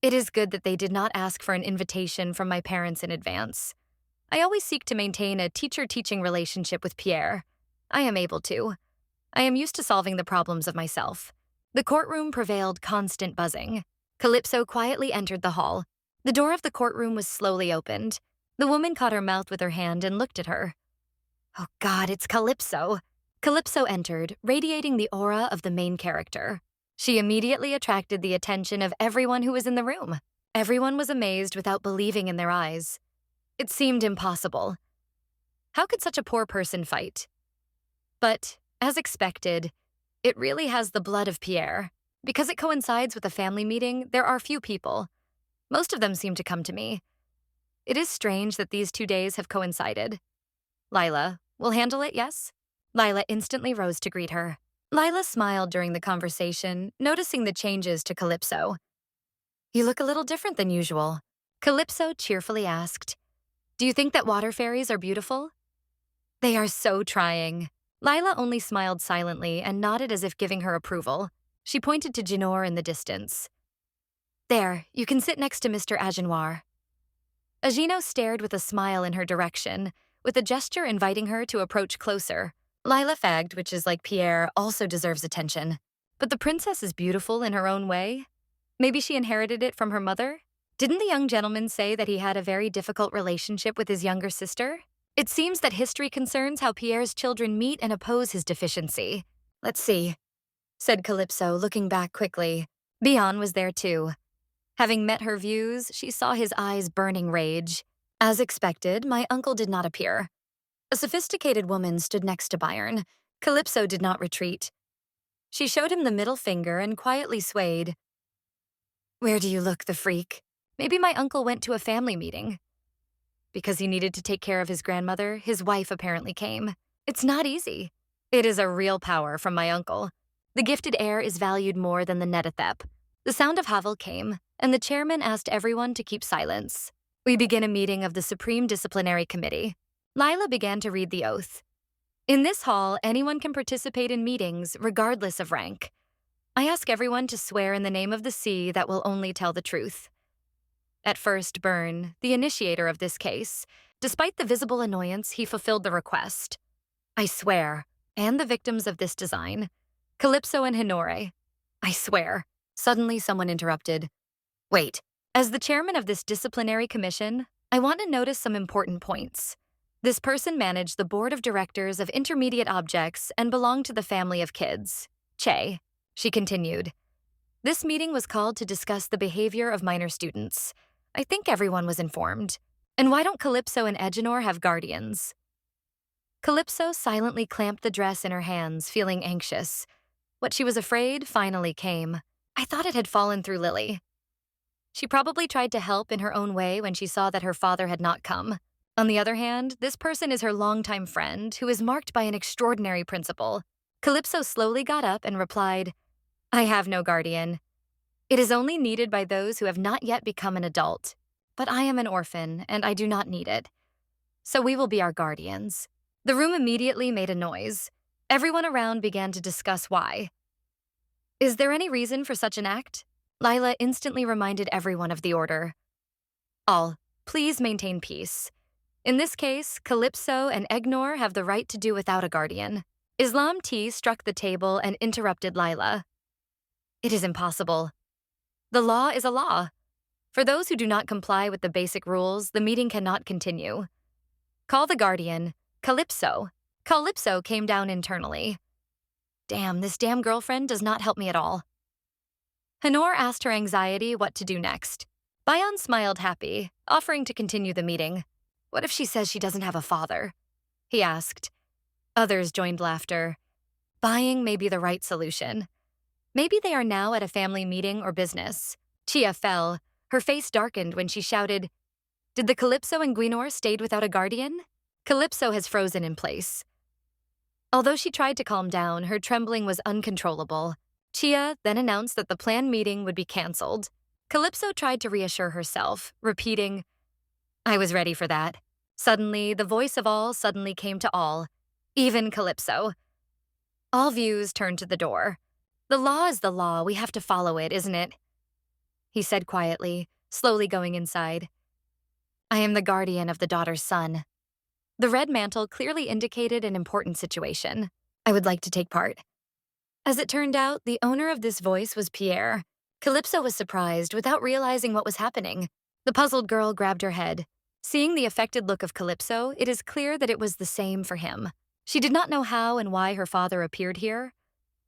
It is good that they did not ask for an invitation from my parents in advance. I always seek to maintain a teacher-teaching relationship with Pierre. I am able to. I am used to solving the problems of myself. The courtroom prevailed constant buzzing. Calypso quietly entered the hall. The door of the courtroom was slowly opened. The woman caught her mouth with her hand and looked at her. Oh God, it's Calypso. Calypso entered, radiating the aura of the main character. She immediately attracted the attention of everyone who was in the room. Everyone was amazed without believing in their eyes. It seemed impossible. How could such a poor person fight? But, as expected, it really has the blood of Pierre. Because it coincides with a family meeting, there are few people. Most of them seem to come to me. It is strange that these 2 days have coincided. Lila, we'll handle it, yes? Lila instantly rose to greet her. Lila smiled during the conversation, noticing the changes to Calypso. You look a little different than usual. Calypso cheerfully asked, Do you think that water fairies are beautiful? They are so trying. Lila only smiled silently and nodded as if giving her approval. She pointed to Janor in the distance. There, you can sit next to Mr. Agenoir. Agino stared with a smile in her direction, with a gesture inviting her to approach closer. Lila fagged, which is like Pierre, also deserves attention. But the princess is beautiful in her own way. Maybe she inherited it from her mother? Didn't the young gentleman say that he had a very difficult relationship with his younger sister? It seems that history concerns how Pierre's children meet and oppose his deficiency. Let's see, said Calypso, looking back quickly. Bion was there too. Having met her views, she saw his eyes burning rage. As expected, my uncle did not appear. A sophisticated woman stood next to Bion. Calypso did not retreat. She showed him the middle finger and quietly swayed. Where do you look, the freak? Maybe my uncle went to a family meeting. Because he needed to take care of his grandmother, his wife apparently came. It's not easy. It is a real power from my uncle. The gifted heir is valued more than the Netithep. The sound of Havel came, and the chairman asked everyone to keep silence. We begin a meeting of the Supreme Disciplinary Committee. Lila began to read the oath. In this hall, anyone can participate in meetings, regardless of rank. I ask everyone to swear in the name of the sea that will only tell the truth. At first, Byrne, the initiator of this case, despite the visible annoyance, he fulfilled the request. I swear, and the victims of this design, Calypso and Honore. I swear. Suddenly, someone interrupted. Wait, as the chairman of this disciplinary commission, I want to notice some important points. This person managed the board of directors of intermediate objects and belonged to the family of kids. Che, she continued. This meeting was called to discuss the behavior of minor students. I think everyone was informed. And why don't Calypso and Agenoir have guardians? Calypso silently clamped the dress in her hands, feeling anxious. What she was afraid finally came. I thought it had fallen through Lily. She probably tried to help in her own way when she saw that her father had not come. On the other hand, this person is her longtime friend, who is marked by an extraordinary principle. Calypso slowly got up and replied, I have no guardian. It is only needed by those who have not yet become an adult. But I am an orphan, and I do not need it. So we will be our guardians. The room immediately made a noise. Everyone around began to discuss why. Is there any reason for such an act? Lila instantly reminded everyone of the order. All, please maintain peace. In this case, Calypso and Egnor have the right to do without a guardian. Islam T struck the table and interrupted Lila. It is impossible. The law is a law. For those who do not comply with the basic rules, the meeting cannot continue. Call the guardian, Calypso. Calypso came down internally. Damn, this damn girlfriend does not help me at all. Honor asked her anxiety what to do next. Bion smiled happy, offering to continue the meeting. What if she says she doesn't have a father? He asked. Others joined laughter. Buying may be the right solution. Maybe they are now at a family meeting or business. Chia fell. Her face darkened when she shouted, Did the Calypso and Guinor stayed without a guardian? Calypso has frozen in place. Although she tried to calm down, her trembling was uncontrollable. Chia then announced that the planned meeting would be canceled. Calypso tried to reassure herself, repeating, "I was ready for that." Suddenly, the voice of all suddenly came to all, even Calypso. All views turned to the door. "The law is the law, we have to follow it, isn't it?" He said quietly, slowly going inside. "I am the guardian of the daughter's son." The red mantle clearly indicated an important situation. "I would like to take part." As it turned out, the owner of this voice was Pierre. Calypso was surprised without realizing what was happening. The puzzled girl grabbed her head. Seeing the affected look of Calypso, it is clear that it was the same for him. She did not know how and why her father appeared here,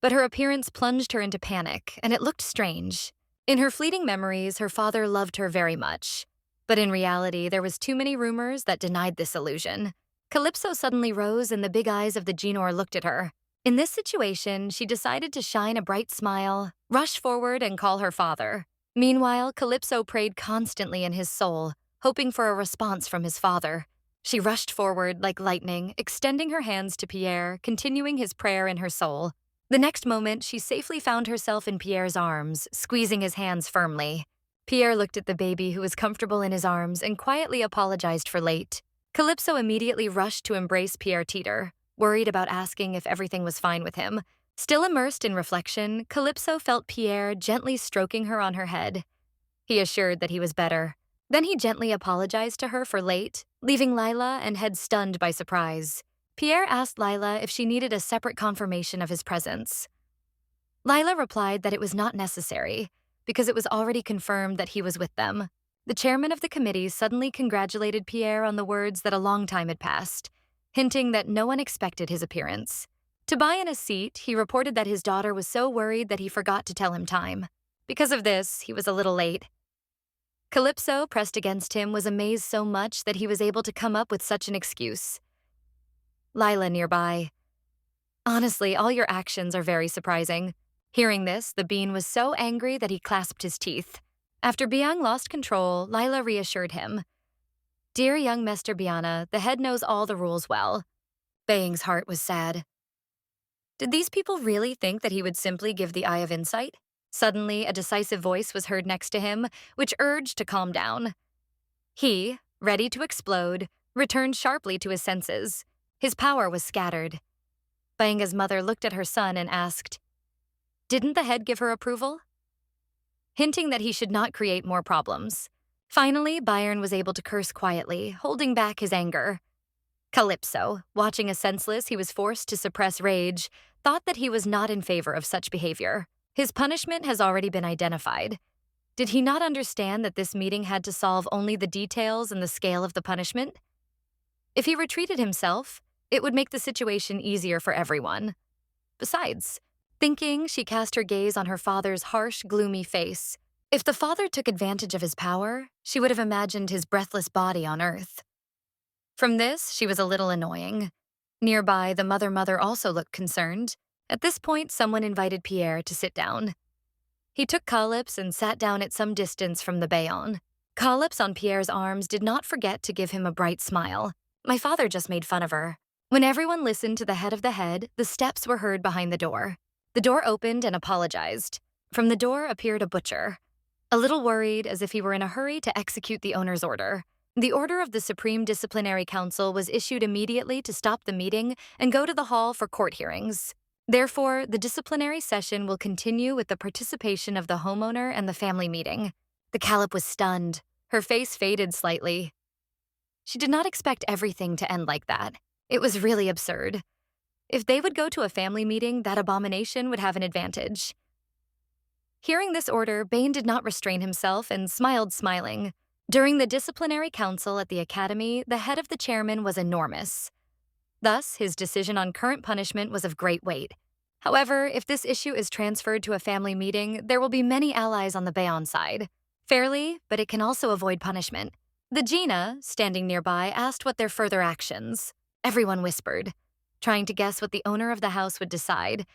but her appearance plunged her into panic, and it looked strange. In her fleeting memories, her father loved her very much. But in reality, there was too many rumors that denied this illusion. Calypso suddenly rose and the big eyes of the Genor looked at her. In this situation, she decided to shine a bright smile, rush forward, and call her father. Meanwhile, Calypso prayed constantly in his soul, hoping for a response from his father. She rushed forward like lightning, extending her hands to Pierre, continuing his prayer in her soul. The next moment, she safely found herself in Pierre's arms, squeezing his hands firmly. Pierre looked at the baby who was comfortable in his arms and quietly apologized for late. Calypso immediately rushed to embrace Pierre Teeter, worried about asking if everything was fine with him. Still immersed in reflection, Calypso felt Pierre gently stroking her on her head. He assured that he was better. Then he gently apologized to her for late, leaving Lila and head stunned by surprise. Pierre asked Lila if she needed a separate confirmation of his presence. Lila replied that it was not necessary, because it was already confirmed that he was with them. The chairman of the committee suddenly congratulated Pierre on the words that a long time had passed, hinting that no one expected his appearance. To buy in a seat, he reported that his daughter was so worried that he forgot to tell him time. Because of this, he was a little late. Calypso, pressed against him, was amazed so much that he was able to come up with such an excuse. Lila nearby. "Honestly, all your actions are very surprising." Hearing this, the bean was so angry that he clasped his teeth. After Biang lost control, Lila reassured him. "Dear young Mr. Biana, the head knows all the rules well." Baying's heart was sad. Did these people really think that he would simply give the eye of insight? Suddenly, a decisive voice was heard next to him, which urged to calm down. He, ready to explode, returned sharply to his senses. His power was scattered. Bayanga's mother looked at her son and asked, "Didn't the head give her approval?" Hinting that he should not create more problems. Finally, Byron was able to curse quietly, holding back his anger. Calypso, watching a senseless he was forced to suppress rage, thought that he was not in favor of such behavior. His punishment has already been identified. Did he not understand that this meeting had to solve only the details and the scale of the punishment? If he retreated himself, it would make the situation easier for everyone. Besides, thinking, she cast her gaze on her father's harsh, gloomy face. If the father took advantage of his power, she would have imagined his breathless body on earth. From this, she was a little annoying. Nearby, the mother also looked concerned. At this point, someone invited Pierre to sit down. He took Calypso and sat down at some distance from the Bayon. Calypso on Pierre's arms did not forget to give him a bright smile. My father just made fun of her. When everyone listened to the head of the head, the steps were heard behind the door. The door opened and apologized. From the door appeared a butcher, a little worried, as if he were in a hurry to execute the owner's order. The order of the Supreme Disciplinary Council was issued immediately to stop the meeting and go to the hall for court hearings. Therefore, the disciplinary session will continue with the participation of the homeowner and the family meeting. The Calip was stunned. Her face faded slightly. She did not expect everything to end like that. It was really absurd. If they would go to a family meeting, that abomination would have an advantage. Hearing this order, Bain did not restrain himself and smiled, smiling. During the disciplinary council at the academy, the head of the chairman was enormous. Thus, his decision on current punishment was of great weight. However, if this issue is transferred to a family meeting, there will be many allies on the Bayon side. Fairly, but it can also avoid punishment. The Gina, standing nearby, asked what their further actions. Everyone whispered, trying to guess what the owner of the house would decide,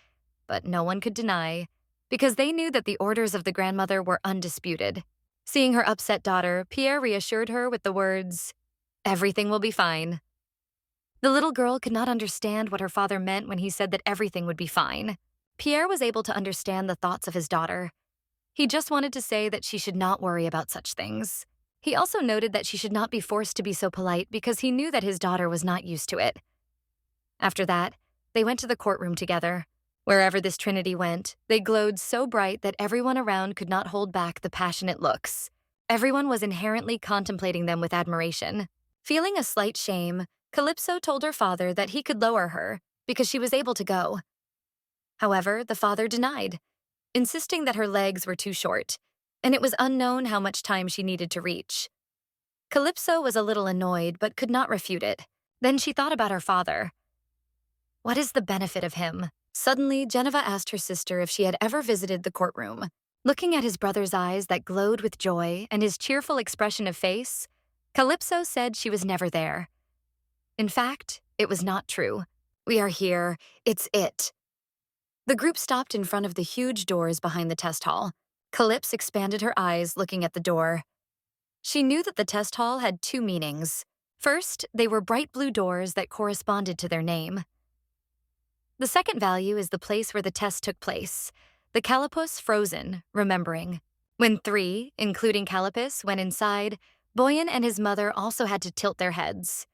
but no one could deny, because they knew that the orders of the grandmother were undisputed. Seeing her upset daughter, Pierre reassured her with the words, "Everything will be fine." The little girl could not understand what her father meant when he said that everything would be fine. Pierre was able to understand the thoughts of his daughter. He just wanted to say that she should not worry about such things. He also noted that she should not be forced to be so polite because he knew that his daughter was not used to it. After that, they went to the courtroom together. Wherever this trinity went, they glowed so bright that everyone around could not hold back the passionate looks. Everyone was inherently contemplating them with admiration. Feeling a slight shame, Calypso told her father that he could lower her because she was able to go. However, the father denied, insisting that her legs were too short, and it was unknown how much time she needed to reach. Calypso was a little annoyed but could not refute it. Then she thought about her father. What is the benefit of him? Suddenly, Geneva asked her sister if she had ever visited the courtroom. Looking at his brother's eyes that glowed with joy and his cheerful expression of face, Calypso said she was never there. In fact, it was not true. We are here. It's it. The group stopped in front of the huge doors behind the test hall. Calypso expanded her eyes, looking at the door. She knew that the test hall had two meanings. First, they were bright blue doors that corresponded to their name. The second value is the place where the test took place. The Calipus frozen, remembering. When 3, including Calipus, went inside, Boyan and his mother also had to tilt their heads.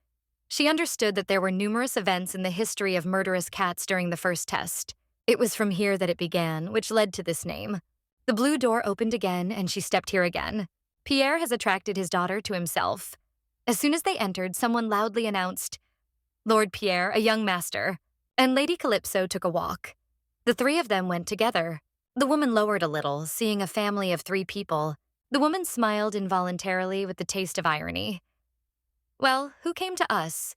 She understood that there were numerous events in the history of murderous cats during the first test. It was from here that it began, which led to this name. The blue door opened again, and she stepped here again. Pierre has attracted his daughter to himself. As soon as they entered, someone loudly announced, "Lord Pierre, a young master," and Lady Calypso took a walk. The three of them went together. The woman lowered a little, seeing a family of 3 people. The woman smiled involuntarily with the taste of irony. Well, who came to us?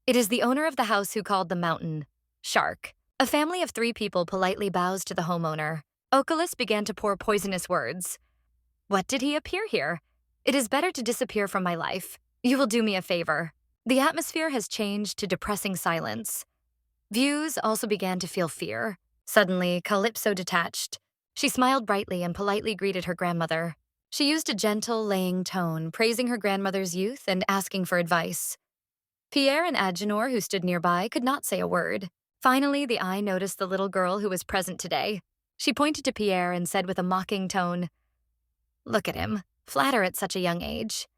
It is the owner of the house who called the mountain Shark. A family of 3 people politely bows to the homeowner. Oculus began to pour poisonous words. What did he appear here? It is better to disappear from my life. You will do me a favor. The atmosphere has changed to depressing silence. Views also began to feel fear. Suddenly, Calypso detached. She smiled brightly and politely greeted her grandmother. She used a gentle, laying tone, praising her grandmother's youth and asking for advice. Pierre and Agenor, who stood nearby, could not say a word. Finally, the eye noticed the little girl who was present today. She pointed to Pierre and said with a mocking tone, "Look at him, flatter at such a young age.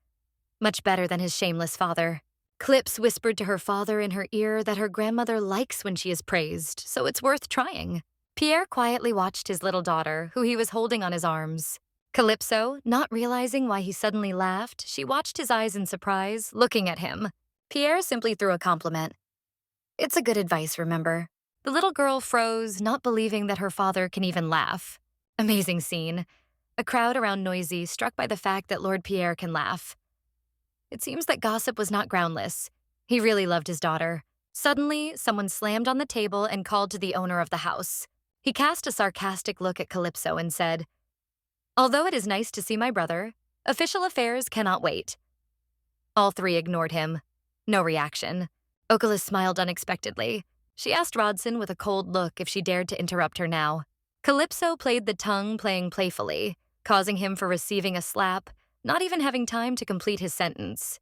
Much better than his shameless father." Calypso whispered to her father in her ear that her grandmother likes when she is praised, so it's worth trying. Pierre quietly watched his little daughter, who he was holding on his arms. Calypso, not realizing why he suddenly laughed, she watched his eyes in surprise, looking at him. Pierre simply threw a compliment. "It's a good advice, remember." The little girl froze, not believing that her father can even laugh. Amazing scene. A crowd around noisy, struck by the fact that Lord Pierre can laugh. It seems that gossip was not groundless. He really loved his daughter. Suddenly, someone slammed on the table and called to the owner of the house. He cast a sarcastic look at Calypso and said, "Although it is nice to see my brother, official affairs cannot wait." All 3 ignored him. No reaction. Oculus smiled unexpectedly. She asked Rodson with a cold look if she dared to interrupt her now. Calypso played the tongue, playing playfully, causing him for receiving a slap, not even having time to complete his sentence.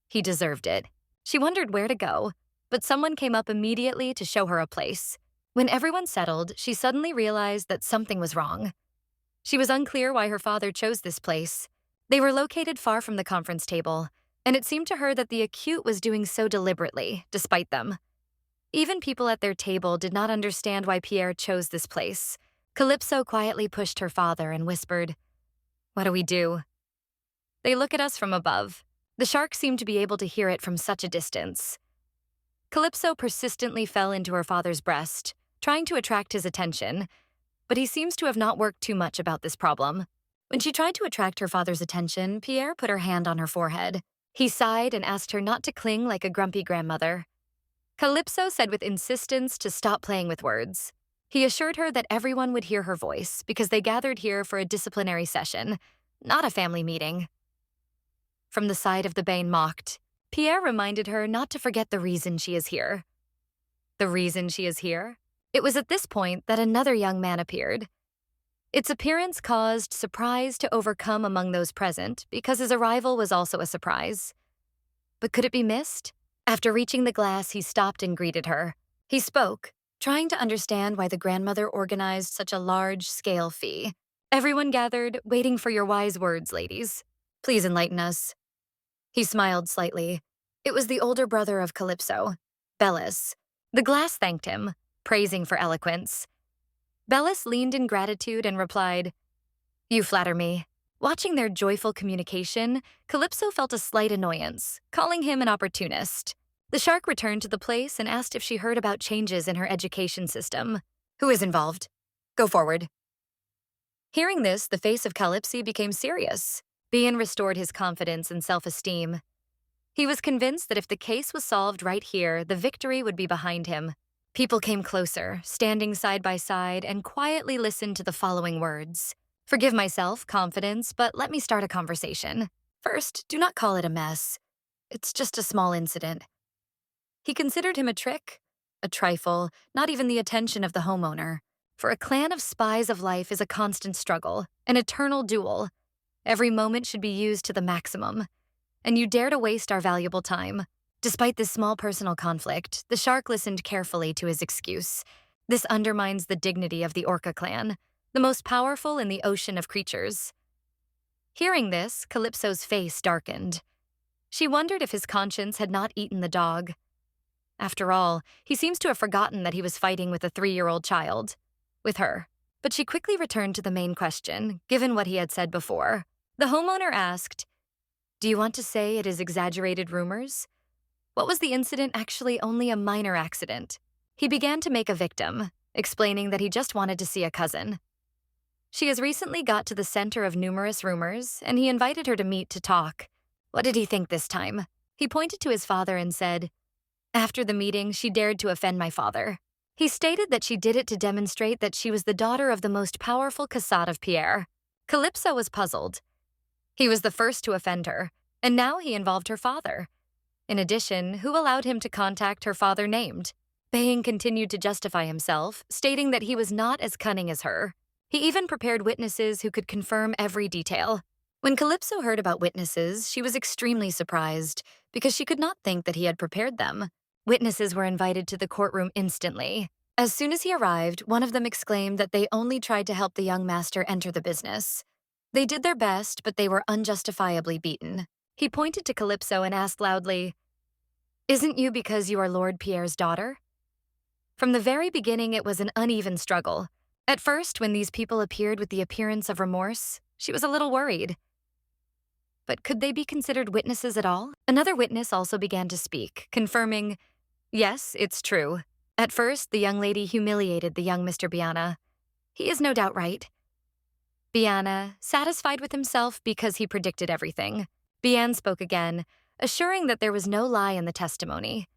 He deserved it. She wondered where to go, but someone came up immediately to show her a place. When everyone settled, she suddenly realized that something was wrong. She was unclear why her father chose this place. They were located far from the conference table, and it seemed to her that the acute was doing so deliberately, despite them. Even people at their table did not understand why Pierre chose this place. Calypso quietly pushed her father and whispered, "What do we do?" "They look at us from above." The shark seemed to be able to hear it from such a distance. Calypso persistently fell into her father's breast, trying to attract his attention, but he seems to have not worked too much about this problem. When she tried to attract her father's attention, Pierre put her hand on her forehead. He sighed and asked her not to cling like a grumpy grandmother. Calypso said with insistence to stop playing with words. He assured her that everyone would hear her voice because they gathered here for a disciplinary session, not a family meeting. From the side of the Bane mocked, Pierre reminded her not to forget the reason she is here. The reason she is here? It was at this point that another young man appeared. Its appearance caused surprise to overcome among those present because his arrival was also a surprise. But could it be missed? After reaching the glass, he stopped and greeted her. He spoke, trying to understand why the grandmother organized such a large-scale fee. Everyone gathered, waiting for your wise words, ladies. Please enlighten us. He smiled slightly. It was the older brother of Calypso, Bellis. The glass thanked him, praising for eloquence. Bellis leaned in gratitude and replied, "You flatter me." Watching their joyful communication, Calypso felt a slight annoyance, calling him an opportunist. The shark returned to the place and asked if she heard about changes in her education system. Who is involved? Go forward. Hearing this, the face of Calypso became serious. Bion restored his confidence and self-esteem. He was convinced that if the case was solved right here, the victory would be behind him. People came closer, standing side by side, and quietly listened to the following words. Forgive myself, confidence, but let me start a conversation. First, do not call it a mess. It's just a small incident. He considered him a trick, a trifle, not even the attention of the homeowner. For a clan of spies of life is a constant struggle, an eternal duel. Every moment should be used to the maximum. And you dare to waste our valuable time. Despite this small personal conflict, the shark listened carefully to his excuse. This undermines the dignity of the orca clan, the most powerful in the ocean of creatures. Hearing this, Calypso's face darkened. She wondered if his conscience had not eaten the dog. After all, he seems to have forgotten that he was fighting with a 3-year-old child. With her. But she quickly returned to the main question, given what he had said before. The homeowner asked, "Do you want to say it is exaggerated rumors? What was the incident actually only a minor accident?" He began to make a victim, explaining that he just wanted to see a cousin. She has recently got to the center of numerous rumors, and he invited her to meet to talk. What did he think this time? He pointed to his father and said, "After the meeting, she dared to offend my father." He stated that she did it to demonstrate that she was the daughter of the most powerful cassette of Pierre. Calypso was puzzled. He was the first to offend her, and now he involved her father. In addition, who allowed him to contact her father named? Bion continued to justify himself, stating that he was not as cunning as her. He even prepared witnesses who could confirm every detail. When Calypso heard about witnesses, she was extremely surprised, because she could not think that he had prepared them. Witnesses were invited to the courtroom instantly. As soon as he arrived, one of them exclaimed that they only tried to help the young master enter the business. They did their best, but they were unjustifiably beaten. He pointed to Calypso and asked loudly, "Isn't you because you are Lord Pierre's daughter?" From the very beginning, it was an uneven struggle. At first, when these people appeared with the appearance of remorse, she was a little worried. But could they be considered witnesses at all? Another witness also began to speak, confirming, "Yes, it's true. At first, the young lady humiliated the young Mr. Biana. He is no doubt right." Biana, satisfied with himself because he predicted everything. Bian spoke again, assuring that there was no lie in the testimony.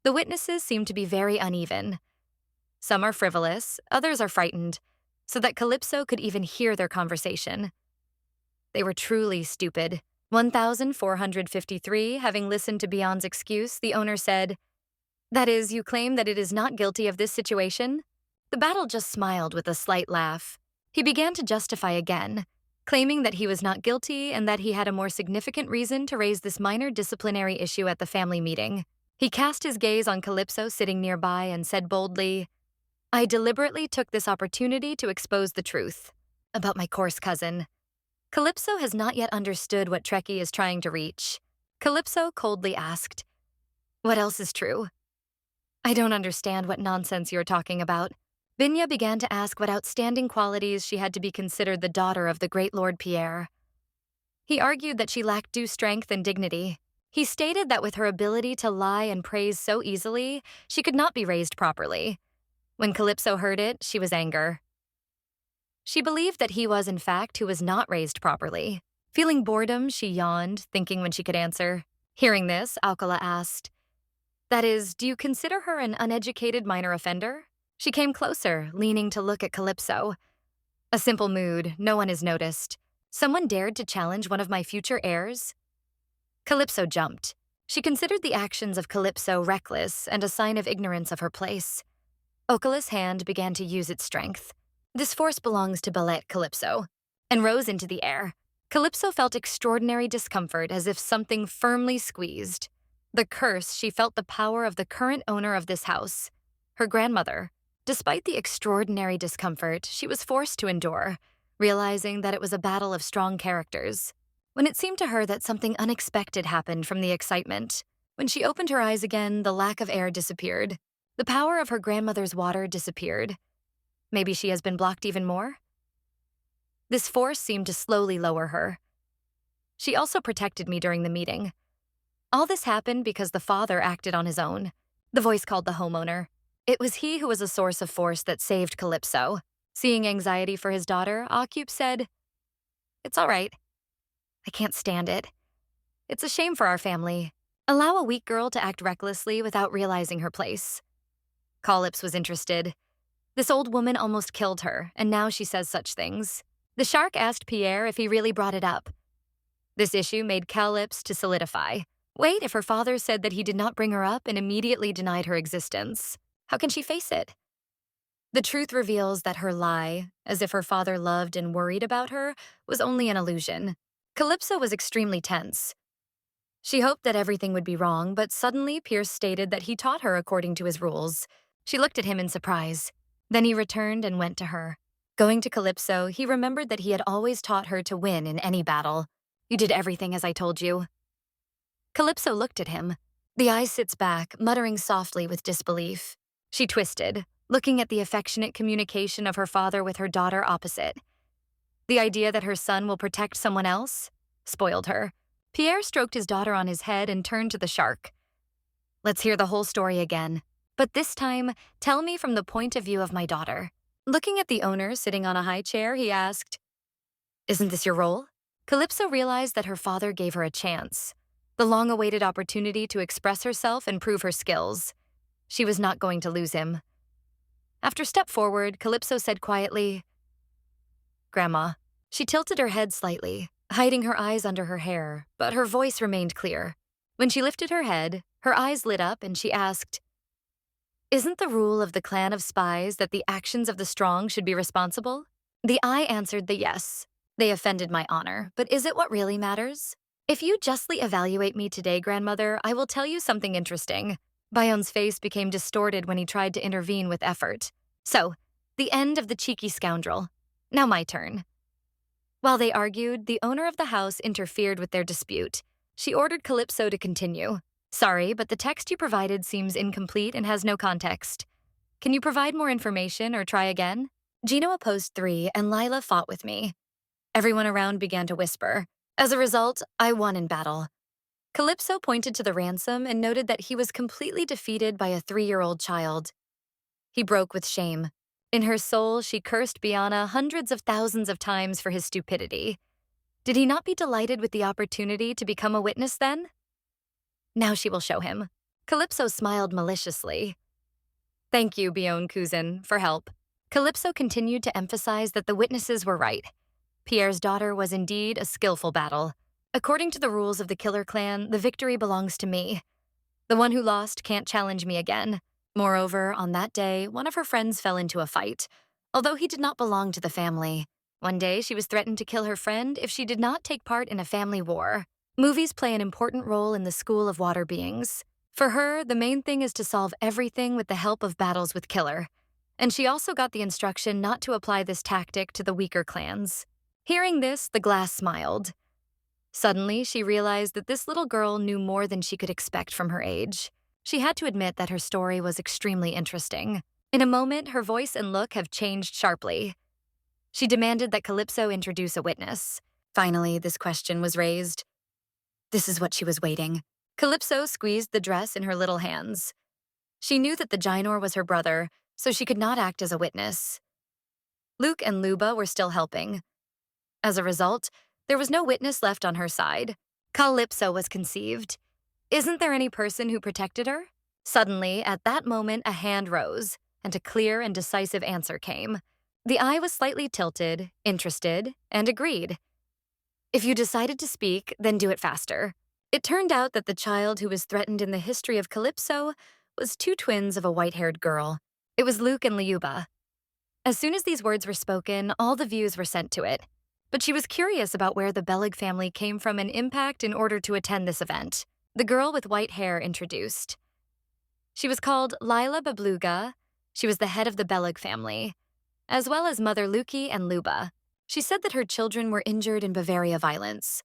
The witnesses seemed to be very uneven. Some are frivolous, others are frightened, so that Calypso could even hear their conversation. They were truly stupid. 1453, having listened to Bion's excuse, the owner said, "That is, you claim that it is not guilty of this situation?" The battle just smiled with a slight laugh. He began to justify again, claiming that he was not guilty and that he had a more significant reason to raise this minor disciplinary issue at the family meeting. He cast his gaze on Calypso sitting nearby and said boldly, "I deliberately took this opportunity to expose the truth about my coarse cousin." Calypso has not yet understood what Trekkie is trying to reach. Calypso coldly asked, "What else is true?" "I don't understand what nonsense you're talking about." Binya began to ask what outstanding qualities she had to be considered the daughter of the great Lord Pierre. He argued that she lacked due strength and dignity. He stated that with her ability to lie and praise so easily, she could not be raised properly. When Calypso heard it, she was angry. She believed that he was, in fact, who was not raised properly. Feeling boredom, she yawned, thinking when she could answer. Hearing this, Alcala asked, "That is, do you consider her an uneducated minor offender?" She came closer, leaning to look at Calypso. "A simple mood, no one has noticed. Someone dared to challenge one of my future heirs?" Calypso jumped. She considered the actions of Calypso reckless and a sign of ignorance of her place. Ocala's hand began to use its strength. "This force belongs to Ballet Calypso," and rose into the air. Calypso felt extraordinary discomfort as if something firmly squeezed. The curse, she felt the power of the current owner of this house. her grandmother, despite the extraordinary discomfort she was forced to endure, realizing that it was a battle of strong characters. When it seemed to her that something unexpected happened from the excitement, when she opened her eyes again, the lack of air disappeared. The power of her grandmother's water disappeared. Maybe she has been blocked even more? This force seemed to slowly lower her. She also protected me during the meeting. All this happened because the father acted on his own. The voice called the homeowner. It was he who was a source of force that saved Calypso. Seeing anxiety for his daughter, Ocup said, "It's all right. I can't stand it. It's a shame for our family. Allow a weak girl to act recklessly without realizing her place." Calypso was interested. This old woman almost killed her, and now she says such things. The shark asked Pierre if he really brought it up. This issue made Calypso to solidify. Wait, if her father said that he did not bring her up and immediately denied her existence, how can she face it? The truth reveals that her lie, as if her father loved and worried about her, was only an illusion. Calypso was extremely tense. She hoped that everything would be wrong, but suddenly Pierce stated that he taught her according to his rules. She looked at him in surprise. Then he returned and went to her. Going to Calypso, he remembered that he had always taught her to win in any battle. "You did everything as I told you." Calypso looked at him. The eye sits back, muttering softly with disbelief. She twisted, looking at the affectionate communication of her father with her daughter opposite. The idea that her son will protect someone else spoiled her. Pierre stroked his daughter on his head and turned to the shark. "Let's hear the whole story again. But this time, tell me from the point of view of my daughter." Looking at the owner sitting on a high chair, he asked, "Isn't this your role?" Calypso realized that her father gave her a chance, the long-awaited opportunity to express herself and prove her skills. She was not going to lose him. After a step forward, Calypso said quietly, "Grandma." She tilted her head slightly, hiding her eyes under her hair, but her voice remained clear. When she lifted her head, her eyes lit up and she asked, "Isn't the rule of the clan of spies that the actions of the strong should be responsible?" The eye answered the yes. "They offended my honor, but is it what really matters? If you justly evaluate me today, grandmother, I will tell you something interesting." Bion's face became distorted when he tried to intervene with effort. "So, the end of the cheeky scoundrel. Now my turn." While they argued, the owner of the house interfered with their dispute. She ordered Calypso to continue. "Sorry, but the text you provided seems incomplete and has no context. Can you provide more information or try again?" Gino opposed 3, and Lila fought with me. Everyone around began to whisper. As a result, I won in battle. Calypso pointed to the ransom and noted that he was completely defeated by a 3-year-old child. He broke with shame. In her soul, she cursed Biana hundreds of thousands of times for his stupidity. Did he not be delighted with the opportunity to become a witness then? Now she will show him. Calypso smiled maliciously. "Thank you, Bion Cousin, for help." Calypso continued to emphasize that the witnesses were right. Pierre's daughter was indeed a skillful battle. According to the rules of the Killer Clan, the victory belongs to me. The one who lost can't challenge me again. Moreover, on that day, one of her friends fell into a fight. Although he did not belong to the family. One day, she was threatened to kill her friend if she did not take part in a family war. Movies play an important role in the school of water beings. For her, the main thing is to solve everything with the help of battles with Killer. And she also got the instruction not to apply this tactic to the weaker clans. Hearing this, the glass smiled. Suddenly, she realized that this little girl knew more than she could expect from her age. She had to admit that her story was extremely interesting. In a moment, her voice and look have changed sharply. She demanded that Calypso introduce a witness. Finally, this question was raised. This is what she was waiting. Calypso squeezed the dress in her little hands. She knew that the Gynor was her brother, so she could not act as a witness. Luke and Luba were still helping. As a result, there was no witness left on her side. Calypso was conceived. Isn't there any person who protected her? Suddenly, at that moment, a hand rose, and a clear and decisive answer came. The eye was slightly tilted, interested, and agreed. If you decided to speak, then do it faster. It turned out that the child who was threatened in the history of Calypso was 2 twins of a white-haired girl. It was Luke and Liuba. As soon as these words were spoken, all the views were sent to it. But she was curious about where the Belig family came from and impact in order to attend this event. The girl with white hair introduced. She was called Lila Babluga, She was the head of the Beleg family, as well as Mother Luki and Luba. She said that her children were injured in Bavaria violence.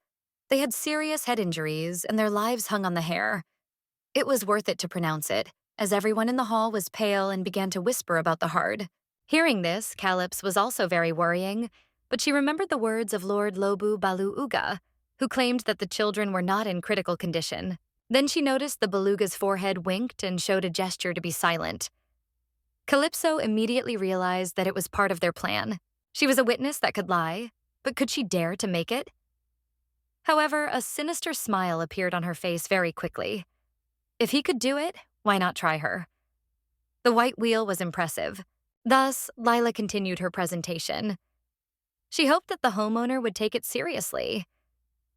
They had serious head injuries, and their lives hung on the hair. It was worth it to pronounce it, as everyone in the hall was pale and began to whisper about the hard. Hearing this, Calypso was also very worrying, but she remembered the words of Lord Lobu Balu Uga, who claimed that the children were not in critical condition. Then she noticed the beluga's forehead winked and showed a gesture to be silent. Calypso immediately realized that it was part of their plan. She was a witness that could lie, but could she dare to make it? However, a sinister smile appeared on her face very quickly. If he could do it, why not try her? The white wheel was impressive. Thus, Lila continued her presentation. She hoped that the homeowner would take it seriously.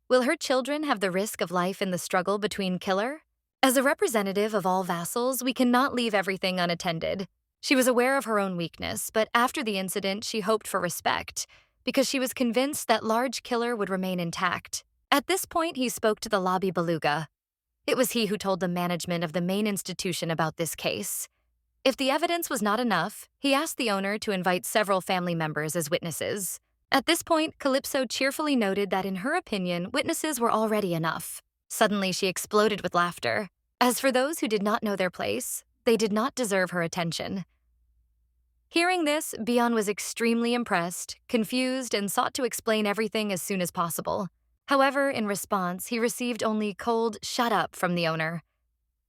Will her children have the risk of life in the struggle between killer? As a representative of all vassals, we cannot leave everything unattended. She was aware of her own weakness, but after the incident, she hoped for respect, because she was convinced that large killer would remain intact. At this point, he spoke to the lobby beluga. It was he who told the management of the main institution about this case. If the evidence was not enough, he asked the owner to invite several family members as witnesses. At this point, Calypso cheerfully noted that in her opinion, witnesses were already enough. Suddenly, she exploded with laughter. As for those who did not know their place, they did not deserve her attention. Hearing this, Bion was extremely impressed, confused, and sought to explain everything as soon as possible. However, in response, he received only cold "shut up" from the owner.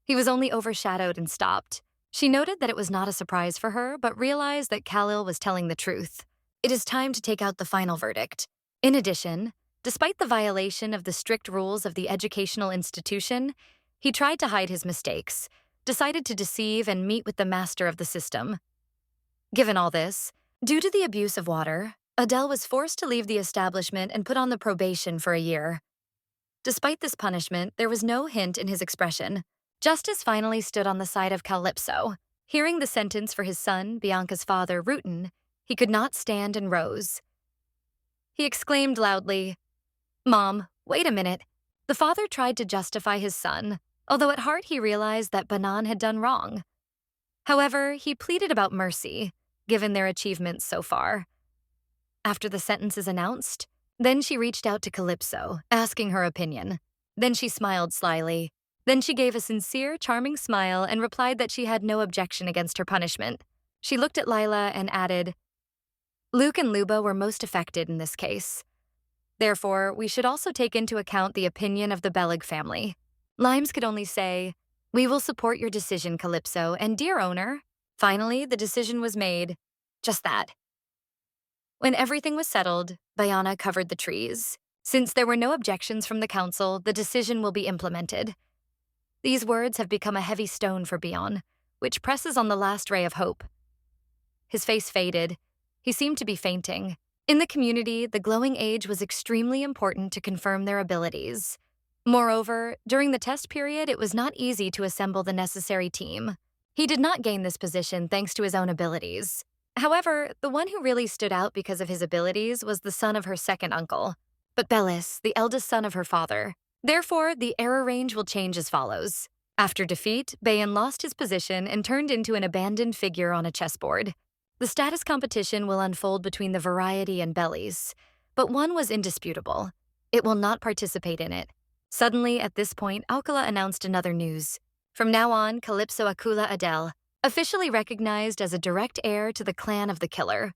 He was only overshadowed and stopped. She noted that it was not a surprise for her, but realized that Khalil was telling the truth. It is time to take out the final verdict. In addition, despite the violation of the strict rules of the educational institution, he tried to hide his mistakes, decided to deceive and meet with the master of the system. Given all this, due to the abuse of water, Adele was forced to leave the establishment and put on the probation for a year. Despite this punishment, there was no hint in his expression. Justice finally stood on the side of Calypso. Hearing the sentence for his son, Bianca's father, Rutan, he could not stand and rose. He exclaimed loudly, "Mom, wait a minute." The father tried to justify his son, although at heart he realized that Banan had done wrong. However, he pleaded about mercy, given their achievements so far. After the sentence is announced, then she reached out to Calypso, asking her opinion. Then she smiled slyly. Then she gave a sincere, charming smile and replied that she had no objection against her punishment. She looked at Lila and added, "Luke and Luba were most affected in this case. Therefore, we should also take into account the opinion of the Beleg family." Limes could only say, "We will support your decision, Calypso, and dear owner." Finally, the decision was made. Just that. When everything was settled, Bayana covered the trees. Since there were no objections from the council, the decision will be implemented. These words have become a heavy stone for Bion, which presses on the last ray of hope. His face faded. He seemed to be fainting. In the community, the glowing age was extremely important to confirm their abilities. Moreover, during the test period, it was not easy to assemble the necessary team. He did not gain this position thanks to his own abilities. However, the one who really stood out because of his abilities was the son of her second uncle, but Bellis, the eldest son of her father. Therefore, the error range will change as follows. After defeat, Bayan lost his position and turned into an abandoned figure on a chessboard. The status competition will unfold between the variety and Bellies, but one was indisputable. It will not participate in it. Suddenly, at this point, Alcala announced another news. From now on, Calypso Akula Adele, officially recognized as a direct heir to the clan of the killer.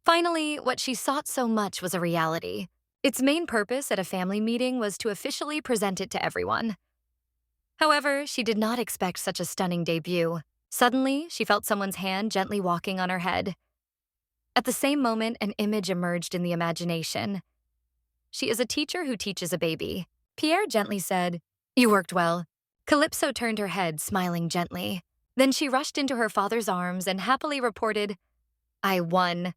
Finally, what she sought so much was a reality. Its main purpose at a family meeting was to officially present it to everyone. However, she did not expect such a stunning debut. Suddenly, she felt someone's hand gently walking on her head. At the same moment, an image emerged in the imagination. She is a teacher who teaches a baby. Pierre gently said, "You worked well." Calypso turned her head, smiling gently. Then she rushed into her father's arms and happily reported, "I won."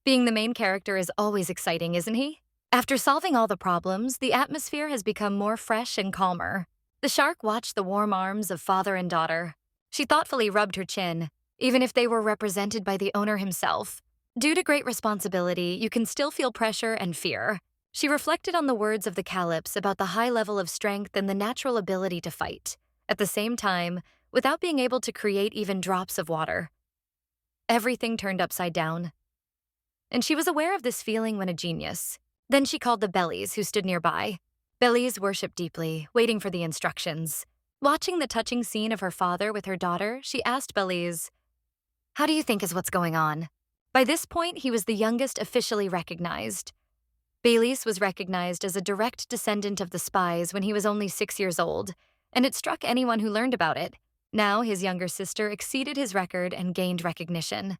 Being the main character is always exciting, isn't he? After solving all the problems, the atmosphere has become more fresh and calmer. The shark watched the warm arms of father and daughter. She thoughtfully rubbed her chin, even if they were represented by the owner himself. Due to great responsibility, you can still feel pressure and fear. She reflected on the words of the Calyps about the high level of strength and the natural ability to fight. At the same time, without being able to create even drops of water. Everything turned upside down. And she was aware of this feeling when a genius. Then she called the Bellies, who stood nearby. Bellies worshipped deeply, waiting for the instructions. Watching the touching scene of her father with her daughter, she asked Bellies, "How do you think is what's going on?" By this point, he was the youngest officially recognized. Bellies was recognized as a direct descendant of the spies when he was only 6 years old, and it struck anyone who learned about it. Now his younger sister exceeded his record and gained recognition.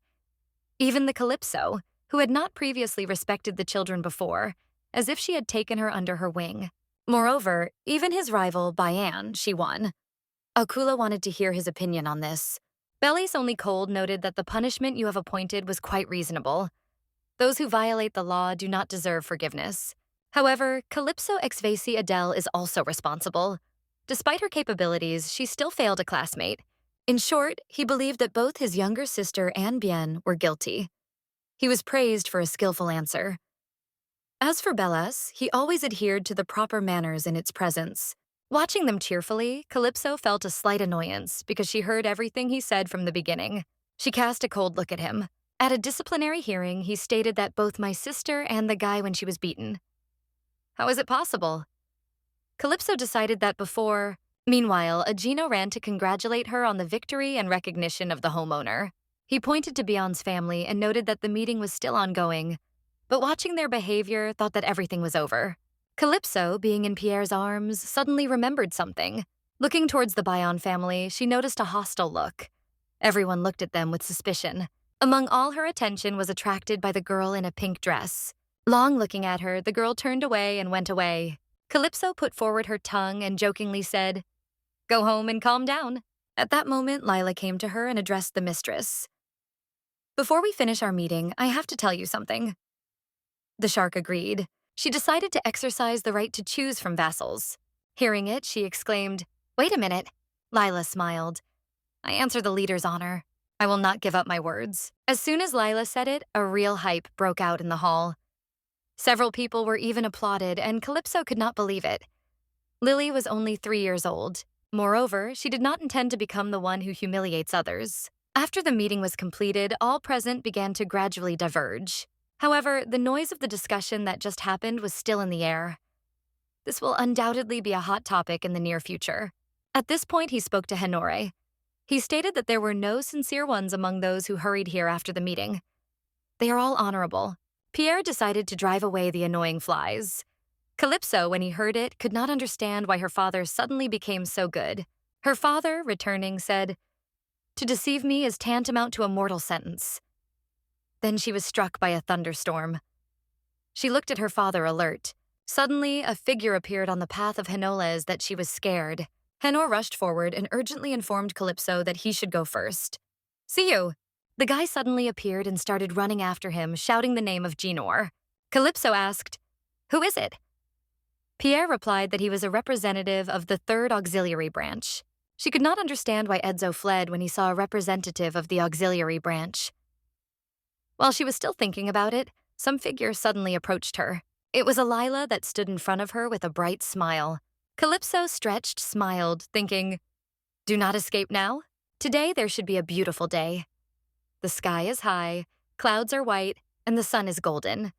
Even the Calypso, who had not previously respected the children before, as if she had taken her under her wing. Moreover, even his rival, Bion, she won. Akula wanted to hear his opinion on this. Bellies only cold noted that the punishment you have appointed was quite reasonable. Those who violate the law do not deserve forgiveness. However, Calypso Exvasi Adele is also responsible. Despite her capabilities, she still failed a classmate. In short, he believed that both his younger sister and Bien were guilty. He was praised for a skillful answer. As for Bellas, he always adhered to the proper manners in its presence. Watching them cheerfully, Calypso felt a slight annoyance because she heard everything he said from the beginning. She cast a cold look at him. At a disciplinary hearing, he stated that both my sister and the guy when she was beaten. How is it possible? Calypso decided that before. Meanwhile, Agino ran to congratulate her on the victory and recognition of the homeowner. He pointed to Bion's family and noted that the meeting was still ongoing, but watching their behavior, thought that everything was over. Calypso, being in Pierre's arms, suddenly remembered something. Looking towards the Bion family, she noticed a hostile look. Everyone looked at them with suspicion. Among all her attention was attracted by the girl in a pink dress. Long looking at her, the girl turned away and went away. Calypso put forward her tongue and jokingly said, "Go home and calm down." At that moment, Lila came to her and addressed the mistress. "Before we finish our meeting, I have to tell you something." The shark agreed. She decided to exercise the right to choose from vassals. Hearing it, she exclaimed, "Wait a minute." Lila smiled. "I answer the leader's honor. I will not give up my words." As soon as Lila said it, a real hype broke out in the hall. Several people were even applauded, and Calypso could not believe it. Lily was only 3 years old. Moreover, she did not intend to become the one who humiliates others. After the meeting was completed, all present began to gradually diverge. However, the noise of the discussion that just happened was still in the air. This will undoubtedly be a hot topic in the near future. At this point, he spoke to Honore. He stated that there were no sincere ones among those who hurried here after the meeting. They are all honorable. Pierre decided to drive away the annoying flies. Calypso, when he heard it, could not understand why her father suddenly became so good. Her father, returning, said, "To deceive me is tantamount to a mortal sentence." Then she was struck by a thunderstorm. She looked at her father alert. Suddenly, a figure appeared on the path of Henoles that she was scared. Henor rushed forward and urgently informed Calypso that he should go first. "See you!" The guy suddenly appeared and started running after him, shouting the name of Ginor. Calypso asked, "Who is it?" Pierre replied that he was a representative of the 3rd Auxiliary Branch. She could not understand why Edzo fled when he saw a representative of the Auxiliary Branch. While she was still thinking about it, some figure suddenly approached her. It was a Lila that stood in front of her with a bright smile. Calypso stretched, smiled, thinking, "Do not escape now. Today there should be a beautiful day. The sky is high, clouds are white, and the sun is golden."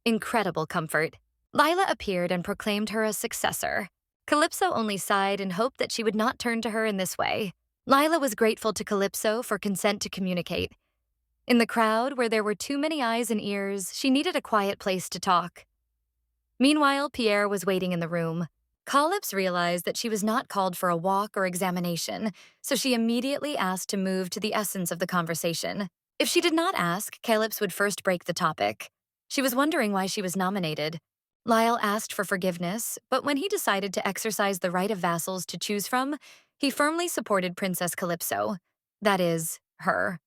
Incredible comfort. Lila appeared and proclaimed her a successor. Calypso only sighed and hoped that she would not turn to her in this way. Lila was grateful to Calypso for consent to communicate. In the crowd, where there were too many eyes and ears, she needed a quiet place to talk. Meanwhile, Pierre was waiting in the room. Calypso realized that she was not called for a walk or examination, so she immediately asked to move to the essence of the conversation. If she did not ask, Calypso would first break the topic. She was wondering why she was nominated. Lyle asked for forgiveness, but when he decided to exercise the right of vassals to choose from, he firmly supported Princess Calypso. That is, her.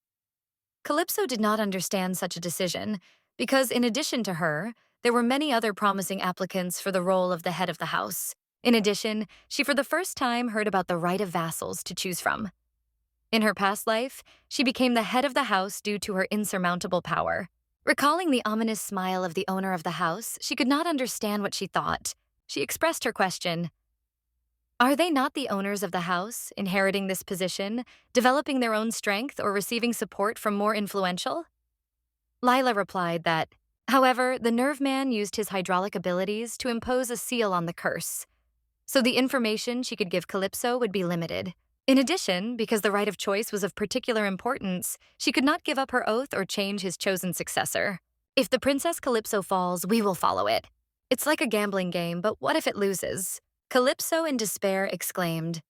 Calypso did not understand such a decision, because in addition to her, there were many other promising applicants for the role of the head of the house. In addition, she for the first time heard about the right of vassals to choose from. In her past life, she became the head of the house due to her insurmountable power. Recalling the ominous smile of the owner of the house, she could not understand what she thought. She expressed her question. Are they not the owners of the house, inheriting this position, developing their own strength, or receiving support from more influential? Lila replied that, however, the nerve man used his hydraulic abilities to impose a seal on the curse, so the information she could give Calypso would be limited. In addition, because the right of choice was of particular importance, she could not give up her oath or change his chosen successor. If the Princess Calypso falls, we will follow it. It's like a gambling game, but what if it loses? Calypso, in despair, exclaimed,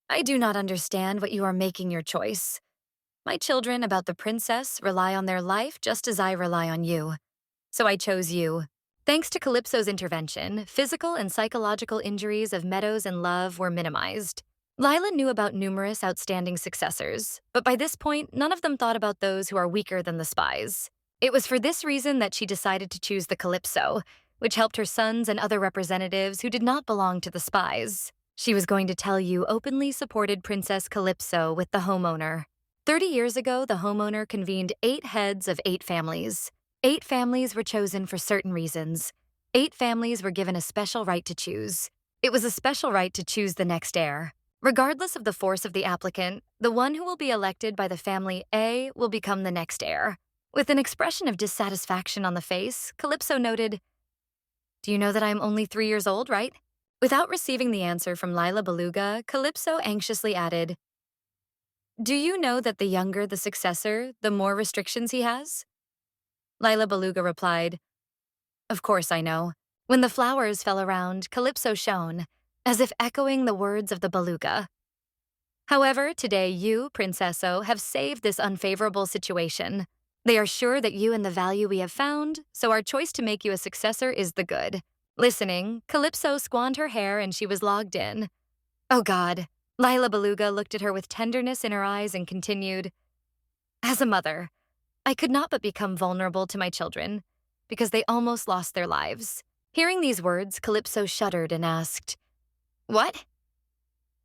I do not understand what you are making your choice. My children about the princess rely on their life just as I rely on you. So I chose you. Thanks to Calypso's intervention, physical and psychological injuries of Meadows and Love were minimized. Lila knew about numerous outstanding successors, but by this point, none of them thought about those who are weaker than the spies. It was for this reason that she decided to choose the Calypso, which helped her sons and other representatives who did not belong to the spies. She was going to tell you openly supported Princess Calypso with the homeowner. 30 years ago, the homeowner convened 8 heads of 8 families. 8 families were chosen for certain reasons. 8 families were given a special right to choose. It was a special right to choose the next heir. Regardless of the force of the applicant, the one who will be elected by the family A will become the next heir. With an expression of dissatisfaction on the face, Calypso noted, Do you know that I'm only 3 years old, right? Without receiving the answer from Lila Beluga, Calypso anxiously added, Do you know that the younger the successor, the more restrictions he has? Lila Beluga replied, Of course I know. When the flowers fell around, Calypso shone, as if echoing the words of the beluga. However, today you, Princesso, have saved this unfavorable situation. They are sure that you and the value we have found, so our choice to make you a successor is the good. Listening, Calypso squanned her hair and she was logged in. Oh God. Lila Beluga looked at her with tenderness in her eyes and continued, As a mother, I could not but become vulnerable to my children, because they almost lost their lives. Hearing these words, Calypso shuddered and asked, What?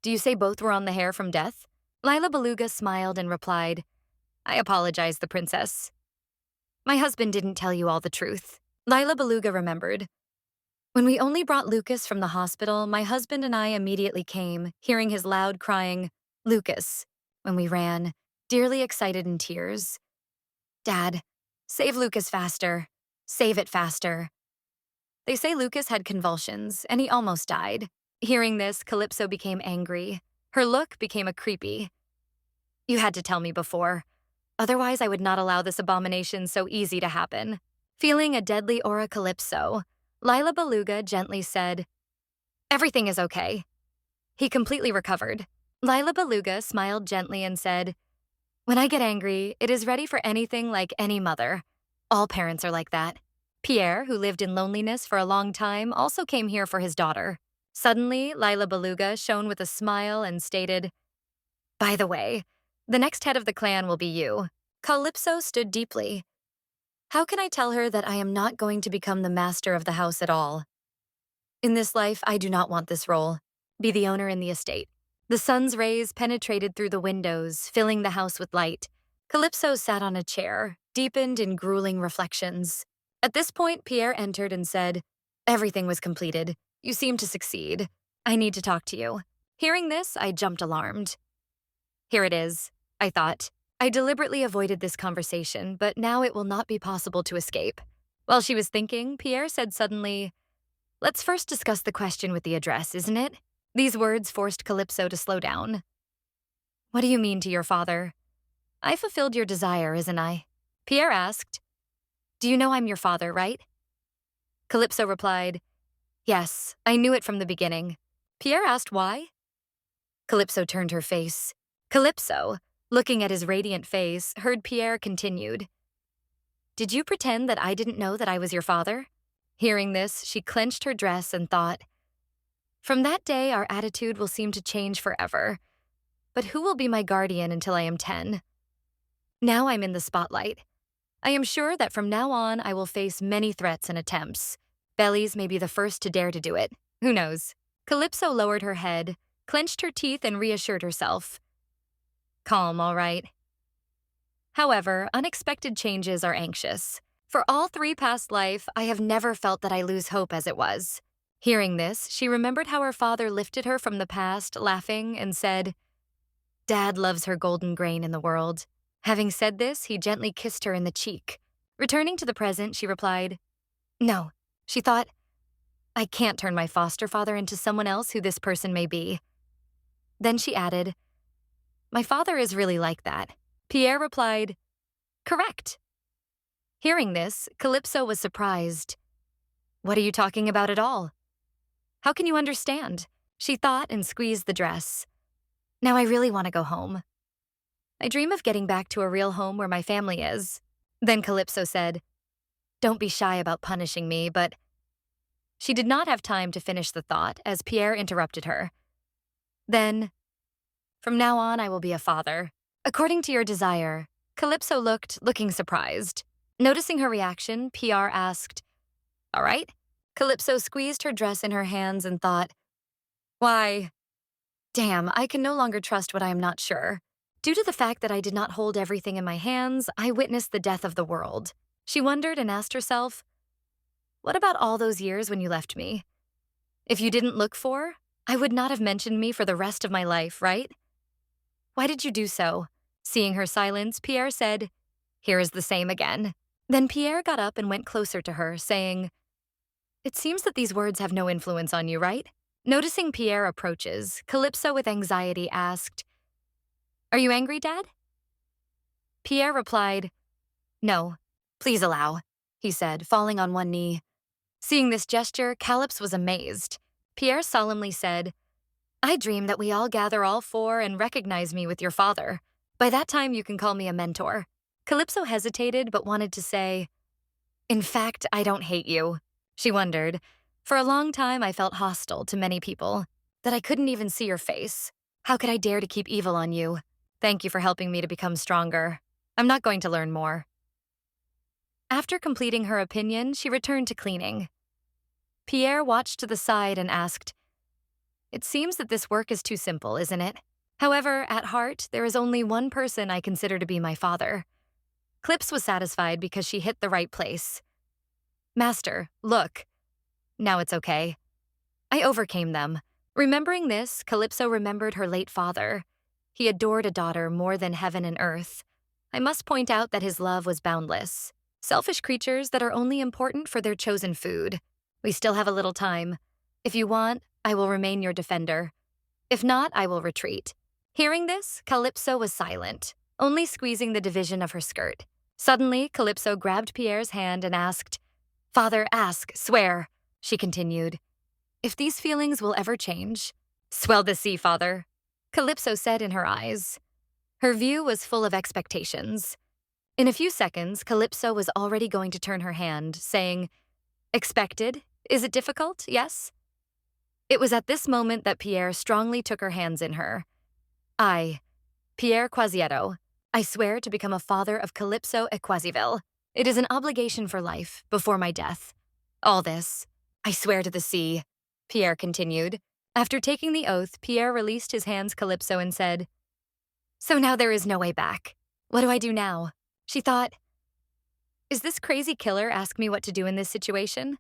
Do you say both were on the hair from death? Lila Beluga smiled and replied, I apologize, the princess. My husband didn't tell you all the truth. Lila Beluga remembered. When we only brought Lucas from the hospital, my husband and I immediately came, hearing his loud crying, Lucas, when we ran, dearly excited in tears. Dad, save Lucas faster. Save it faster. They say Lucas had convulsions, and he almost died. Hearing this, Calypso became angry. Her look became a creepy. You had to tell me before. Otherwise, I would not allow this abomination so easy to happen. Feeling a deadly aura Calypso, Lila Beluga gently said, Everything is okay. He completely recovered. Lila Beluga smiled gently and said, When I get angry, it is ready for anything like any mother. All parents are like that. Pierre, who lived in loneliness for a long time, also came here for his daughter. Suddenly, Lila Beluga shone with a smile and stated, By the way, the next head of the clan will be you. Calypso stood deeply. How can I tell her that I am not going to become the master of the house at all? In this life, I do not want this role. Be the owner in the estate. The sun's rays penetrated through the windows, filling the house with light. Calypso sat on a chair, deepened in grueling reflections. At this point, Pierre entered and said, Everything was completed. You seem to succeed. I need to talk to you. Hearing this, I jumped alarmed. Here it is, I thought. I deliberately avoided this conversation, but now it will not be possible to escape. While she was thinking, Pierre said suddenly, Let's first discuss the question with the address, isn't it? These words forced Calypso to slow down. What do you mean to your father? I fulfilled your desire, isn't I? Pierre asked. Do you know I'm your father, right? Calypso replied, Yes, I knew it from the beginning. Pierre asked why. Calypso turned her face. Calypso, looking at his radiant face, heard Pierre continued. Did you pretend that I didn't know that I was your father? Hearing this, she clenched her dress and thought, From that day, our attitude will seem to change forever. But who will be my guardian until I am 10? Now I'm in the spotlight. I am sure that from now on, I will face many threats and attempts. Bellies may be the first to dare to do it. Who knows? Calypso lowered her head, clenched her teeth, and reassured herself. Calm, all right. However, unexpected changes are anxious. For all 3 past life, I have never felt that I lose hope as it was. Hearing this, she remembered how her father lifted her from the past, laughing, and said, "Dad loves her golden grain in the world." Having said this, he gently kissed her in the cheek. Returning to the present, she replied, "No." She thought, "I can't turn my foster father into someone else who this person may be." Then she added, "My father is really like that." Pierre replied, "Correct." Hearing this, Calypso was surprised. "What are you talking about at all? How can you understand?" She thought and squeezed the dress. "Now I really want to go home. I dream of getting back to a real home where my family is." Then Calypso said, "Don't be shy about punishing me, but—" She did not have time to finish the thought as Pierre interrupted her. "Then, from now on, I will be a father, according to your desire." Calypso looking surprised. Noticing her reaction, Pierre asked, "All right?" Calypso squeezed her dress in her hands and thought, "Why, damn, I can no longer trust what I am not sure. Due to the fact that I did not hold everything in my hands, I witnessed the death of the world." She wondered and asked herself, "What about all those years when you left me? If you didn't look for, I would not have mentioned me for the rest of my life, right? Why did you do so?" Seeing her silence, Pierre said, "Here is the same again." Then Pierre got up and went closer to her, saying, "It seems that these words have no influence on you, right?" Noticing Pierre approaches, Calypso with anxiety asked, "Are you angry, Dad?" Pierre replied, "No, please allow," he said, falling on one knee. Seeing this gesture, Calypso was amazed. Pierre solemnly said, "I dream that we all gather all four and recognize me with your father. By that time, you can call me a mentor." Calypso hesitated but wanted to say, "In fact, I don't hate you." She wondered, "For a long time, I felt hostile to many people, that I couldn't even see your face. How could I dare to keep evil on you? Thank you for helping me to become stronger. I'm not going to learn more." After completing her opinion, she returned to cleaning. Pierre watched to the side and asked, "It seems that this work is too simple, isn't it? However, at heart, there is only one person I consider to be my father." Clips was satisfied because she hit the right place. "Master, look. Now it's okay. I overcame them." Remembering this, Calypso remembered her late father. He adored a daughter more than heaven and earth. I must point out that his love was boundless. Selfish creatures that are only important for their chosen food. We still have a little time. If you want, I will remain your defender. If not, I will retreat." Hearing this, Calypso was silent, only squeezing the division of her skirt. Suddenly, Calypso grabbed Pierre's hand and asked, "Father, ask, swear," she continued, "if these feelings will ever change." "Swell the sea, father," Calypso said in her eyes. Her view was full of expectations. In a few seconds, Calypso was already going to turn her hand, saying, "Expected? Is it difficult? Yes?" It was at this moment that Pierre strongly took her hands in her. "I, Pierre Quasieto, I swear to become a father of Calypso et Quasiville. It is an obligation for life, before my death. All this, I swear to the sea," Pierre continued. After taking the oath, Pierre released his hands Calypso and said, "So now there is no way back. What do I do now?" She thought, "Is this crazy killer ask me what to do in this situation?"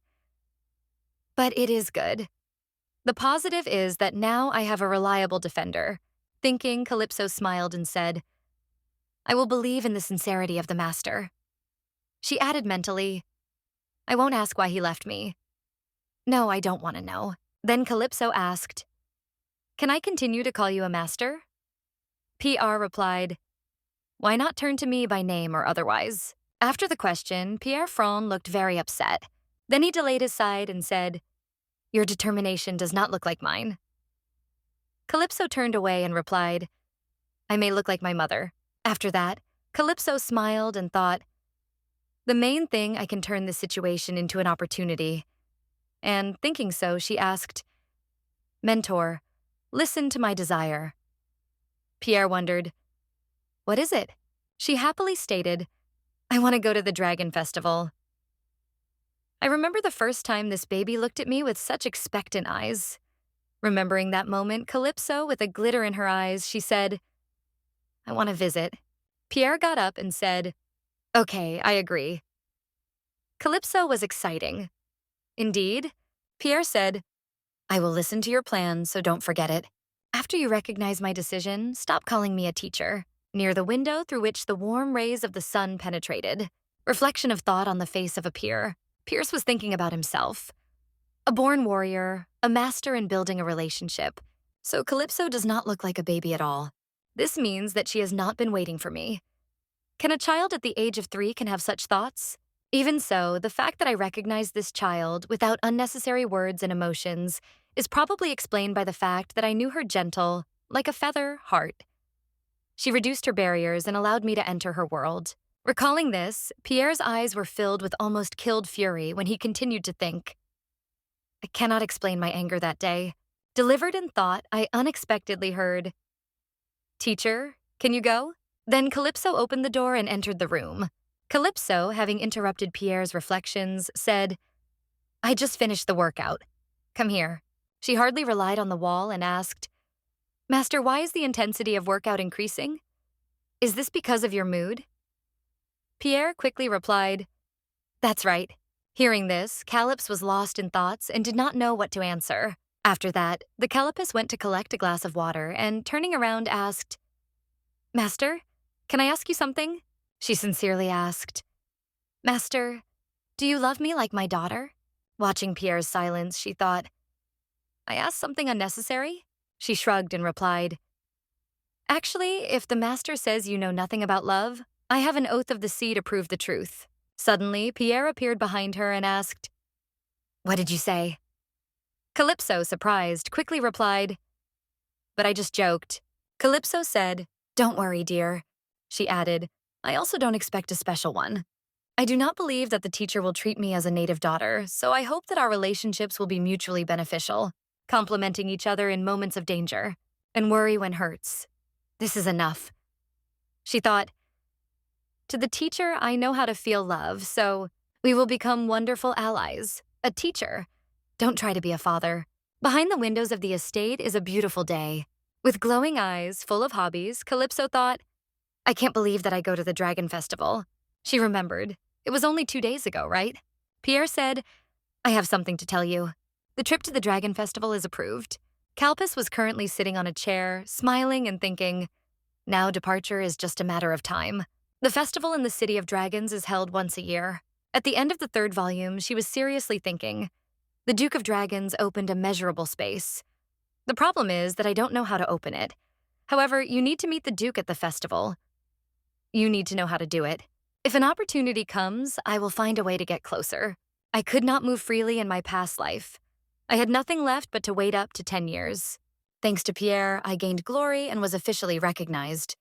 But it is good. The positive is that now I have a reliable defender. Thinking, Calypso smiled and said, "I will believe in the sincerity of the master." She added mentally, "I won't ask why he left me. No, I don't want to know." Then Calypso asked, "Can I continue to call you a master?" PR replied, "Why not turn to me by name or otherwise?" After the question, Pierre Fron looked very upset. Then he delayed his side and said, "Your determination does not look like mine." Calypso turned away and replied, "I may look like my mother." After that, Calypso smiled and thought, "The main thing, I can turn this situation into an opportunity." And thinking so, she asked, "Mentor, listen to my desire." Pierre wondered, "What is it?" She happily stated, "I want to go to the Dragon Festival." I remember the first time this baby looked at me with such expectant eyes. Remembering that moment, Calypso, with a glitter in her eyes, she said, "I want to visit." Pierre got up and said, "Okay, I agree." Calypso was exciting. Indeed, Pierre said, I will listen to your plan, so don't forget it. After you recognize my decision, stop calling me a teacher. Near the window through which the warm rays of the sun penetrated. Reflection of thought on the face of a peer. Pierce was thinking about himself. A born warrior, a master in building a relationship. So Calypso does not look like a baby at all. This means that she has not been waiting for me. Can a child at the age of 3 can have such thoughts? Even so, the fact that I recognize this child without unnecessary words and emotions is probably explained by the fact that I knew her gentle, like a feather, heart. She reduced her barriers and allowed me to enter her world. Recalling this, Pierre's eyes were filled with almost killed fury when he continued to think. I cannot explain my anger that day. Delivered in thought, I unexpectedly heard, "Teacher, can you go?" Then Calypso opened the door and entered the room. Calypso, having interrupted Pierre's reflections, said, I just finished the workout. Come here. She hardly relied on the wall and asked, Master, why is the intensity of workout increasing? Is this because of your mood? Pierre quickly replied, That's right. Hearing this, Calypso was lost in thoughts and did not know what to answer. After that, the Calipus went to collect a glass of water and, turning around, asked, Master, can I ask you something? She sincerely asked, Master, do you love me like my daughter? Watching Pierre's silence, she thought, I asked something unnecessary? She shrugged and replied, Actually, if the master says you know nothing about love, I have an oath of the sea to prove the truth. Suddenly, Pierre appeared behind her and asked, What did you say? Calypso, surprised, quickly replied, But I just joked. Calypso said, Don't worry, dear. She added, I also don't expect a special one. I do not believe that the teacher will treat me as a native daughter, so I hope that our relationships will be mutually beneficial, complementing each other in moments of danger, and worry when hurts. This is enough. She thought, To the teacher, I know how to feel love, so we will become wonderful allies. A teacher. Don't try to be a father. Behind the windows of the estate is a beautiful day. With glowing eyes, full of hobbies, Calypso thought, I can't believe that I go to the Dragon Festival. She remembered. It was only 2 days ago, right? Pierre said, I have something to tell you. The trip to the Dragon Festival is approved. Calpus was currently sitting on a chair, smiling and thinking, now departure is just a matter of time. The festival in the City of Dragons is held once a year. At the end of the 3rd volume, she was seriously thinking, the Duke of Dragons opened a measurable space. The problem is that I don't know how to open it. However, you need to meet the Duke at the festival. You need to know how to do it. If an opportunity comes, I will find a way to get closer. I could not move freely in my past life. I had nothing left but to wait up to 10 years. Thanks to Pierre, I gained glory and was officially recognized.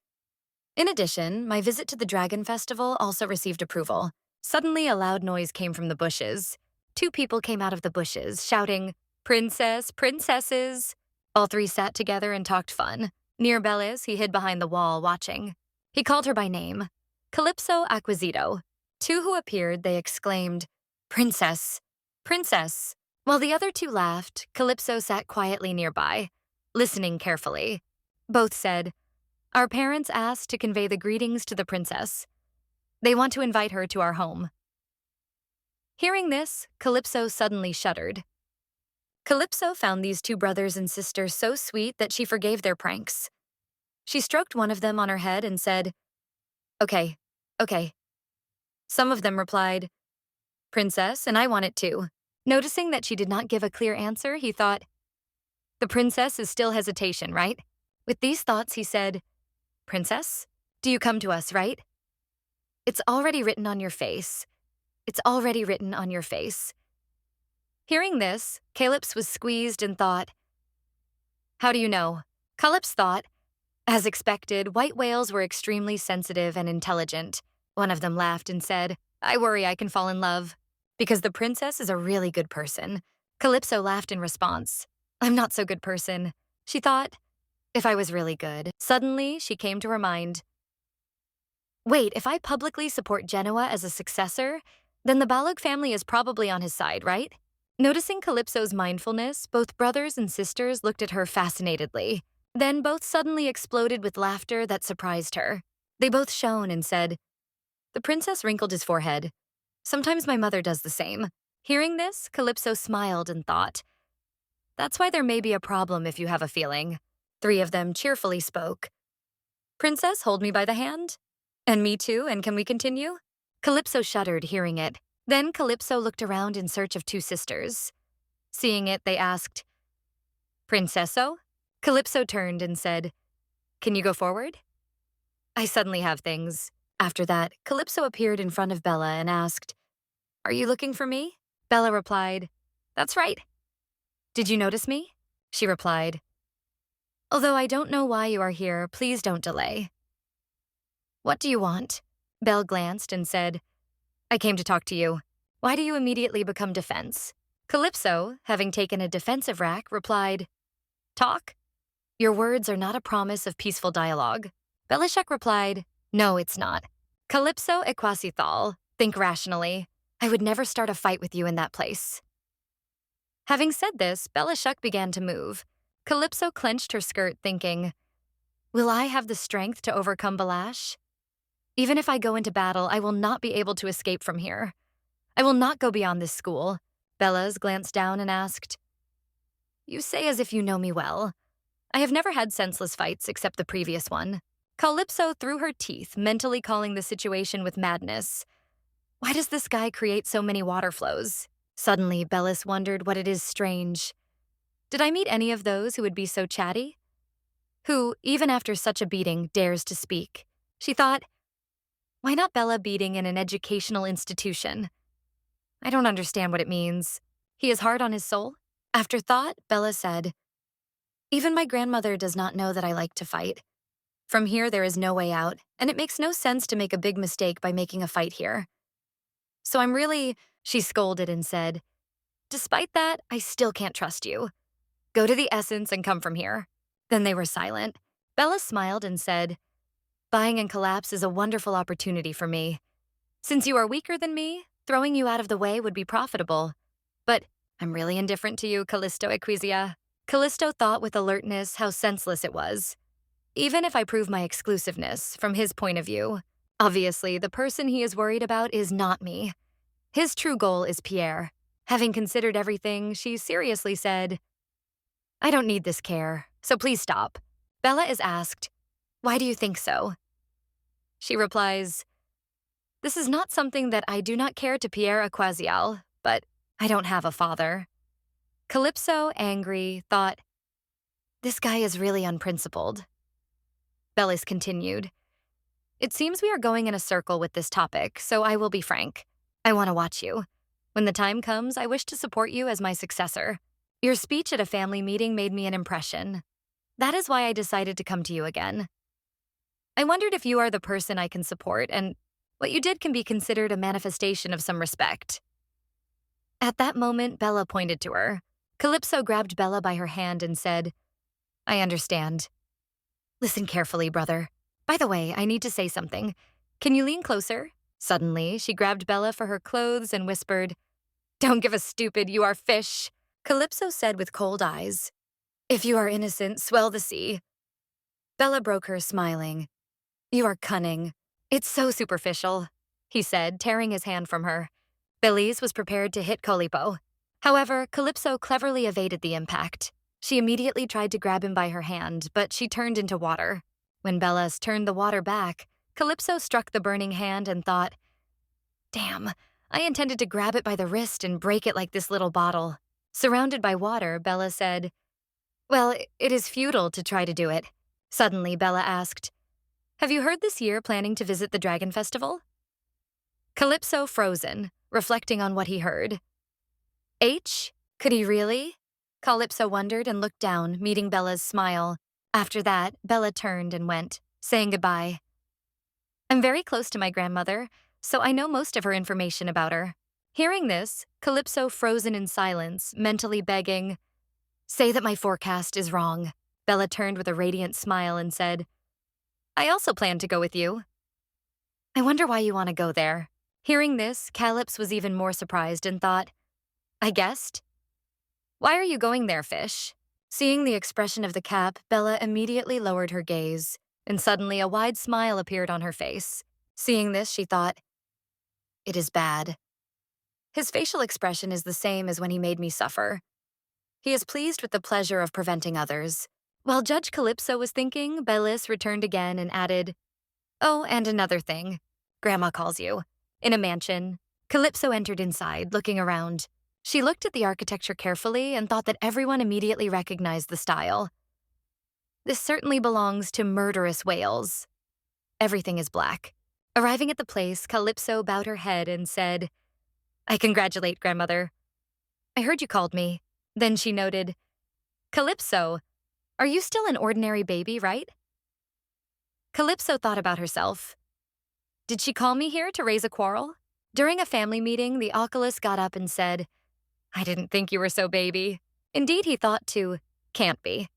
In addition, my visit to the Dragon Festival also received approval. Suddenly, a loud noise came from the bushes. 2 people came out of the bushes, shouting, Princess, princesses! All 3 sat together and talked fun. Near Bellis, he hid behind the wall, watching. He called her by name. Calypso Acquisito. 2 who appeared, they exclaimed, Princess! Princess! While the other 2 laughed, Calypso sat quietly nearby, listening carefully. Both said, Our parents asked to convey the greetings to the princess. They want to invite her to our home. Hearing this, Calypso suddenly shuddered. Calypso found these 2 brothers and sisters so sweet that she forgave their pranks. She stroked one of them on her head and said, Okay. Some of them replied, Princess, and I want it too. Noticing that she did not give a clear answer, he thought, The princess is still hesitation, right? With these thoughts, he said, Princess, do you come to us, right? It's already written on your face. It's already written on your face. Hearing this, Calypso was squeezed and thought, How do you know? Calypso thought, As expected, white whales were extremely sensitive and intelligent. One of them laughed and said, I worry I can fall in love. Because the princess is a really good person. Calypso laughed in response. I'm not so good person. She thought, if I was really good. Suddenly, she came to her mind. Wait, if I publicly support Genoa as a successor, then the Balog family is probably on his side, right? Noticing Calypso's mindfulness, both brothers and sisters looked at her fascinatedly. Then both suddenly exploded with laughter that surprised her. They both shone and said, The princess wrinkled his forehead. Sometimes my mother does the same. Hearing this, Calypso smiled and thought, That's why there may be a problem if you have a feeling. Three of them cheerfully spoke. Princess, hold me by the hand. And me too, and can we continue? Calypso shuddered, hearing it. Then Calypso looked around in search of two sisters. Seeing it, they asked, Princesso? Calypso turned and said, Can you go forward? I suddenly have things. After that, Calypso appeared in front of Bella and asked, Are you looking for me? Bella replied, That's right. Did you notice me? She replied, Although I don't know why you are here, please don't delay. What do you want? Belle glanced and said, I came to talk to you. Why do you immediately become defense? Calypso, having taken a defensive rack, replied, Talk? Your words are not a promise of peaceful dialogue. Belishek replied, No, it's not. Calypso equasithal, think rationally. I would never start a fight with you in that place. Having said this, Belishek began to move. Calypso clenched her skirt, thinking, Will I have the strength to overcome Balash? Even if I go into battle, I will not be able to escape from here. I will not go beyond this school. Bellas glanced down and asked, You say as if you know me well. I have never had senseless fights except the previous one. Calypso threw her teeth, mentally calling the situation with madness. Why does this guy create so many water flows? Suddenly, Bellis wondered what it is strange. Did I meet any of those who would be so chatty? Who, even after such a beating, dares to speak? She thought, Why not Bella beating in an educational institution? I don't understand what it means. He is hard on his soul? After thought, Bella said, Even my grandmother does not know that I like to fight. From here, there is no way out, and it makes no sense to make a big mistake by making a fight here. So I'm really, she scolded and said, Despite that, I still can't trust you. Go to the essence and come from here. Then they were silent. Bella smiled and said, Buying and collapse is a wonderful opportunity for me. Since you are weaker than me, throwing you out of the way would be profitable. But I'm really indifferent to you, Callisto Equisia. Callisto thought with alertness how senseless it was. Even if I prove my exclusiveness, from his point of view, obviously the person he is worried about is not me. His true goal is Pierre. Having considered everything, she seriously said, I don't need this care, so please stop. Bella is asked, Why do you think so? She replies, This is not something that I do not care to Pierre Aquasial, but I don't have a father. Calypso, angry, thought, This guy is really unprincipled. Bellis continued, It seems we are going in a circle with this topic, so I will be frank. I want to watch you. When the time comes, I wish to support you as my successor. Your speech at a family meeting made me an impression. That is why I decided to come to you again. I wondered if you are the person I can support, and what you did can be considered a manifestation of some respect. At that moment, Bella pointed to her. Calypso grabbed Bella by her hand and said, I understand. Listen carefully, brother. By the way, I need to say something. Can you lean closer? Suddenly, she grabbed Bella for her clothes and whispered, Don't give a stupid, you are fish. Calypso said with cold eyes, If you are innocent, swell the sea. Bella broke her, smiling. You are cunning. It's so superficial, he said, tearing his hand from her. Belize was prepared to hit Colipo. However, Calypso cleverly evaded the impact. She immediately tried to grab him by her hand, but she turned into water. When Bellas turned the water back, Calypso struck the burning hand and thought, Damn, I intended to grab it by the wrist and break it like this little bottle. Surrounded by water, Bella said, Well, it is futile to try to do it. Suddenly, Bella asked, Have you heard this year planning to visit the Dragon Festival? Calypso frozen, reflecting on what he heard. Could he really? Calypso wondered and looked down, meeting Bella's smile. After that, Bella turned and went, saying goodbye. I'm very close to my grandmother, so I know most of her information about her. Hearing this, Calypso frozen in silence, mentally begging, Say that my forecast is wrong. Bella turned with a radiant smile and said, I also plan to go with you. I wonder why you want to go there. Hearing this, Calypso was even more surprised and thought, I guessed. Why are you going there, fish? Seeing the expression of the cap, Bella immediately lowered her gaze, and suddenly a wide smile appeared on her face. Seeing this, she thought, It is bad. His facial expression is the same as when he made me suffer. He is pleased with the pleasure of preventing others. While Judge Calypso was thinking, Bellis returned again and added, "Oh, and another thing. Grandma calls you." In a mansion, Calypso entered inside, looking around. She looked at the architecture carefully and thought that everyone immediately recognized the style. This certainly belongs to murderous Wales. Everything is black. Arriving at the place, Calypso bowed her head and said, "I congratulate grandmother. I heard you called me." Then she noted, "Calypso, are you still an ordinary baby, right?" Calypso thought about herself. Did she call me here to raise a quarrel? During a family meeting, the oculus got up and said, "I didn't think you were so baby." Indeed, he thought to, "Can't be."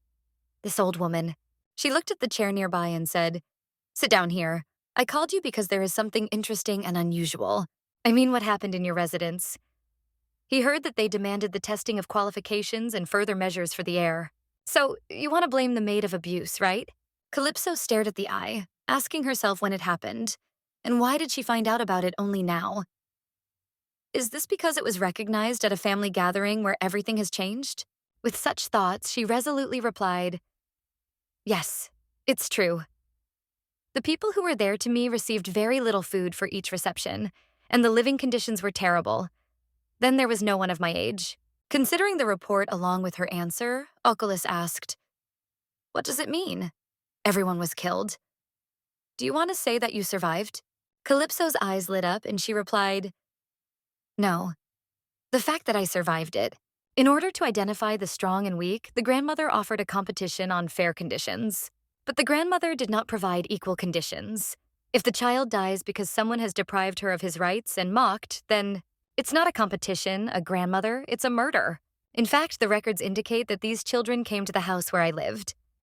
This old woman. She looked at the chair nearby and said, "Sit down here. I called you because there is something interesting and unusual. I mean, what happened in your residence?" He heard that they demanded the testing of qualifications and further measures for the heir. "So, you want to blame the maid of abuse, right?" Calypso stared at the eye, asking herself when it happened, and why did she find out about it only now? Is this because it was recognized at a family gathering where everything has changed? With such thoughts, she resolutely replied, "Yes, it's true. The people who were there to me received very little food for each reception, and the living conditions were terrible. Then there was no one of my age." Considering the report along with her answer, Oculus asked, "What does it mean? Everyone was killed. Do you want to say that you survived?" Calypso's eyes lit up and she replied, "No. The fact that I survived it." In order to identify the strong and weak, the grandmother offered a competition on fair conditions. But the grandmother did not provide equal conditions. If the child dies because someone has deprived her of his rights and mocked, then it's not a competition, a grandmother, it's a murder. In fact, the records indicate that these children came to the house where I lived.